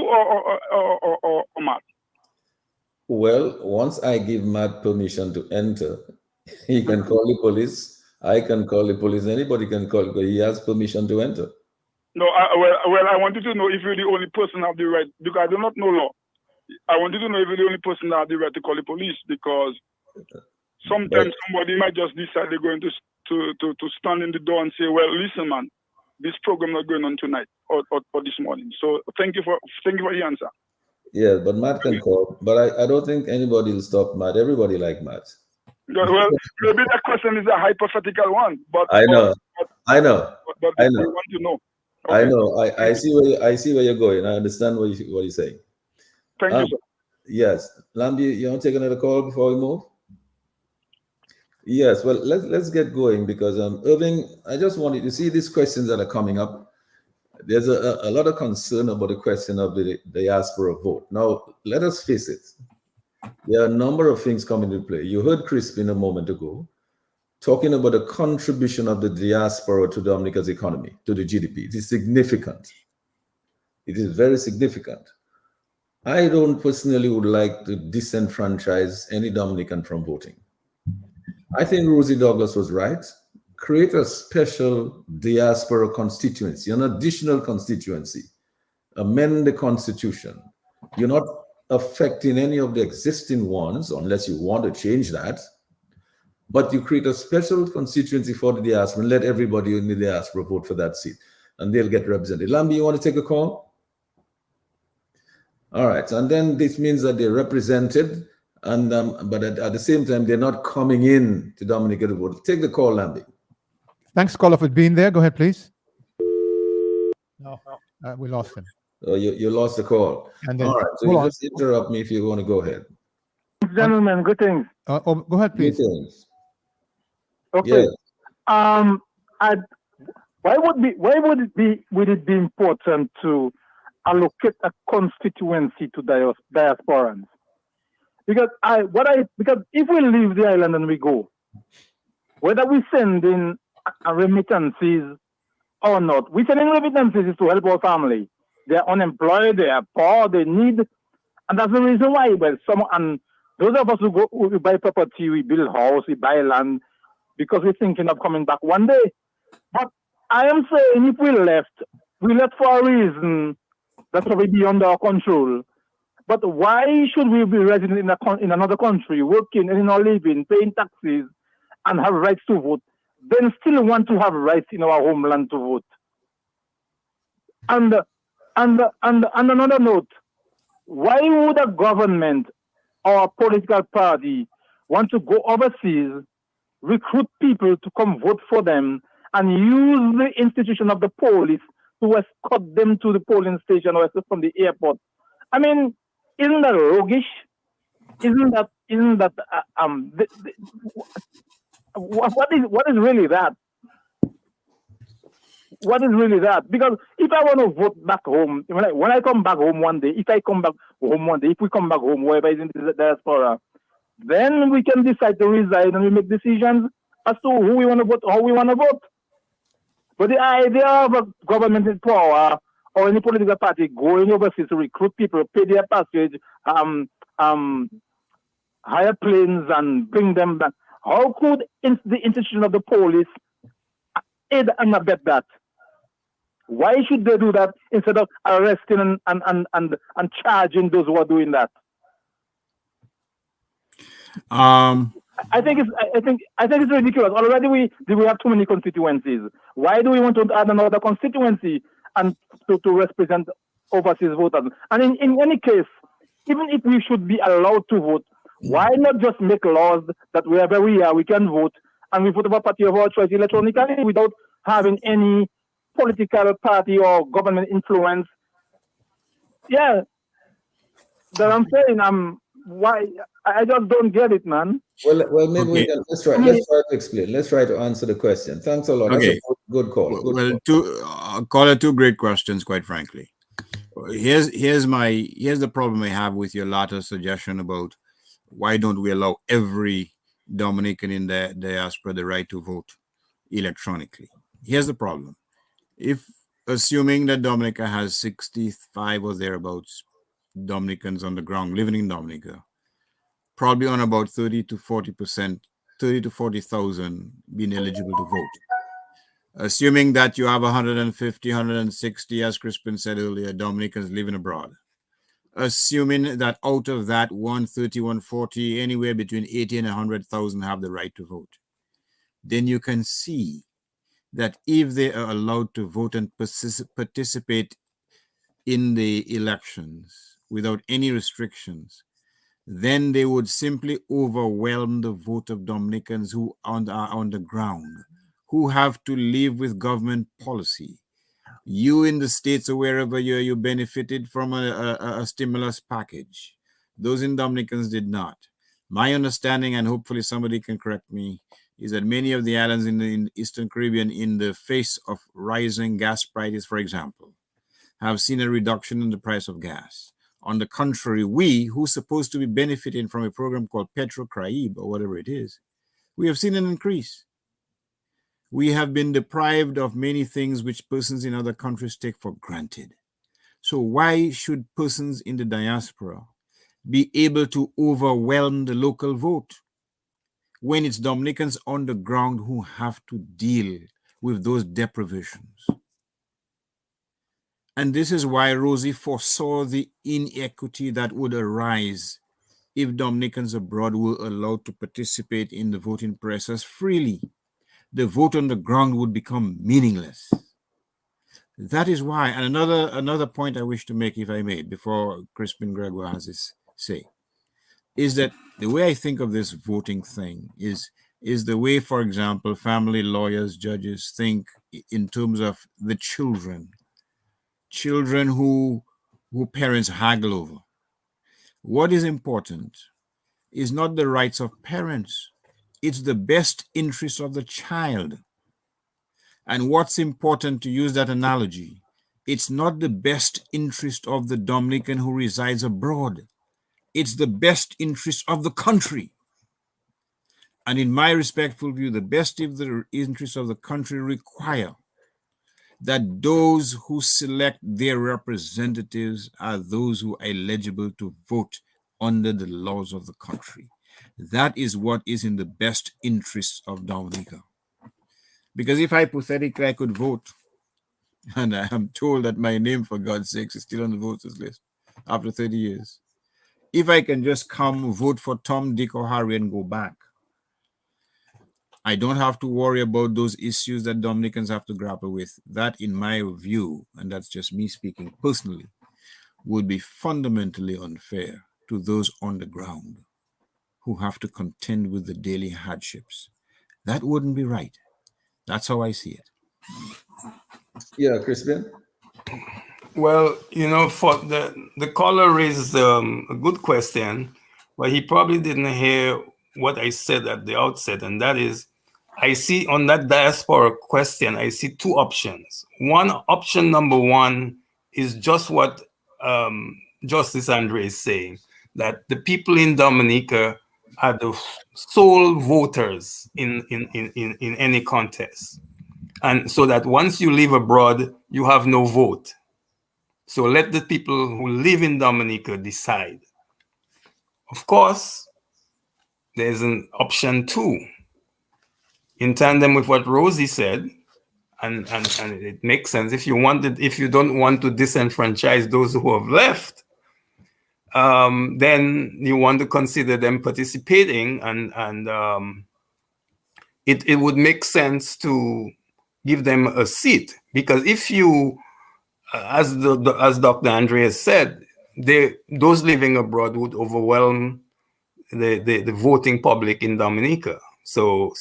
or Matt? Well, once I give Matt permission to enter, he can call the police. I can call the police. Anybody can call, because he has permission to enter. No, I wanted to know if you're the only person have the right, because I do not know law. I wanted to know if you're the only person that have the right to call the police, because sometimes somebody might just decide they're going to stand in the door and say, well, listen, man, this program not going on tonight or this morning. So thank you for the answer. Yeah, but Matt can call. But I don't think anybody will stop Matt. Everybody like Matt. Well, maybe that question is a hypothetical one, but I know. But I want to know. Okay. I know. I see where you're going. I understand what you're saying. Thank you, sir. Yes, Lambi, you want to take another call before we move? Yes. Well, let's get going, because Irving, I just wanted to see these questions that are coming up. There's a lot of concern about the question of the diaspora vote. Now, let us face it. There are a number of things coming into play. You heard Crispin a moment ago talking about the contribution of the diaspora to Dominica's economy, to the GDP. It is significant. It is very significant. I don't personally would like to disenfranchise any Dominican from voting. I think Rosie Douglas was right. Create a special diaspora constituency, an additional constituency. Amend the constitution. You're not affecting any of the existing ones unless you want to change that. But you create a special constituency for the diaspora and let everybody in the diaspora vote for that seat, and they'll get represented. Lambi, you want to take a call? All right, and then this means that they're represented, and but at the same time, they're not coming in to Dominica to vote. Take the call, Lambi. Thanks, caller, for being there. Go ahead, please. No, we lost him. Oh, you lost the call. And then, all right, so you just interrupt me if you want to go ahead. Gentlemen, good things. Go ahead, please. Good things. Okay. Yeah. Why would it be important to allocate a constituency to diasporans? Because if we leave the island and we go, whether we send in remittances or not, we send in remittances to help our family. They're unemployed, they are poor, they need, and that's the reason why. Well, those of us who buy property, we build house, we buy land, because we're thinking of coming back one day. But I am saying if we left for a reason that's probably beyond our control, But why should we be resident in another country, working, earning our living, paying taxes, and have rights to vote, then still want to have rights in our homeland to vote? And another note, why would a government or a political party want to go overseas, recruit people to come vote for them, and use the institution of the police to escort them to the polling station or from the airport? I mean, isn't that roguish? Isn't that what is really that? What is really that? Because if I want to vote back home, when I come back home one day, if we come back home, wherever is in the diaspora, then we can decide to reside and we make decisions as to who we want to vote, how we want to vote. But the idea of a government in power or any political party going overseas to recruit people, pay their passage, hire planes and bring them back, how could the institution of the police aid and abet that? Why should they do that instead of arresting and charging those who are doing that? I think it's ridiculous. Already we have too many constituencies. Why do we want to add another constituency and to represent overseas voters? And in any case, even if we should be allowed to vote, why not just make laws that wherever we are, we can vote and we vote for a party of our choice electronically without having any political party or government influence? Yeah, that I'm saying. Why I just don't get it, man. Well, maybe Okay. let's try to explain. Let's try to answer the question. Thanks a lot. Okay. That's a good call. Good Well, caller, two great questions, quite frankly. Here's the problem I have with your latter suggestion about why don't we allow every Dominican in the diaspora the right to vote electronically. Here's the problem. If assuming that Dominica has 65 or thereabouts Dominicans on the ground living in Dominica, probably on about 30 to 40%, 30 to 40,000 being eligible to vote. Assuming that you have 150, 160, as Crispin said earlier, Dominicans living abroad. Assuming that out of that 130, 140, anywhere between 80 and 100,000 have the right to vote. Then you can see that if they are allowed to vote and participate in the elections without any restrictions, then they would simply overwhelm the vote of Dominicans who are on the ground, who have to live with government policy. You in the States or wherever you benefited from a stimulus package. Those in Dominicans did not. My understanding, and hopefully somebody can correct me, is that many of the islands in the Eastern Caribbean, in the face of rising gas prices, for example, have seen a reduction in the price of gas. On the contrary, we, who's supposed to be benefiting from a program called Petro-Caraïbe or whatever it is, we have seen an increase. We have been deprived of many things which persons in other countries take for granted. So why should persons in the diaspora be able to overwhelm the local vote when it's Dominicans on the ground who have to deal with those deprivations? And this is why Rosie foresaw the inequity that would arise if Dominicans abroad were allowed to participate in the voting process freely. The vote on the ground would become meaningless. That is why, and another point I wish to make, if I may, before Crispin Gregoire has his say, is that the way I think of this voting thing is the way, for example, family lawyers, judges think in terms of the children who parents haggle over. What is important is not the rights of parents, it's the best interest of the child. And what's important, to use that analogy, it's not the best interest of the Dominican who resides abroad, it's the best interest of the country. And in my respectful view, the best interest of the country require that those who select their representatives are those who are eligible to vote under the laws of the country. That is what is in the best interests of Dominica. Because if hypothetically I could vote, and I am told that my name, for God's sakes, is still on the voters list after 30 years, if I can just come vote for Tom, Dick, or Harry and go back, I don't have to worry about those issues that Dominicans have to grapple with. That, in my view, and that's just me speaking personally, would be fundamentally unfair to those on the ground who have to contend with the daily hardships. That wouldn't be right. That's how I see it. Yeah, Crispin? Well, for the caller raised a good question, but he probably didn't hear what I said at the outset, and that is, I see on that diaspora question, I see two options. Option number one is just what Justice Andre is saying, that the people in Dominica are the sole voters in any contest. And so that once you leave abroad, you have no vote. So let the people who live in Dominica decide. Of course, there's an option two. In tandem with what Rosie said, and it makes sense, if you don't want to disenfranchise those who have left, then you want to consider them participating, and it would make sense to give them a seat, because if you, as Dr. Andreas said, those living abroad would overwhelm the voting public in Dominica. So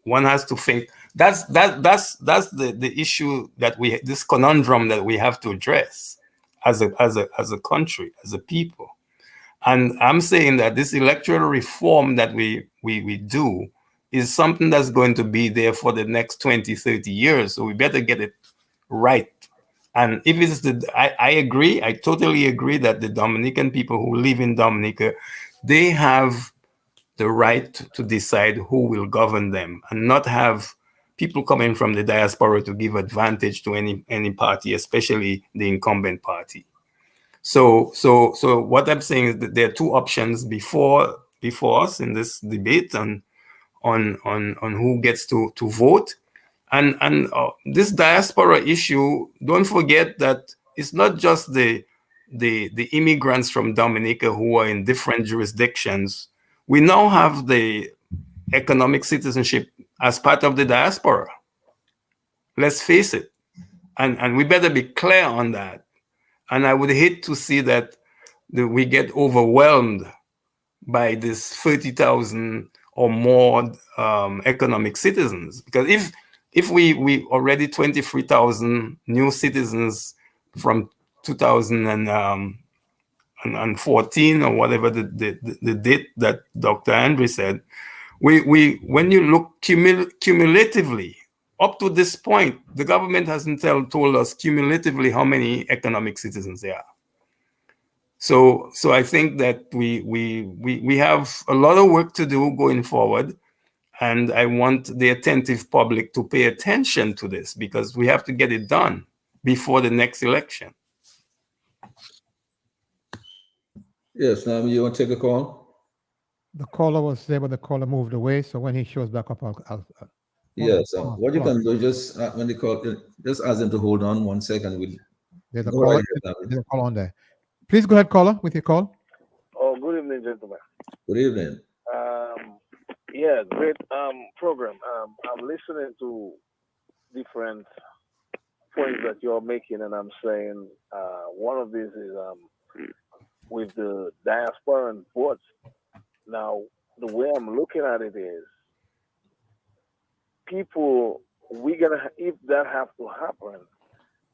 one has to think that's the issue this conundrum that we have to address as a country, as a people. And I'm saying that this electoral reform that we do is something that's going to be there for the next 20, 30 years. So we better get it right. And if it's I agree, I totally agree that the Dominican people who live in Dominica, they have the right to decide who will govern them, and not have people coming from the diaspora to give advantage to any party, especially the incumbent party. So what I'm saying is that there are two options before us in this debate on who gets to vote. And this diaspora issue, don't forget that it's not just the immigrants from Dominica who are in different jurisdictions. We now have the economic citizenship as part of the diaspora. Let's face it. And we better be clear on that. And I would hate to see that we get overwhelmed by this 30,000 or more economic citizens. Because if we already 23,000 new citizens from 2014 or whatever the date that Dr. Andre said, when you look cumulatively, up to this point, the government hasn't told us cumulatively how many economic citizens there are. So I think that we have a lot of work to do going forward. And I want the attentive public to pay attention to this, because we have to get it done before the next election. Yes, now you want to take a call? The caller was there, but the caller moved away. So when he shows back up, I'll Yes. What you can do, just when they call, just ask them to hold on 1 second. There's a caller. There's a caller on there. Please go ahead, caller, with your call. Oh, good evening, gentlemen. Good evening. Yeah, great program. I'm listening to different points that you're making, and I'm saying one of these is with the diaspora and votes. Now, the way I'm looking at it is, people, if that have to happen,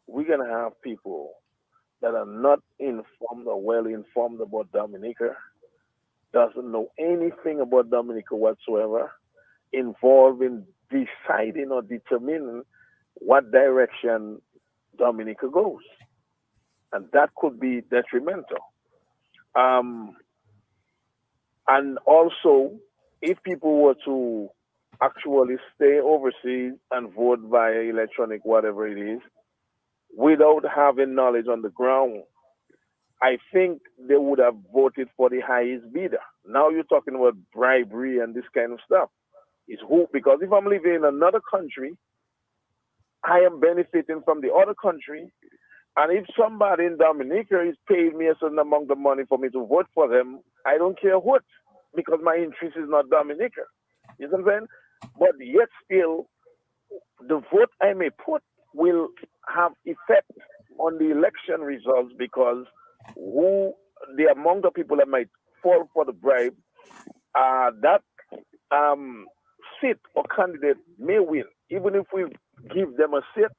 we're gonna have people that are not informed or well informed about Dominica, doesn't know anything about Dominica whatsoever, involved in deciding or determining what direction Dominica goes. And that could be detrimental. And also, if people were to actually stay overseas and vote via electronic, whatever it is, without having knowledge on the ground, I think they would have voted for the highest bidder. Now you're talking about bribery and this kind of stuff. Because if I'm living in another country, I am benefiting from the other country, And if somebody in Dominica is paying me a certain amount of money for me to vote for them, I don't care what, because my interest is not Dominica. You know what I'm saying? But yet still, the vote I may put will have effect on the election results, because the amount of people that might fall for the bribe, that seat or candidate may win. Even if we give them a seat,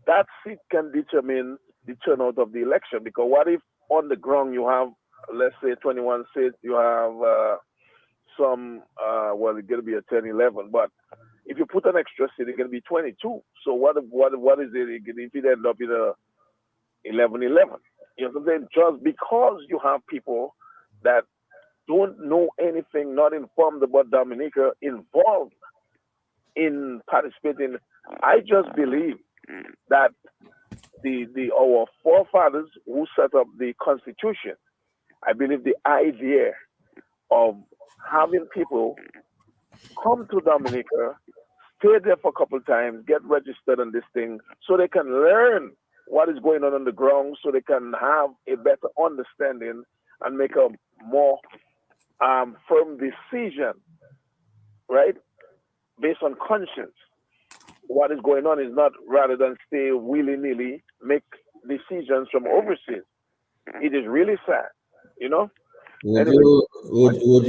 that seat can determine the turnout of the election. Because what if on the ground you have, let's say, 21 seats, you have some, well, it's going to be a 10, 11, but if you put an extra seat, it's going to be 22. So what is it if it end up in a 11, 11? You know what I'm saying? Just because you have people that don't know anything, not informed about Dominica, involved in participating, I just believe that our forefathers who set up the Constitution, I believe the idea of having people come to Dominica, stay there for a couple of times, get registered on this thing, so they can learn what is going on the ground, so they can have a better understanding and make a more firm decision, right, based on conscience. What is going on is not, rather than stay willy-nilly, make decisions from overseas. It is really sad, you know. Would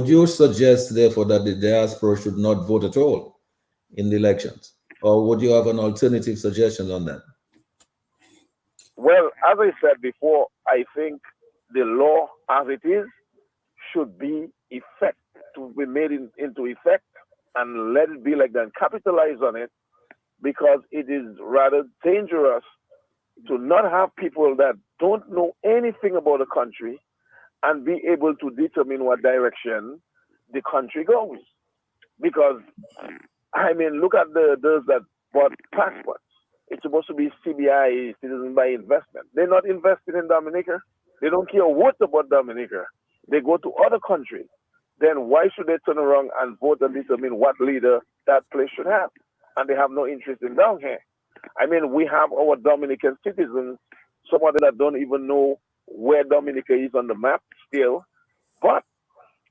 you suggest therefore that the diaspora should not vote at all in the elections, or would you have an alternative suggestion on that? Well, as I said before, I think the law as it is should be made into effect, and let it be like that, and capitalize on it, because it is rather dangerous to not have people that don't know anything about the country and be able to determine what direction the country goes. Because, I mean, look at those that bought passports. It's supposed to be CBI, citizen by investment. They're not invested in Dominica. They don't care what about Dominica. They go to other countries. Then why should they turn around and vote and determine what leader that place should have? And they have no interest in down here. I mean, we have our Dominican citizens, some of them that don't even know where Dominica is on the map still. But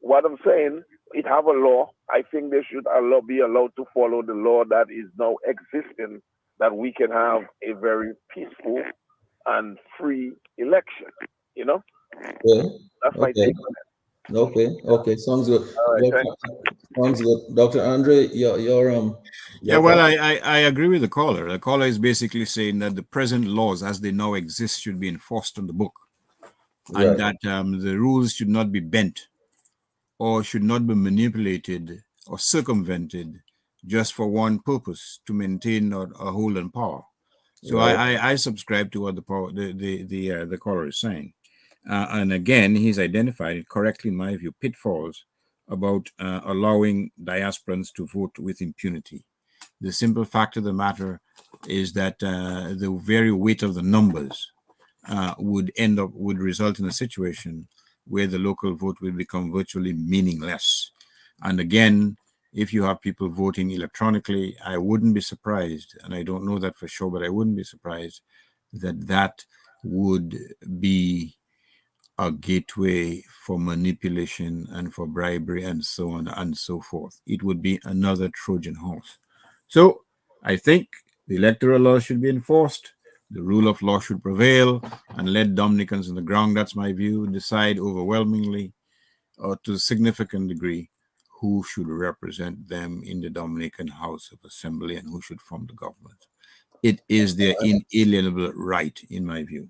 what I'm saying, it have a law. I think they should be allowed to follow the law that is now existing, that we can have a very peaceful and free election. You know? Yeah. That's my take on it. Okay, sounds good. All right, Sounds good. Dr. Andre, I agree with the caller. The caller is basically saying that the present laws as they now exist should be enforced on the book, and that the rules should not be bent or should not be manipulated or circumvented just for one purpose, to maintain a hold on power. So I subscribe to what the caller is saying. And again, he's identified it correctly, in my view, pitfalls about allowing diasporans to vote with impunity. The simple fact of the matter is that the very weight of the numbers would result in a situation where the local vote will become virtually meaningless. And again, if you have people voting electronically, I wouldn't be surprised, and I don't know that for sure, but I wouldn't be surprised that would be a gateway for manipulation and for bribery and so on and so forth. It would be another Trojan horse. So I think the electoral law should be enforced, the rule of law should prevail, and let Dominicans on the ground, that's my view, decide overwhelmingly or to a significant degree who should represent them in the Dominican House of Assembly and who should form the government. It is their inalienable right, in my view.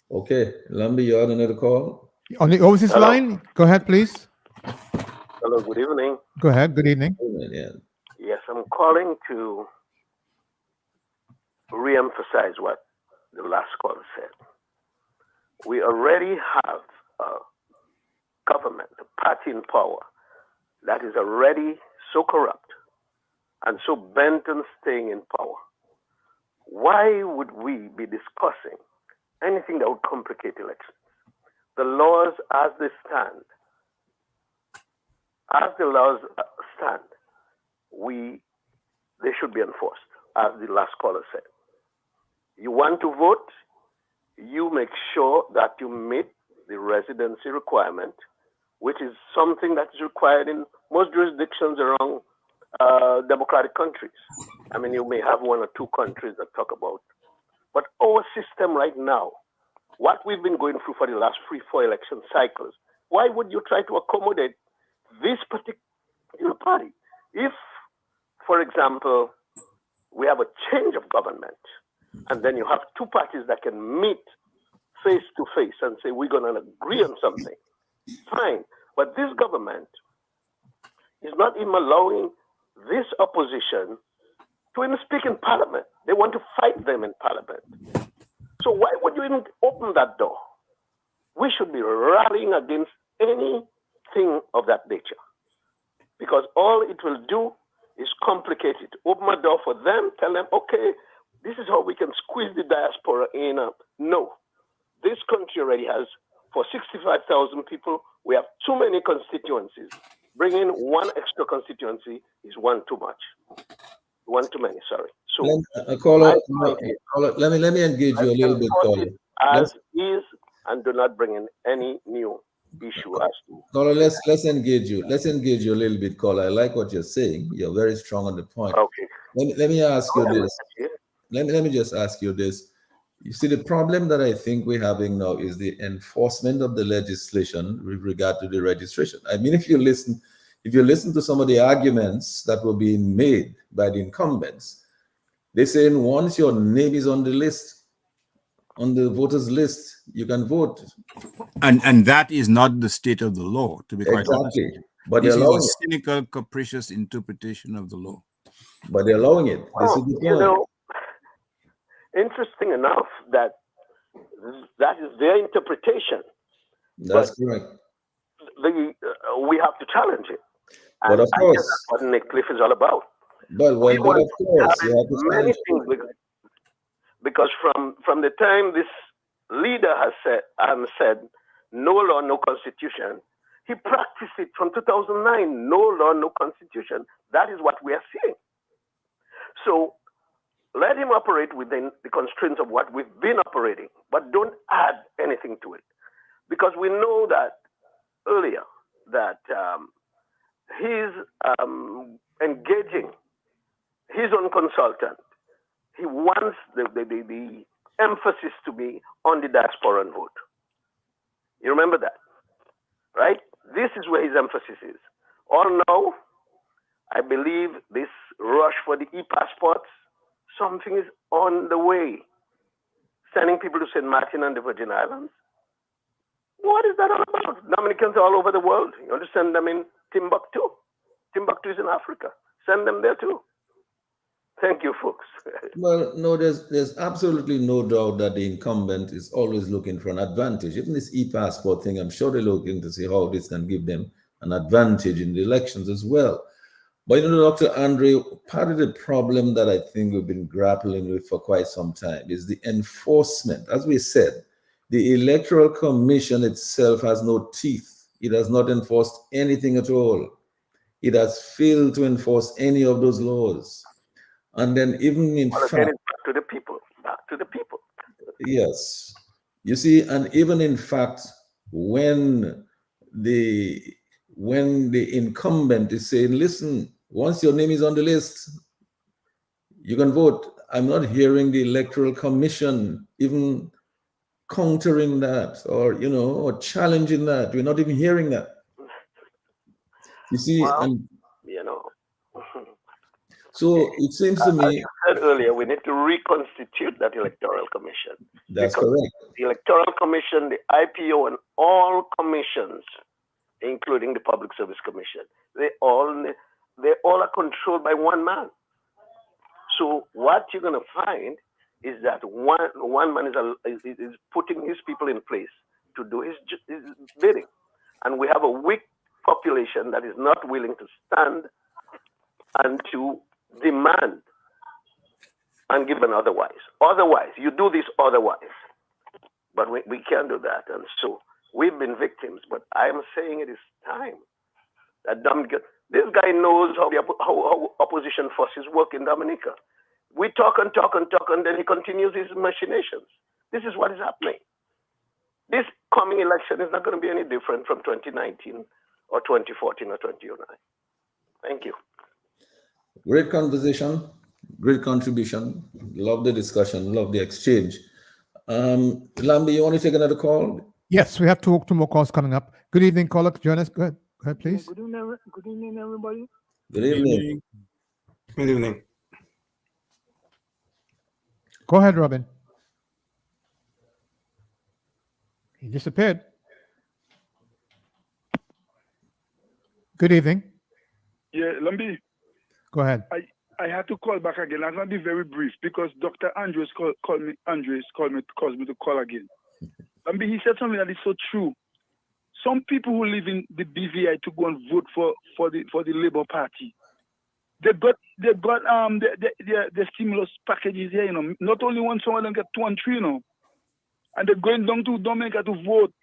Okay, Lambi, you had another call? On the overseas line, go ahead, please. Hello, good evening. Go ahead, good evening. Yes, I'm calling to re-emphasize what the last caller said. We already have a government, a party in power, that is already so corrupt and so bent on staying in power. Why would we be discussing anything that would complicate elections? The laws as they stand, they should be enforced, as the last caller said. You want to vote, you make sure that you meet the residency requirement, which is something that is required in most jurisdictions around democratic countries. I mean, you may have one or two countries that talk about, but our system right now, what we've been going through for the last 3-4 election cycles, why would you try to accommodate this particular party? If, for example, we have a change of government, and then you have two parties that can meet face to face and say, we're going to agree on something, fine. But this government is not even allowing this opposition to even speak in parliament. They want to fight them in parliament. So why would you even open that door? We should be rallying against anything of that nature, because all it will do is complicate it. Open a door for them, tell them, okay, this is how we can squeeze the diaspora in. No, this country already has, for 65,000 people, we have too many constituencies. Bringing one extra constituency is one too much. One too many, sorry. So, let me engage you a little bit, caller. As is, and do not bring in any new issue as to. Caller, let's engage you. Let's engage you a little bit, caller. I like what you're saying. You're very strong on the point. Okay. Let me ask you this. Let me just ask you this. You see, the problem that I think we're having now is the enforcement of the legislation with regard to the registration. I mean, if you listen to some of the arguments that were being made by the incumbents, they're saying once your name is on the list, on the voters list, you can vote. And that is not the state of the law, to be quite honest. Exactly. But This they're is allowing a it. cynical, capricious interpretation of the law. But they're allowing it. This is the point. Interesting enough that is their interpretation. That's correct. We have to challenge it. But of course, that's what Nick Cliff is all about. But of course, you have to many things because from the time this leader has said no law, no constitution, he practiced it from 2009. No law, no constitution. That is what we are seeing. So let him operate within the constraints of what we've been operating, but don't add anything to it. Because we know that earlier that he's engaging his own consultant. He wants the emphasis to be on the diasporan vote. You remember that, right? This is where his emphasis is. Or no, I believe this rush for the e-passports, something is on the way. Sending people to St. Martin and the Virgin Islands. What is that all about? Dominicans all over the world. You want to send them in Timbuktu? Timbuktu is in Africa. Send them there too. Thank you, folks. Well, no, there's absolutely no doubt that the incumbent is always looking for an advantage. Even this e-passport thing, I'm sure they're looking to see how this can give them an advantage in the elections as well. But you know, Dr. Andre, part of the problem that I think we've been grappling with for quite some time is the enforcement. As we said, the Electoral Commission itself has no teeth. It has not enforced anything at all. It has failed to enforce any of those laws. And then even in fact, back to the people. Yes. You see, and even in fact, when the incumbent is saying, listen, once your name is on the list, you can vote. I'm not hearing the Electoral Commission even countering that or challenging that. We're not even hearing that. You see, so it seems to me, as you said earlier, we need to reconstitute that Electoral Commission. That's correct. The Electoral Commission, the IPO, and all commissions, including the Public Service Commission, they all are controlled by one man. So what you're going to find is that one man is putting his people in place to do his bidding, and we have a weak population that is not willing to stand and to demand and given otherwise. Otherwise, you do this otherwise. But we can't do that. And so we've been victims. But I'm saying it is time that this guy knows how opposition forces work in Dominica. We talk and talk and talk, and then he continues his machinations. This is what is happening. This coming election is not going to be any different from 2019 or 2014 or 2009. Thank you. Great conversation, great contribution. Love the discussion, love the exchange. Lambi, you want to take another call? Yes, we have two more calls coming up. Good evening, caller. Join us. Go ahead, please. Good evening, everybody. Good evening. Good evening. Go ahead, Robin. He disappeared. Good evening. Yeah, Lambi, Go ahead. I had to call back again. I'm going to be very brief because Dr. Andres calls me to call again. Lambi, he said something that is so true. Some people who live in the BVI to go and vote for the Labour Party, they got the stimulus packages here, you know. Not only one, some of them get 2 and 3, you know. And they're going down to Dominica to vote.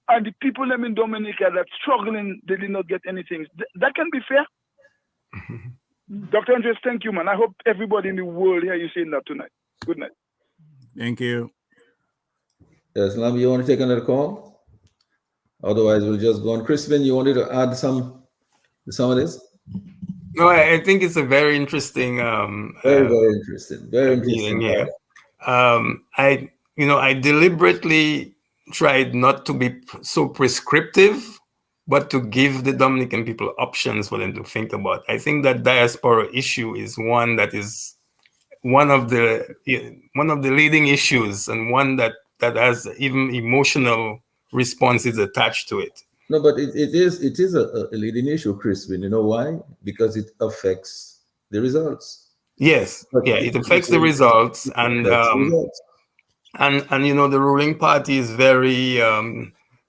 And the people them in Dominica that's struggling, they did not get anything. That can be fair. Dr. Andres, thank you, man. I hope everybody in the world here you saying that tonight. Good night. Thank you. Yes, Lambi, you want to take another call? Otherwise, we'll just go on. Crispin, you wanted to add some of this? No, I think it's a very interesting. Very interesting. Very interesting. Yeah. I deliberately tried not to be so prescriptive, but to give the Dominican people options for them to think about. I think that diaspora issue is one that is one of the leading issues, and one that has even emotional responses attached to it. No, but it is a leading issue, Crispin. You know why? Because it affects the results. Yes, it affects the results, and the ruling party is very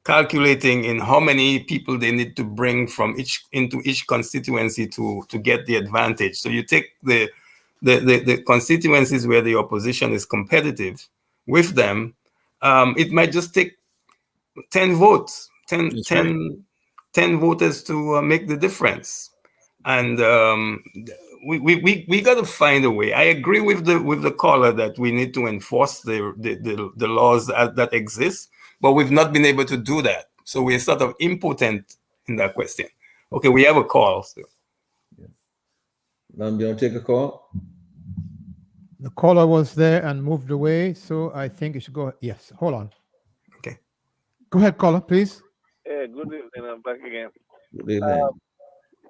calculating in how many people they need to bring into each constituency to get the advantage. So you take the constituencies where the opposition is competitive with them, it might just take 10 votes, 10 voters to make the difference. And we got to find a way. I agree with the caller that we need to enforce the laws that exist, but we've not been able to do that. So we're sort of impotent in that question. Okay, we have a call. So. Now, do you want to take a call? The caller was there and moved away, so I think you should go. Yes, hold on. Okay. Go ahead, caller, please. Yeah, good evening. I'm back again. Good evening.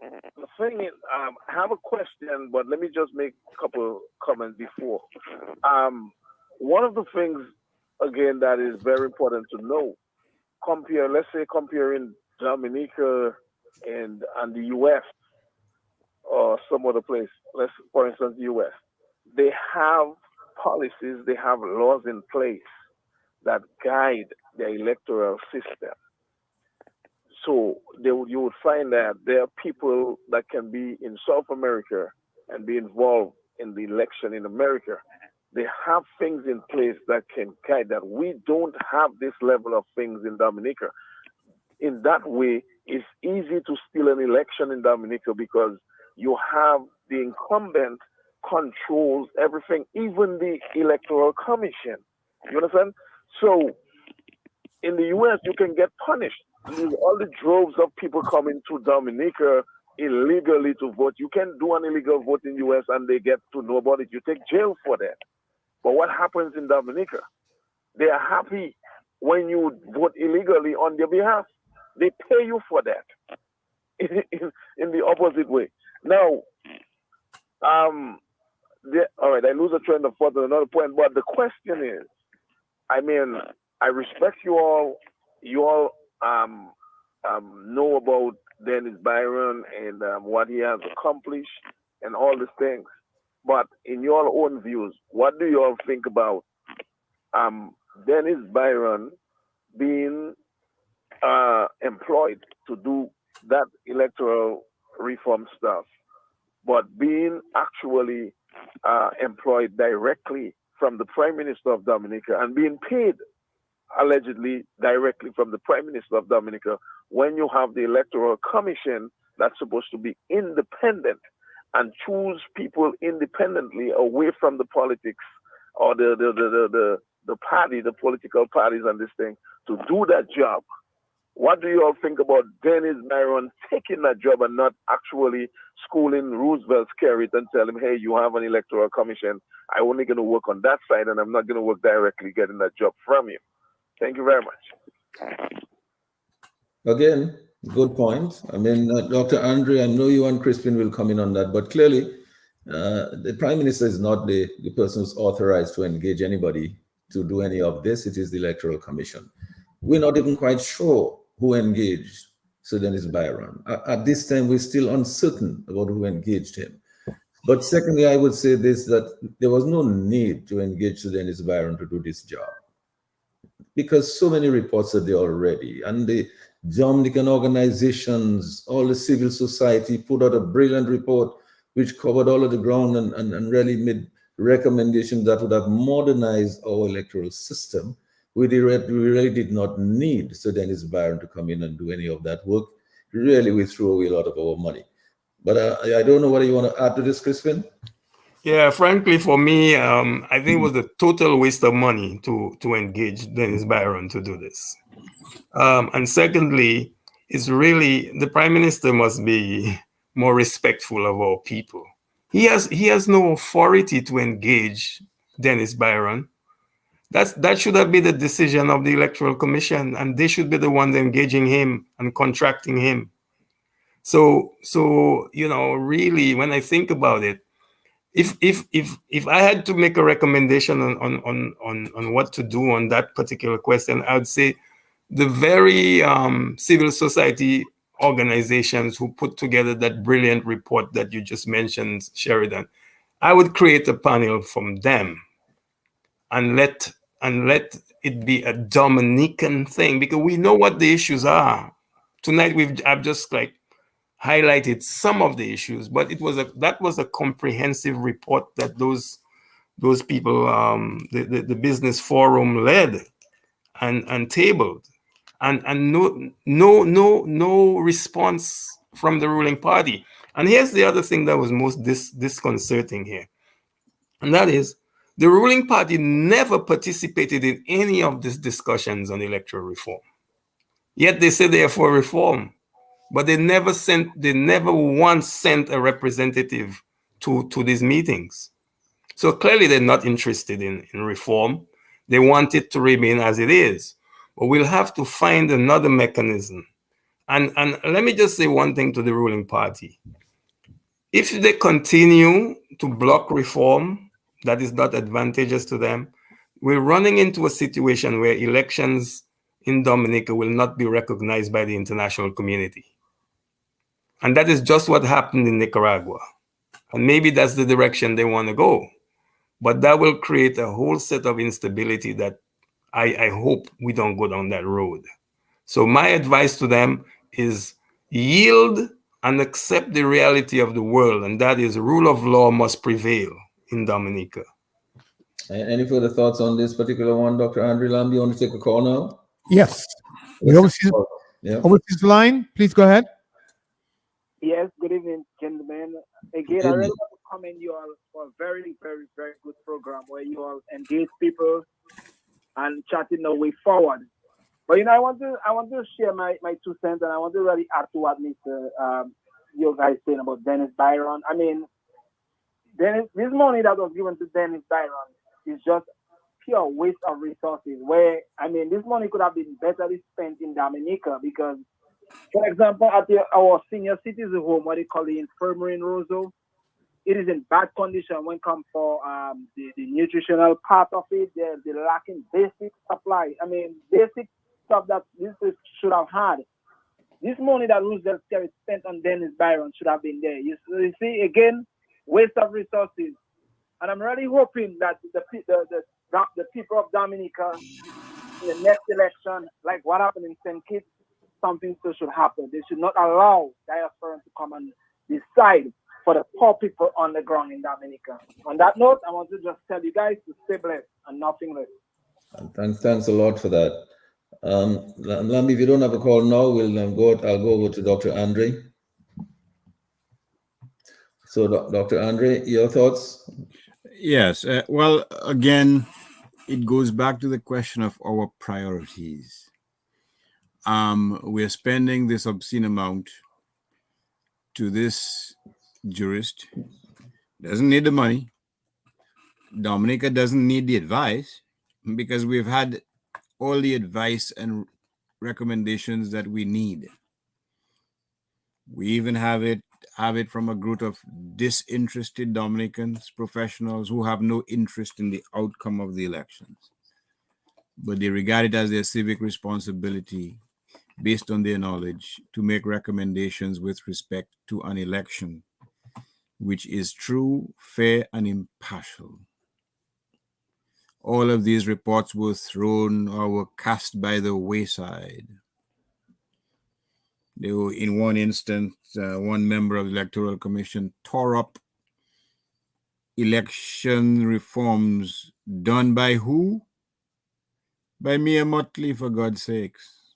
The thing is, I have a question, but let me just make a couple comments before. One of the things, again, that is very important to know, comparing Dominica and the U.S. or some other place, for instance, the U.S., they have policies, they have laws in place that guide the electoral system. So you would find that there are people that can be in South America and be involved in the election in America. They have things in place that can guide that. We don't have this level of things in Dominica. In that way, it's easy to steal an election in Dominica because you have the incumbent controls everything, even the electoral commission. You understand? So in the U.S., you can get punished. All the droves of people coming to Dominica illegally to vote. You can do an illegal vote in the U.S. and they get to know about it. You take jail for that. But what happens in Dominica? They are happy when you vote illegally on their behalf. They pay you for that in the opposite way. Now, all right, I lose a train of thought on another point, but the question is, I mean, I respect you all. You all know about Dennis Byron and what he has accomplished and all these things. But in your own views, what do you all think about Dennis Byron being employed to do that electoral reform stuff, but being actually employed directly from the Prime Minister of Dominica and being paid allegedly directly from the Prime Minister of Dominica, when you have the Electoral Commission that's supposed to be independent and choose people independently away from the politics or the party, the political parties and this thing, to do that job. What do you all think about Dennis Byron taking that job and not actually schooling Roosevelt Skerritt and tell him, hey, you have an electoral commission. I'm only going to work on that side and I'm not going to work directly getting that job from you. Thank you very much. Again, good point. I mean, Dr. Andre, I know you and Crispin will come in on that, but clearly the Prime Minister is not the person who's authorized to engage anybody to do any of this. It is the Electoral Commission. We're not even quite sure who engaged Sir Dennis Byron. At this time, we're still uncertain about who engaged him. But secondly, I would say this, that there was no need to engage Sir Dennis Byron to do this job, because so many reports are there already. And the Dominican organizations, all the civil society put out a brilliant report which covered all of the ground and really made recommendations that would have modernized our electoral system. We really did not need Sir Dennis Byron to come in and do any of that work. Really, we threw away a lot of our money. But I don't know whether you want to add to this, Crispin? Yeah, frankly, for me, I think it was a total waste of money to engage Dennis Byron to do this. And secondly, it's really, the Prime Minister must be more respectful of our people. He has no authority to engage Dennis Byron. That should have been the decision of the Electoral Commission, and they should be the ones engaging him and contracting him. So really, when I think about it, if I had to make a recommendation on what to do on that particular question, I'd say the very civil society organizations who put together that brilliant report that you just mentioned, Sheridan, I would create a panel from them and let it be a Dominican thing, because we know what the issues are. Tonight I've just highlighted some of the issues, but that was a comprehensive report that those people, the business forum led and tabled, and no response from the ruling party. And here's the other thing that was most disconcerting here, and that is the ruling party never participated in any of these discussions on electoral reform. Yet they say they are for reform, but they never once sent a representative to these meetings. So clearly they're not interested in reform. They want it to remain as it is. But we'll have to find another mechanism. And let me just say one thing to the ruling party. If they continue to block reform that is not advantageous to them, we're running into a situation where elections in Dominica will not be recognized by the international community. And that is just what happened in Nicaragua. And maybe that's the direction they want to go. But that will create a whole set of instability that I hope we don't go down that road. So my advice to them is yield and accept the reality of the world, and that is rule of law must prevail in Dominica. Any further thoughts on this particular one, Dr. Andre Lamb? You want to take a call now? Yes. The overseas line, please go ahead. Yes, good evening, gentlemen. Again, I really want to commend you all for a very, very, very good program where you all engage people and chatting the way forward. But I want to share my 2 cents, and I want to really add to what Mr. You guys saying about Dennis Byron. I mean, this money that was given to Dennis Byron is just pure waste of resources. Where this money could have been better spent in Dominica, because, for example, at our senior citizen home, what they call the infirmary in Roseau, it is in bad condition when it comes for the nutritional part of it. They're lacking basic supply. Basic stuff that this should have had. This money that Roosevelt spent on Dennis Byron should have been there. You see, again, waste of resources. And I'm really hoping that the people of Dominica, in the next election, like what happened in St. Kitts, something still should happen. They should not allow diaspora to come and decide for the poor people on the ground in Dominica. On that note, I want to just tell you guys to stay blessed and nothing less. Thanks a lot for that. Lambi, if you don't have a call now, I'll go over to Dr. Andre. So, Dr. Andre, your thoughts? Yes. Well, again, it goes back to the question of our priorities. We're spending this obscene amount to this jurist. Doesn't need the money. Dominica doesn't need the advice because we've had all the advice and recommendations that we need. We even have it from a group of disinterested Dominicans, professionals who have no interest in the outcome of the elections, but they regard it as their civic responsibility, based on their knowledge, to make recommendations with respect to an election which is true, fair, and impartial. All of these reports were thrown or were cast by the wayside. They were, in one instance, one member of the Electoral Commission tore up election reforms done by who? By Mia Motley, for God's sakes.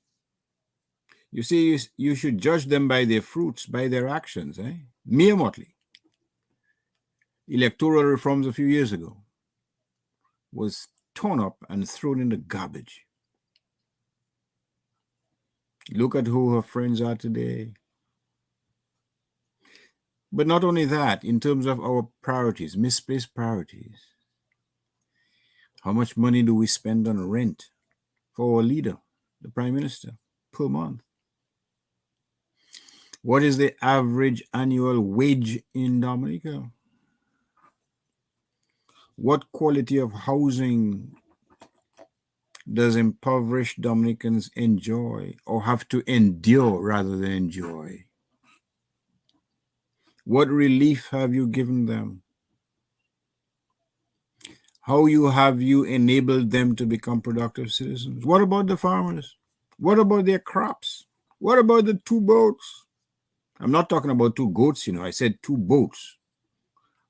You see, you should judge them by their fruits, by their actions. Mia Motley. Electoral reforms a few years ago was torn up and thrown in the garbage. Look at who her friends are today. But not only that, in terms of our priorities, misplaced priorities, how much money do we spend on rent for our leader, the Prime Minister, per month? What is the average annual wage in Dominica? What quality of housing does impoverished Dominicans enjoy, or have to endure rather than enjoy? What relief have you given them? How have you enabled them to become productive citizens? What about the farmers? What about their crops? What about the 2 boats? I'm not talking about 2 goats, I said 2 boats.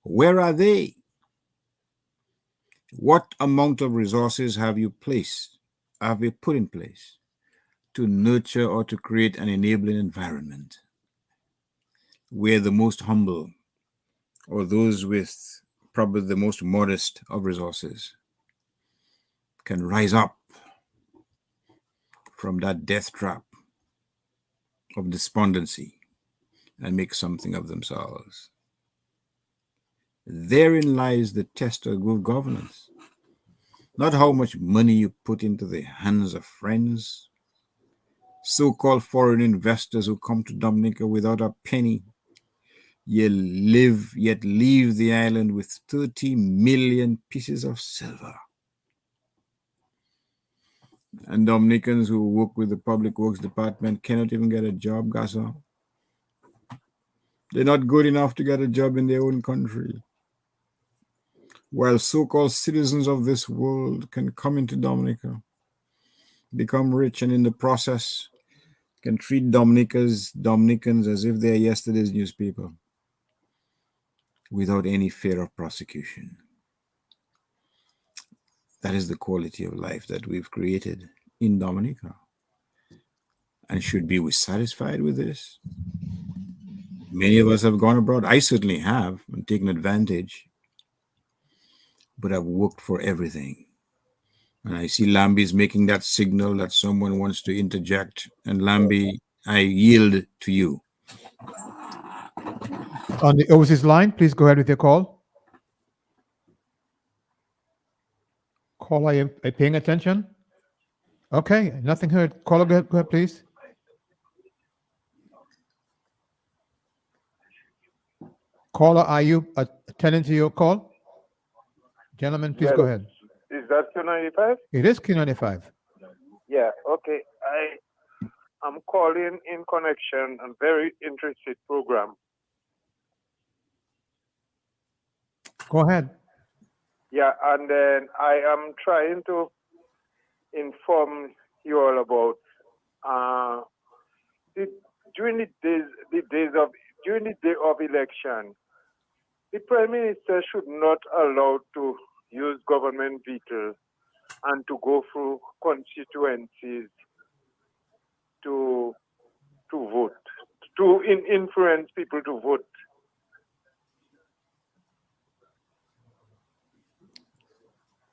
Where are they? What amount of resources have you put in place to nurture or to create an enabling environment where the most humble or those with probably the most modest of resources can rise up from that death trap of despondency and make something of themselves? Therein lies the test of good governance. Not how much money you put into the hands of friends, so-called foreign investors who come to Dominica without a penny, yet leave the island with 30 million pieces of silver. And Dominicans who work with the Public Works Department cannot even get a job, Gaza. They're not good enough to get a job in their own country. While so-called citizens of this world can come into Dominica, become rich, and in the process can treat Dominicans as if they are yesterday's newspaper without any fear of prosecution. That is the quality of life that we've created in Dominica. And should be we satisfied with this? Many of us have gone abroad. I certainly have, and taken advantage. But I've worked for everything. And I see Lambi's making that signal that someone wants to interject. And Lambi, I yield to you. On the overseas line, please go ahead with your call. Caller, are you paying attention? Okay, nothing heard. Caller, go ahead, please. Caller, are you attending to your call? Gentlemen, please go ahead. Is that Q95? It is Q95. Yeah, okay. I'm calling in connection. I'm very interested program. Go ahead. Yeah, and then I am trying to inform you all about during the day of election, the Prime Minister should not allow to use government vehicles and to go through constituencies to vote, to influence people to vote.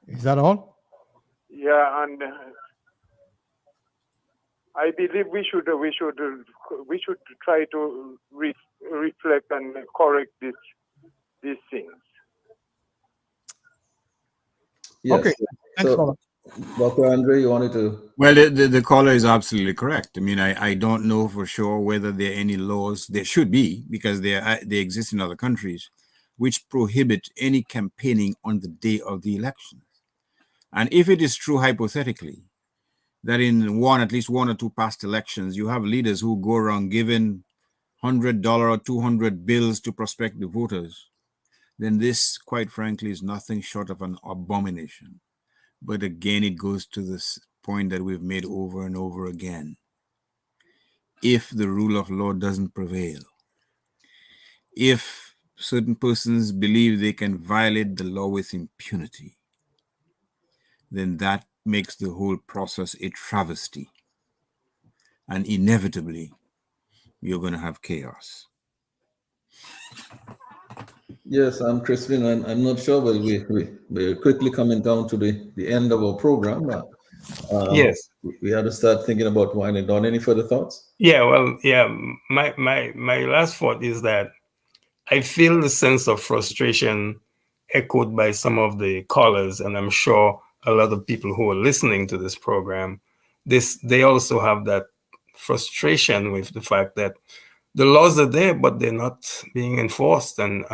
Is that all? Yeah, and I believe we should try to reflect and correct these things. Yes. Okay. Thanks, So, Dr. Andre, you wanted to? Well, the caller is absolutely correct. I mean, I don't know for sure whether there are any laws. There should be, because they exist in other countries, which prohibit any campaigning on the day of the election. And if it is true, hypothetically, that in at least one or two past elections, you have leaders who go around giving $100 or 200 bills to prospective voters, then this, quite frankly, is nothing short of an abomination. But again, it goes to this point that we've made over and over again. If the rule of law doesn't prevail, if certain persons believe they can violate the law with impunity, then that makes the whole process a travesty. And inevitably, you're going to have chaos. Yes, I'm Crispin. I'm not sure, but we're quickly coming down to the end of our program. Yes. We had to start thinking about winding down. Any further thoughts? Yeah, well, yeah, my last thought is that I feel the sense of frustration echoed by some of the callers, and I'm sure a lot of people who are listening to this program, they also have that frustration with the fact that the laws are there, but they're not being enforced, and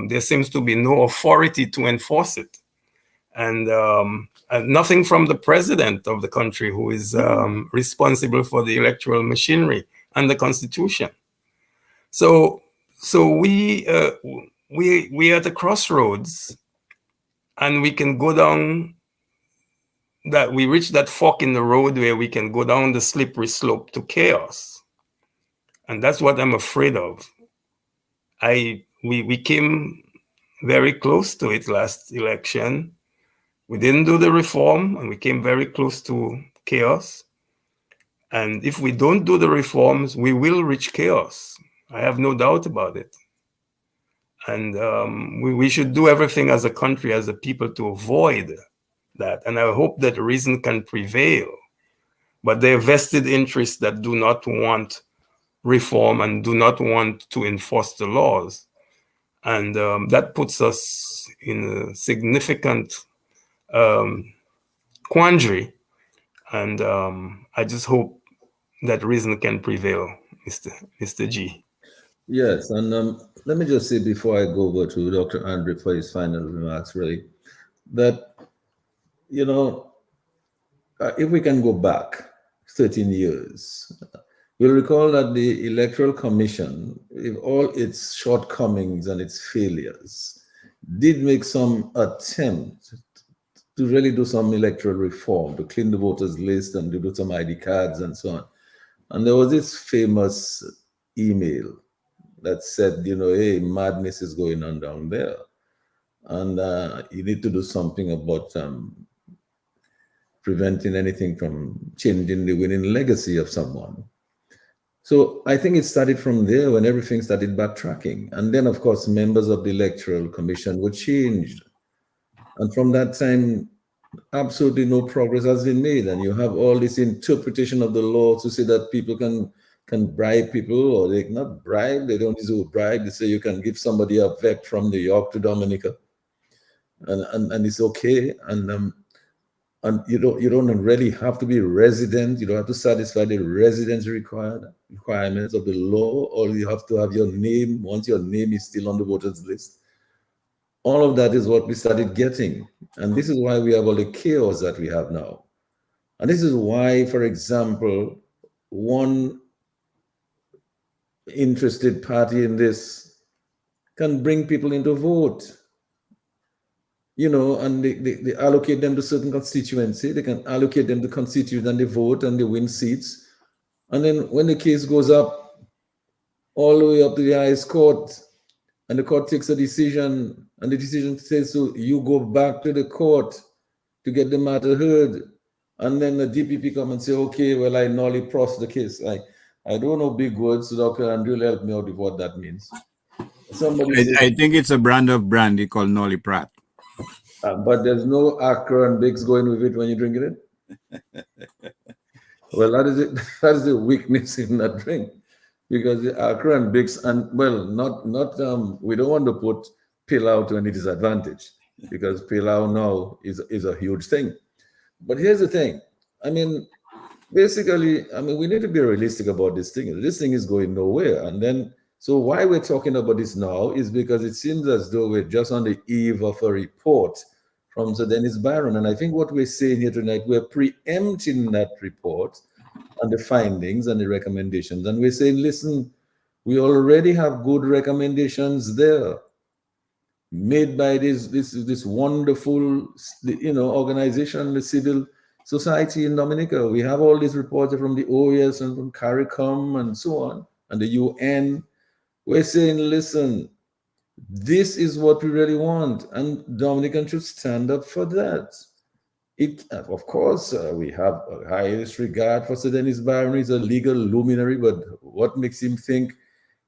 there seems to be no authority to enforce it, and nothing from the president of the country, who is responsible for the electoral machinery and the Constitution. So we are at a crossroads, and we can go down that, we reach that fork in the road where we can go down the slippery slope to chaos. And that's what I'm afraid of. We came very close to it last election. We didn't do the reform, and we came very close to chaos. And if we don't do the reforms, we will reach chaos. I have no doubt about it. And we should do everything as a country, as a people, to avoid that. And I hope that reason can prevail. But there are vested interests that do not want reform and do not want to enforce the laws. And that puts us in a significant quandary. And I just hope that reason can prevail, Mr. G. Yes, and let me just say before I go over to Dr. Andre for his final remarks, really, that, you know, if we can go back 13 years, we'll recall that the Electoral Commission, with all its shortcomings and its failures, did make some attempt to really do some electoral reform, to clean the voters list and to do some ID cards and so on. And there was this famous email that said, you know, hey, madness is going on down there. And you need to do something about preventing anything from changing the winning legacy of someone. So I think it started from there when everything started backtracking. And then, of course, members of the Electoral Commission were changed. And from that time, absolutely no progress has been made. And you have all this interpretation of the law to say that people can bribe people, or they cannot bribe. They don't use the word bribe. They say you can give somebody a VEC from New York to Dominica, and it's okay. And you don't really have to be resident. You don't have to satisfy the residence requirements of the law. All you have to have your name. Once your name is still on the voters list, all of that is what we started getting, and this is why we have all the chaos that we have now. And this is why, for example, one interested party in this can bring people into vote, you know, and they allocate them to certain constituency. They can allocate them to constituents, and they vote and they win seats. And then when the case goes up all the way up to the highest court, and the court takes a decision, and the decision says, so you go back to the court to get the matter heard. And then the DPP come and say, okay, well, I nolly pros the case. I don't know big words, so Dr. Andrew help me out with what that means. I think it's a brand of brandy called Nolly Pratt. But there's no Accra and Biggs going with it when you drink it. Well, that is it. That is the weakness in that drink, because the Accra and Biggs, and well, not we don't want to put Pilau to any disadvantage, because Pilau now is a huge thing. But here's the thing. I mean, basically, I mean, we need to be realistic about this thing. This thing is going nowhere. And then, so why we're talking about this now is because it seems as though we're just on the eve of a report from Sir Dennis Byron. And I think what we're saying here tonight, we're preempting that report and the findings and the recommendations. And we're saying, listen, we already have good recommendations there made by this wonderful, organization, the civil society in Dominica. We have all these reports from the OAS and from CARICOM and so on, and the UN. We're saying, listen, this is what we really want, and Dominicans should stand up for that. Of course, we have a highest regard for Sir Dennis Byron. He's a legal luminary, but what makes him think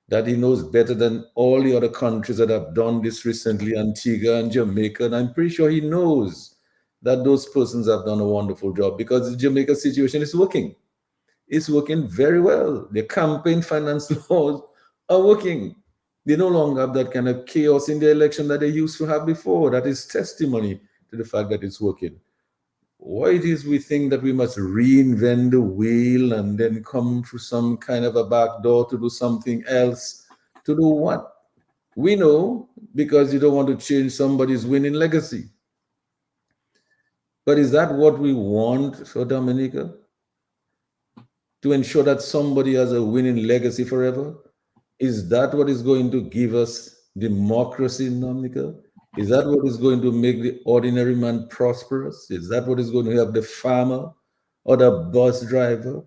that he knows better than all the other countries that have done this recently, Antigua and Jamaica? And I'm pretty sure he knows that those persons have done a wonderful job, because the Jamaica situation is working. It's working very well. The campaign finance laws are working. They no longer have that kind of chaos in the election that they used to have before. That is testimony to the fact that it's working. Why it is we think that we must reinvent the wheel and then come through some kind of a back door to do something else. To do what? We know, because you don't want to change somebody's winning legacy. But is that what we want for Dominica? To ensure that somebody has a winning legacy forever? Is that what is going to give us democracy in Dominica? Is that what is going to make the ordinary man prosperous? Is that what is going to help the farmer or the bus driver?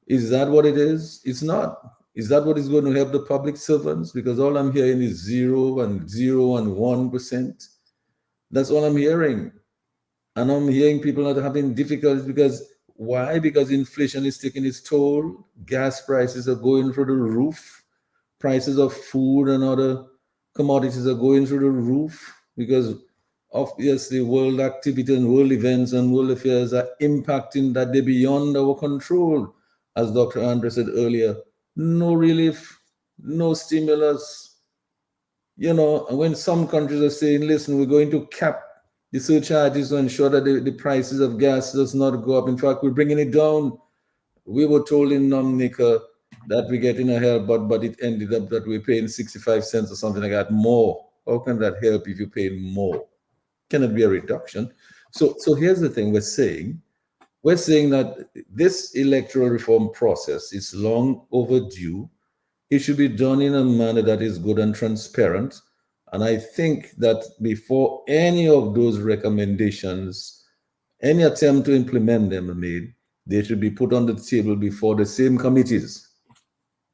Is that what it is? It's not. Is that what is going to help the public servants? Because all I'm hearing is 0 and 1%. That's all I'm hearing. And I'm hearing people not having difficulties because why? Because inflation is taking its toll. Gas prices are going through the roof. Prices of food and other commodities are going through the roof, because obviously world activity and world events and world affairs are impacting that. They're beyond our control. As Dr. Andre said earlier, no relief, no stimulus. When some countries are saying, listen, we're going to cap the surcharges to ensure that the prices of gas does not go up. In fact, we're bringing it down. We were told in Dominica that we're getting a help, but it ended up that we're paying 65 cents or something like that more. How can that help if you're paying more? Cannot be a reduction. So here's the thing we're saying. We're saying that this electoral reform process is long overdue. It should be done in a manner that is good and transparent. And I think that before any of those recommendations, any attempt to implement them are made, they should be put on the table before the same committees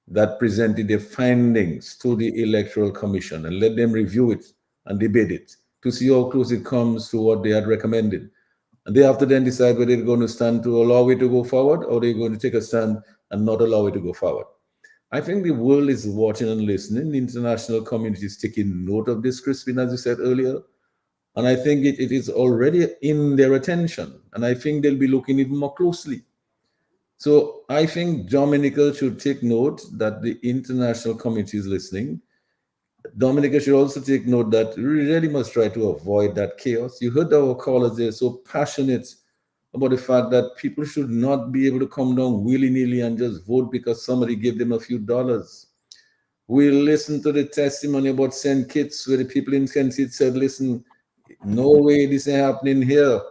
that presented their findings to the Electoral Commission, and let them review it and debate it to see how close it comes to what they had recommended. And they have to then decide whether they're going to stand to allow it to go forward, or they're going to take a stand and not allow it to go forward. I think the world is watching and listening. The international community is taking note of this, Crispin, as you said earlier. And I think it is already in their attention. And I think they'll be looking even more closely. So I think Dominica should take note that the international community is listening. Dominica should also take note that we really must try to avoid that chaos. You heard our callers, they're so passionate about the fact that people should not be able to come down willy-nilly and just vote because somebody gave them a few dollars. We listened to the testimony about St. Kitts, where the people in St. Kitts said, listen, no way this is happening here.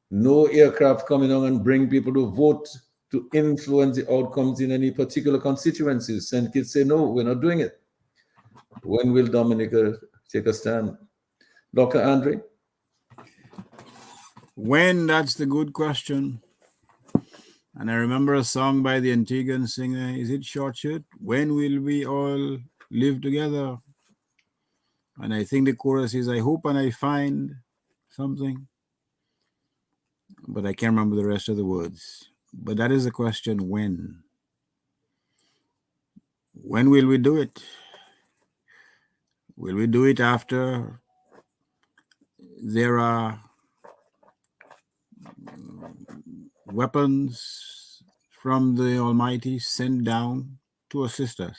No aircraft coming on and bring people to vote to influence the outcomes in any particular constituencies. St. Kitts say, no, we're not doing it. When will Dominica take a stand? Dr. Andre? When, that's the good question. And I remember a song by the Antiguan singer, is it short shirt? When will we all live together? And I think the chorus is, I hope and I find something. But I can't remember the rest of the words. But that is the question, when? When will we do it? Will we do it after there are weapons from the Almighty sent down to assist us?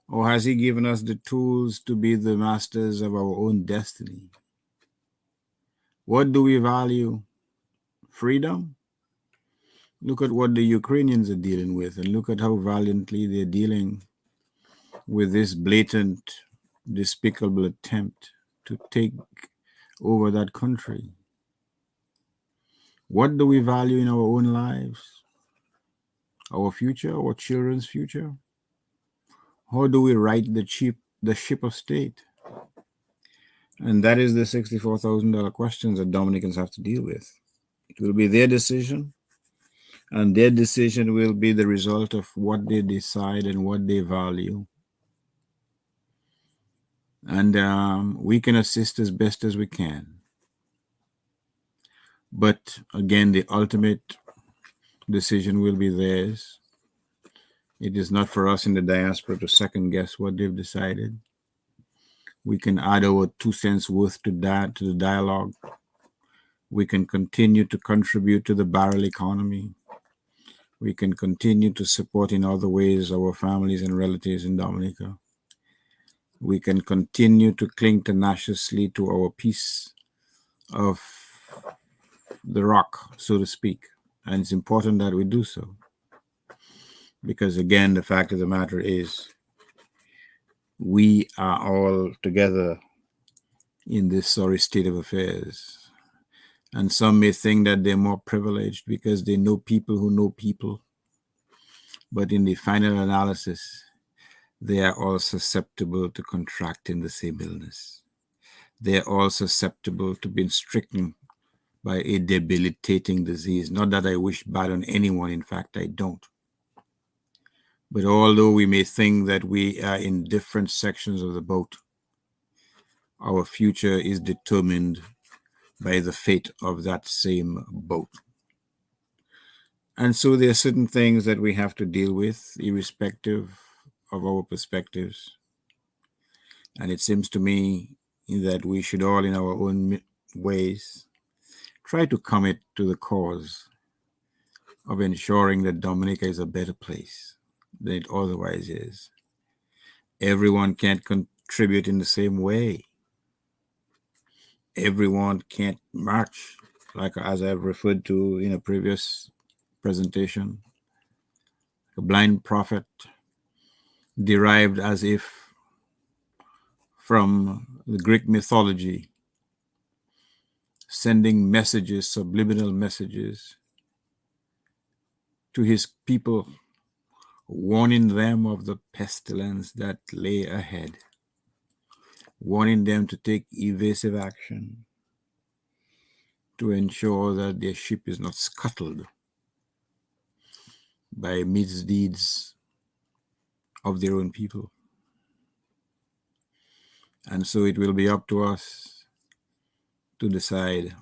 Or has He given us the tools to be the masters of our own destiny? What do we value? Freedom? Look at what the Ukrainians are dealing with, and look at how valiantly they're dealing with this blatant, despicable attempt to take over that country. What do we value in our own lives? Our future, our children's future? How do we right the ship of state? And that is the $64,000 questions that Dominicans have to deal with. It will be their decision, and their decision will be the result of what they decide and what they value. And we can assist as best as we can. But again, the ultimate decision will be theirs. It is not for us in the diaspora to second guess what they've decided. We can add our 2 cents worth to that, to the dialogue. We can continue to contribute to the barrel economy. We can continue to support in other ways our families and relatives in Dominica. We can continue to cling tenaciously to our piece of the rock, so to speak. And it's important that we do so. Because again, the fact of the matter is, we are all together in this sorry state of affairs. And some may think that they're more privileged because they know people who know people. But in the final analysis, they are all susceptible to contracting the same illness. They are all susceptible to being stricken by a debilitating disease. Not that I wish bad on anyone, in fact, I don't. But although we may think that we are in different sections of the boat, our future is determined by the fate of that same boat. And so there are certain things that we have to deal with, irrespective of our perspectives. And it seems to me that we should all, in our own ways, try to commit to the cause of ensuring that Dominica is a better place than it otherwise is. Everyone can't contribute in the same way. Everyone can't march, like as I've referred to in a previous presentation. A blind prophet derived as if from the Greek mythology, sending messages, subliminal messages to his people, warning them of the pestilence that lay ahead, warning them to take evasive action to ensure that their ship is not scuttled by misdeeds of their own people. And so it will be up to us to decide,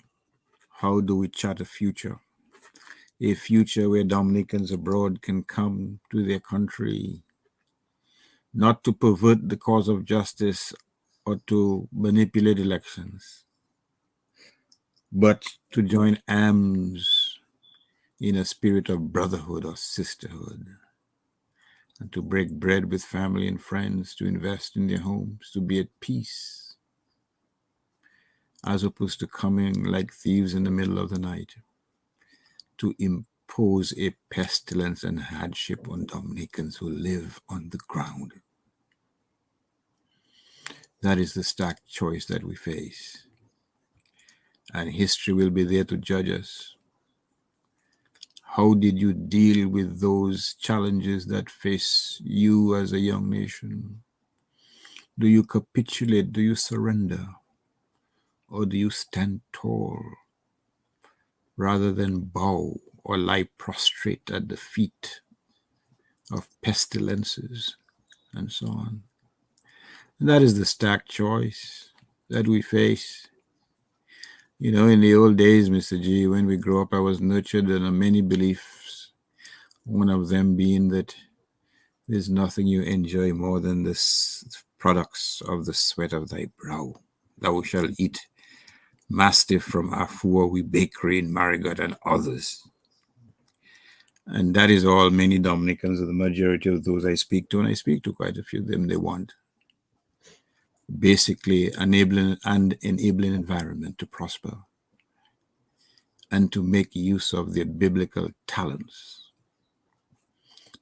how do we chart a future where Dominicans abroad can come to their country, not to pervert the cause of justice or to manipulate elections, but to join arms in a spirit of brotherhood or sisterhood, and to break bread with family and friends, to invest in their homes, to be at peace, as opposed to coming like thieves in the middle of the night to impose a pestilence and hardship on Dominicans who live on the ground. That is the stark choice that we face. And history will be there to judge us. How did you deal with those challenges that face you as a young nation? Do you capitulate? Do you surrender? Or do you stand tall rather than bow or lie prostrate at the feet of pestilences and so on? And that is the stark choice that we face. You know, in the old days, Mr. G, when we grew up, I was nurtured in many beliefs. One of them being that there's nothing you enjoy more than the products of the sweat of thy brow. Thou shalt eat Mastiff from Afua Bakery in Marigot, and others. And that is all many Dominicans, or the majority of those I speak to, and I speak to quite a few of them, they want. Basically, enabling environment to prosper and to make use of their biblical talents,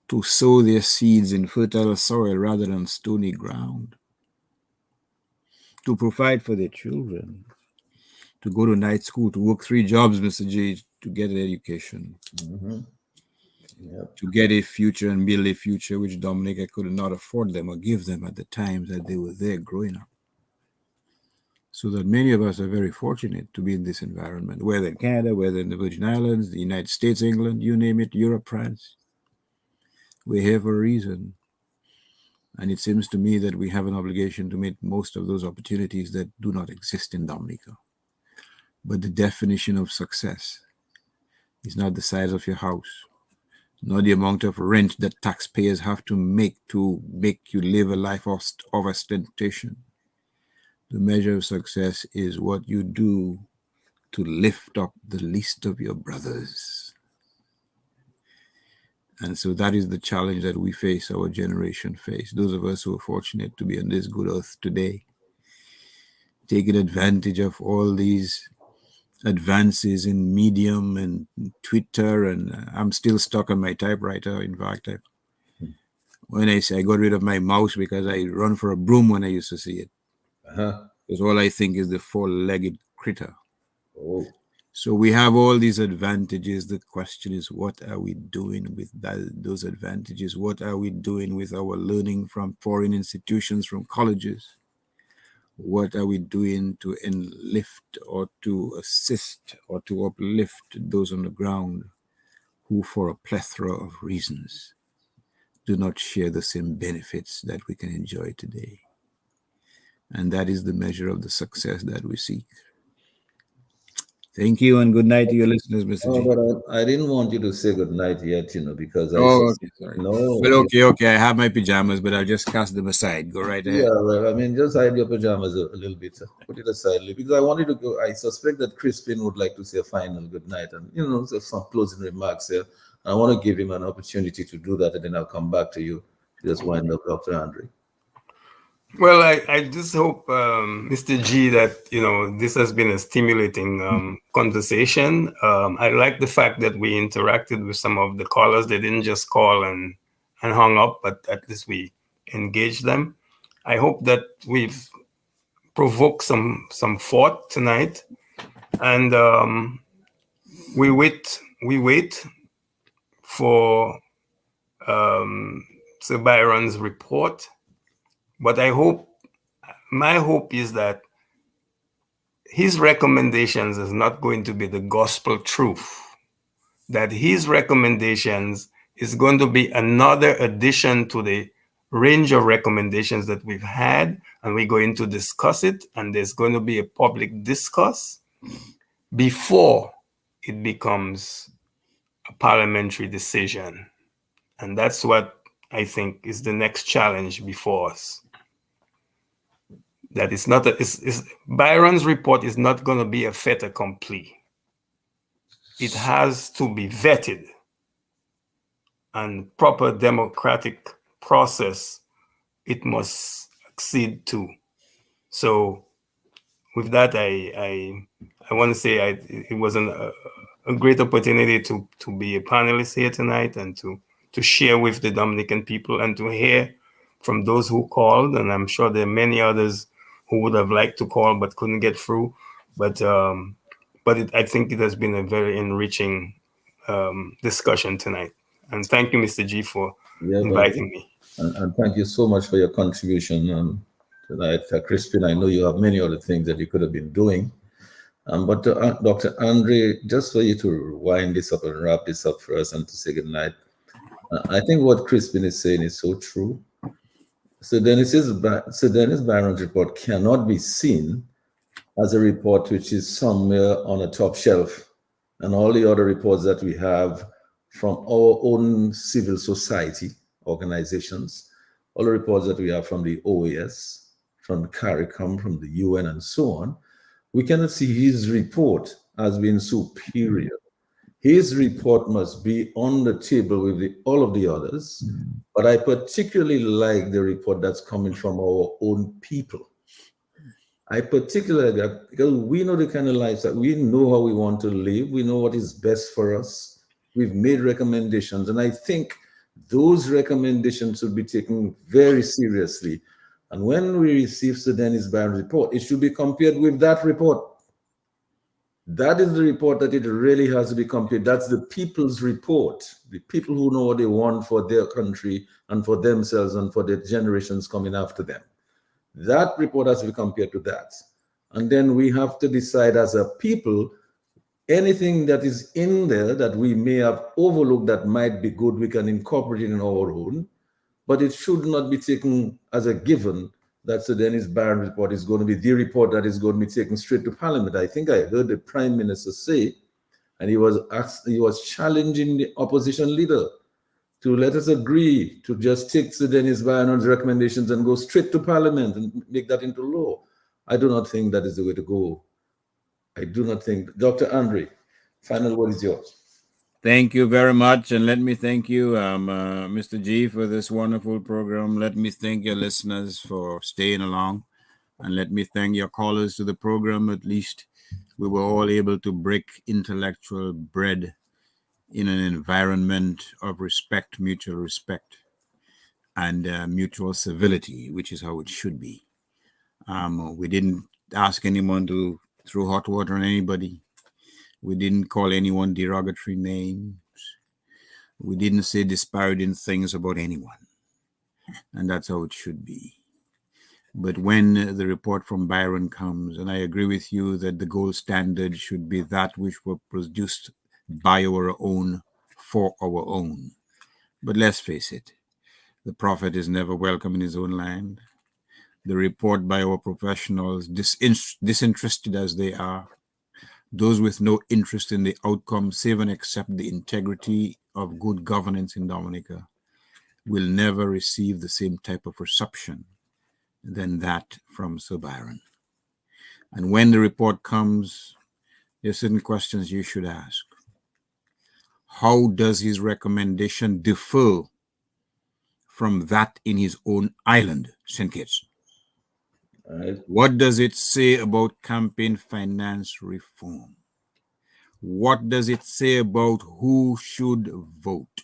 to sow their seeds in fertile soil rather than stony ground, to provide for their children, to go to night school, to work 3 jobs, Mr. J, to get an education, to get a future and build a future which Dominica could not afford them or give them at the time that they were there growing up. So that many of us are very fortunate to be in this environment, whether in Canada, whether in the Virgin Islands, the United States, England, you name it, Europe, France. We're here for a reason. And it seems to me that we have an obligation to make most of those opportunities that do not exist in Dominica. But the definition of success is not the size of your house, nor the amount of rent that taxpayers have to make you live a life of ostentation. The measure of success is what you do to lift up the least of your brothers. And so that is the challenge that we face, our generation face. Those of us who are fortunate to be on this good earth today, taking advantage of all these advances in Medium and Twitter, and I'm still stuck on my typewriter. In fact, when I say I got rid of my mouse because I run for a broom when I used to see it. Because all I think is the 4-legged critter. So we have all these advantages. The question is, what are we doing with those advantages? What are we doing with our learning from foreign institutions, from colleges? What are we doing to enlift or to assist or to uplift those on the ground who, for a plethora of reasons, do not share the same benefits that we can enjoy today? And that is the measure of the success that we seek. Thank you, and good night to your listeners, Mr. G. But I didn't want you to say good night yet, because I okay, sorry. No. Well, okay. I have my pajamas, but I'll just cast them aside. Go right ahead. Yeah, well, I mean, just hide your pajamas a little bit. Put it aside, because I wanted to go. I suspect that Crispin would like to say a final good night and, so some closing remarks here. I want to give him an opportunity to do that, and then I'll come back to you to just wind up, Dr. Andre. Well, I just hope, Mr. G, that, this has been a stimulating conversation. I like the fact that we interacted with some of the callers. They didn't just call and hung up, but at least we engaged them. I hope that we've provoked some thought tonight. And we wait for Sir Byron's report. But my hope is that his recommendations is not going to be the gospel truth, that his recommendations is going to be another addition to the range of recommendations that we've had, and we're going to discuss it, and there's going to be a public discourse before it becomes a parliamentary decision. And that's what I think is the next challenge before us. That it's not Byron's report is not going to be a fait accompli. It has to be vetted, and proper democratic process it must accede to. So with that, I want to say it was a great opportunity to be a panelist here tonight, and to share with the Dominican people, and to hear from those who called. And I'm sure there are many others who would have liked to call but couldn't get through. But I think it has been a very enriching discussion tonight. And thank you, Mr. G, for inviting me. And thank you so much for your contribution tonight. Crispin, I know you have many other things that you could have been doing. But Dr. Andre, just for you to wind this up and wrap this up for us and to say good night, I think what Crispin is saying is so true. So Dennis Byron's report cannot be seen as a report which is somewhere on a top shelf, and all the other reports that we have from our own civil society organizations, all the reports that we have from the OAS, from the CARICOM, from the UN, and so on, we cannot see his report as being superior. His report must be on the table with all of the others. But I particularly like the report that's coming from our own people. I particularly like that because we know the kind of lives that we know how we want to live. We know what is best for us. We've made recommendations. And I think those recommendations should be taken very seriously. And when we receive Sir Dennis Barron's report, it should be compared with that report. That is the report that it really has to be compared. That's the people's report. The people who know what they want for their country and for themselves and for the generations coming after them. That report has to be compared to that. And then we have to decide as a people, anything that is in there that we may have overlooked that might be good, we can incorporate it in our own. But it should not be taken as a given that Sir Dennis Barron's report is going to be the report that is going to be taken straight to Parliament. I think I heard the Prime Minister say, and he was challenging the opposition leader to let us agree to just take Sir Dennis Barron's recommendations and go straight to Parliament and make that into law. I do not think that is the way to go. I do not think. Dr. Andre, final word is yours. Thank you very much. And let me thank you, Mr. G, for this wonderful program. Let me thank your listeners for staying along. And let me thank your callers to the program. At least we were all able to break intellectual bread in an environment of respect, mutual respect, and mutual civility, which is how it should be. We didn't ask anyone to throw hot water on anybody. We didn't call anyone derogatory names. We didn't say disparaging things about anyone. And that's how it should be. But when the report from Byron comes, and I agree with you that the gold standard should be that which were produced by our own, for our own. But let's face it, the prophet is never welcome in his own land. The report by our professionals, disinterested as they are, those with no interest in the outcome, save and accept the integrity of good governance in Dominica, will never receive the same type of reception than that from Sir Byron. And when the report comes, there are certain questions you should ask. How does his recommendation differ from that in his own island, St. Kitts? What does it say about campaign finance reform? What does it say about who should vote?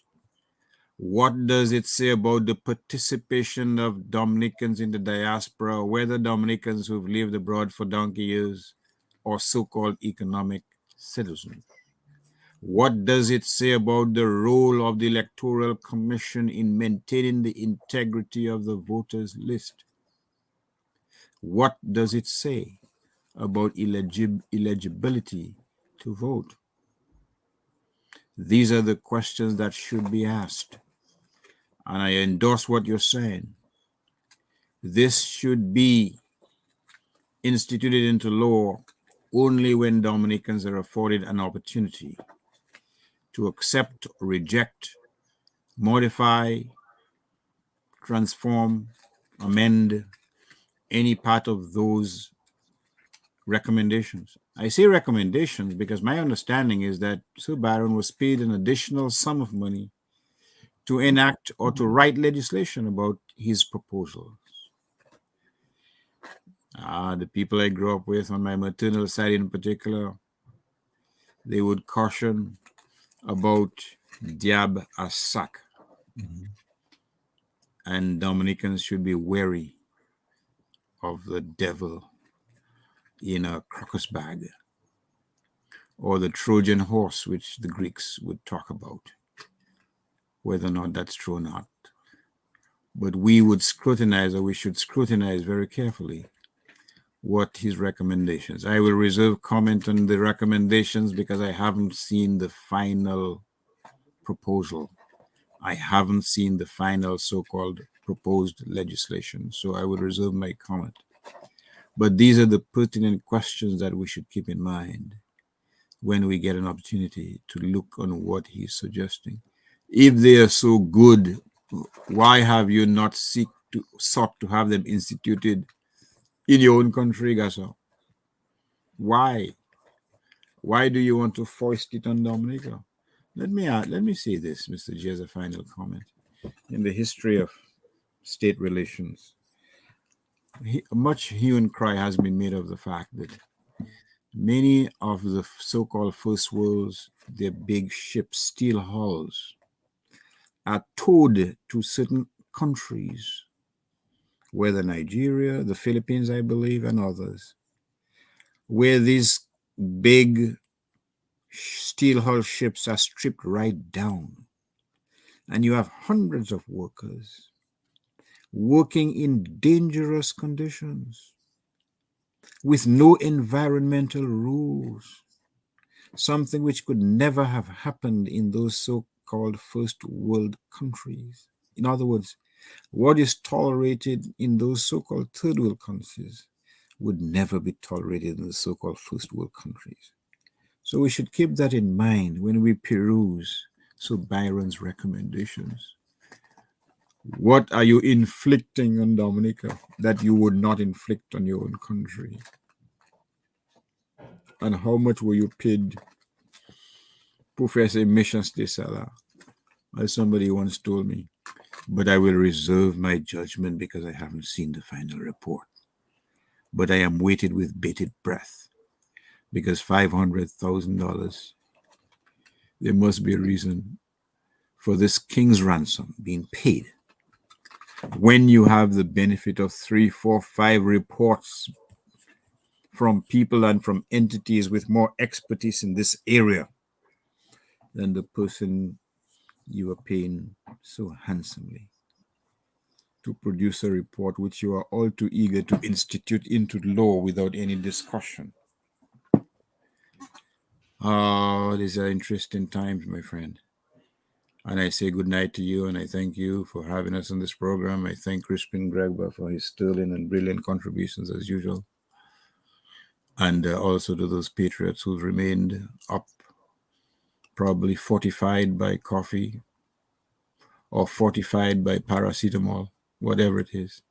What does it say about the participation of Dominicans in the diaspora, whether Dominicans who've lived abroad for donkey years or so-called economic citizens? What does it say about the role of the Electoral Commission in maintaining the integrity of the voters list? What does it say about eligibility to vote? These are the questions that should be asked. And I endorse what you're saying. This should be instituted into law only when Dominicans are afforded an opportunity to accept, reject, modify, transform, amend any part of those recommendations. I say recommendations because my understanding is that Sir Byron was paid an additional sum of money to enact or to write legislation about his proposals. The people I grew up with on my maternal side in particular, they would caution about Diab Asak. And Dominicans should be wary of the devil in a crocus bag, or the Trojan horse, which the Greeks would talk about, whether or not that's true or not. But we would scrutinize, or we should scrutinize very carefully what his recommendations. I will reserve comment on the recommendations because I haven't seen the final proposal. I haven't seen the final so-called proposed legislation, so I will reserve my comment. But these are the pertinent questions that we should keep in mind when we get an opportunity to look on what he's suggesting. If they are so good, why have you not sought to have them instituted in your own country, Gasso? Why? Why do you want to foist it on Dominica? Let me say this, Mr. G, as a final comment. In the history of state relations, much hue and cry has been made of the fact that many of the so-called first worlds, their big ships, steel hulls, are towed to certain countries, whether Nigeria, the Philippines, I believe, and others, where these big steel hull ships are stripped right down. And you have hundreds of workers working in dangerous conditions with no environmental rules, something which could never have happened in those so-called first world countries. In other words, what is tolerated in those so-called third world countries would never be tolerated in the so-called first world countries. So we should keep that in mind when we peruse Sir Byron's recommendations. What are you inflicting on Dominica that you would not inflict on your own country? And how much were you paid, Professor Missions de Sala? As somebody once told me, but I will reserve my judgment because I haven't seen the final report. But I am waiting with bated breath because $500,000, there must be a reason for this king's ransom being paid. When you have the benefit of 3, 4, 5 reports from people and from entities with more expertise in this area than the person you are paying so handsomely to produce a report which you are all too eager to institute into law without any discussion. Oh, these are interesting times, my friend. And I say good night to you, and I thank you for having us on this program. I thank Crispin Gregoire for his sterling and brilliant contributions as usual. And also to those patriots who've remained up, probably fortified by coffee or fortified by paracetamol, whatever it is,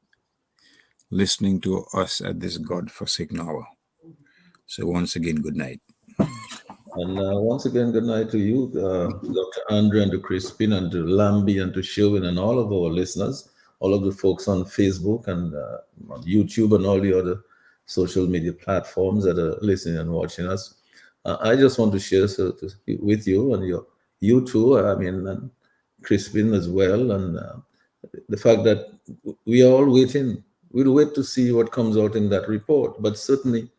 listening to us at this God-forsaken hour. So once again, good night. And once again, good night to you, Dr. Andre, and to Crispin, and to Lambi, and to Sherwin, and all of our listeners, all of the folks on Facebook and on YouTube and all the other social media platforms that are listening and watching us. I just want to share with you and you too, I mean, and Crispin as well, and the fact that we are all waiting. We'll wait to see what comes out in that report, but certainly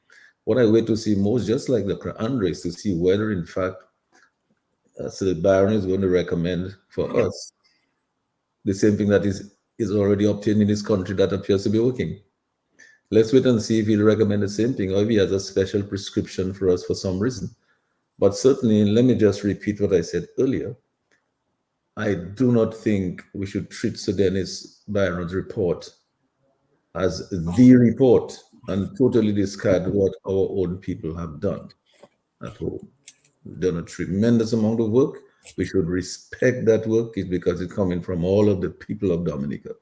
what I wait to see most, just like Dr. Andre, is to see whether, in fact, Sir Byron is going to recommend for us the same thing that is already obtained in this country that appears to be working. Let's wait and see if he'll recommend the same thing or if he has a special prescription for us for some reason. But certainly, let me just repeat what I said earlier. I do not think we should treat Sir Dennis Byron's report as the report and totally discard what our own people have done at home. We've done a tremendous amount of work. We should respect that work because it's coming from all of the people of Dominica,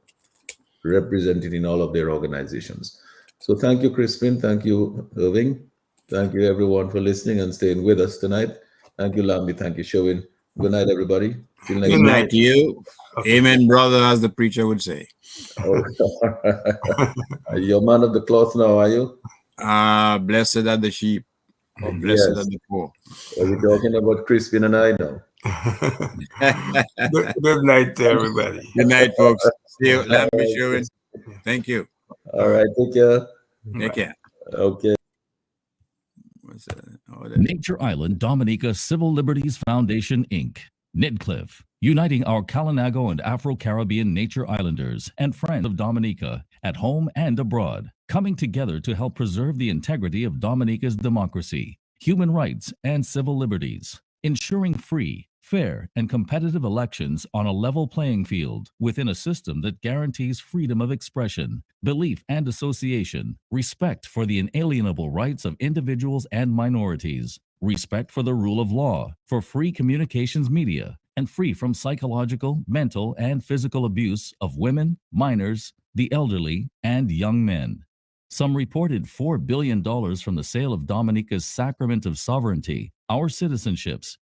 represented in all of their organizations. So thank you, Crispin. Thank you, Irving. Thank you, everyone, for listening and staying with us tonight. Thank you, Lambi. Thank you, Sherwin. Good night, everybody. Till next night to you. Amen, brother, as the preacher would say. You're man of the cloth now, are you? Blessed are the sheep, or blessed are the poor. Are we talking about Crispin and I now? Good night to everybody. Good night, folks. See you. Lambi, Sherwin. Thank you. All right. Take care. Take care. Okay. Nature Island Dominica Civil Liberties Foundation, Inc. Nidcliff, uniting our Kalinago and Afro-Caribbean nature islanders and friends of Dominica at home and abroad, coming together to help preserve the integrity of Dominica's democracy, human rights, and civil liberties, ensuring free, fair, and competitive elections on a level playing field within a system that guarantees freedom of expression, belief and association, respect for the inalienable rights of individuals and minorities, respect for the rule of law, for free communications media, and free from psychological, mental, and physical abuse of women, minors, the elderly, and young men. Some reported $4 billion from the sale of Dominica's Sacrament of Sovereignty, our citizenships,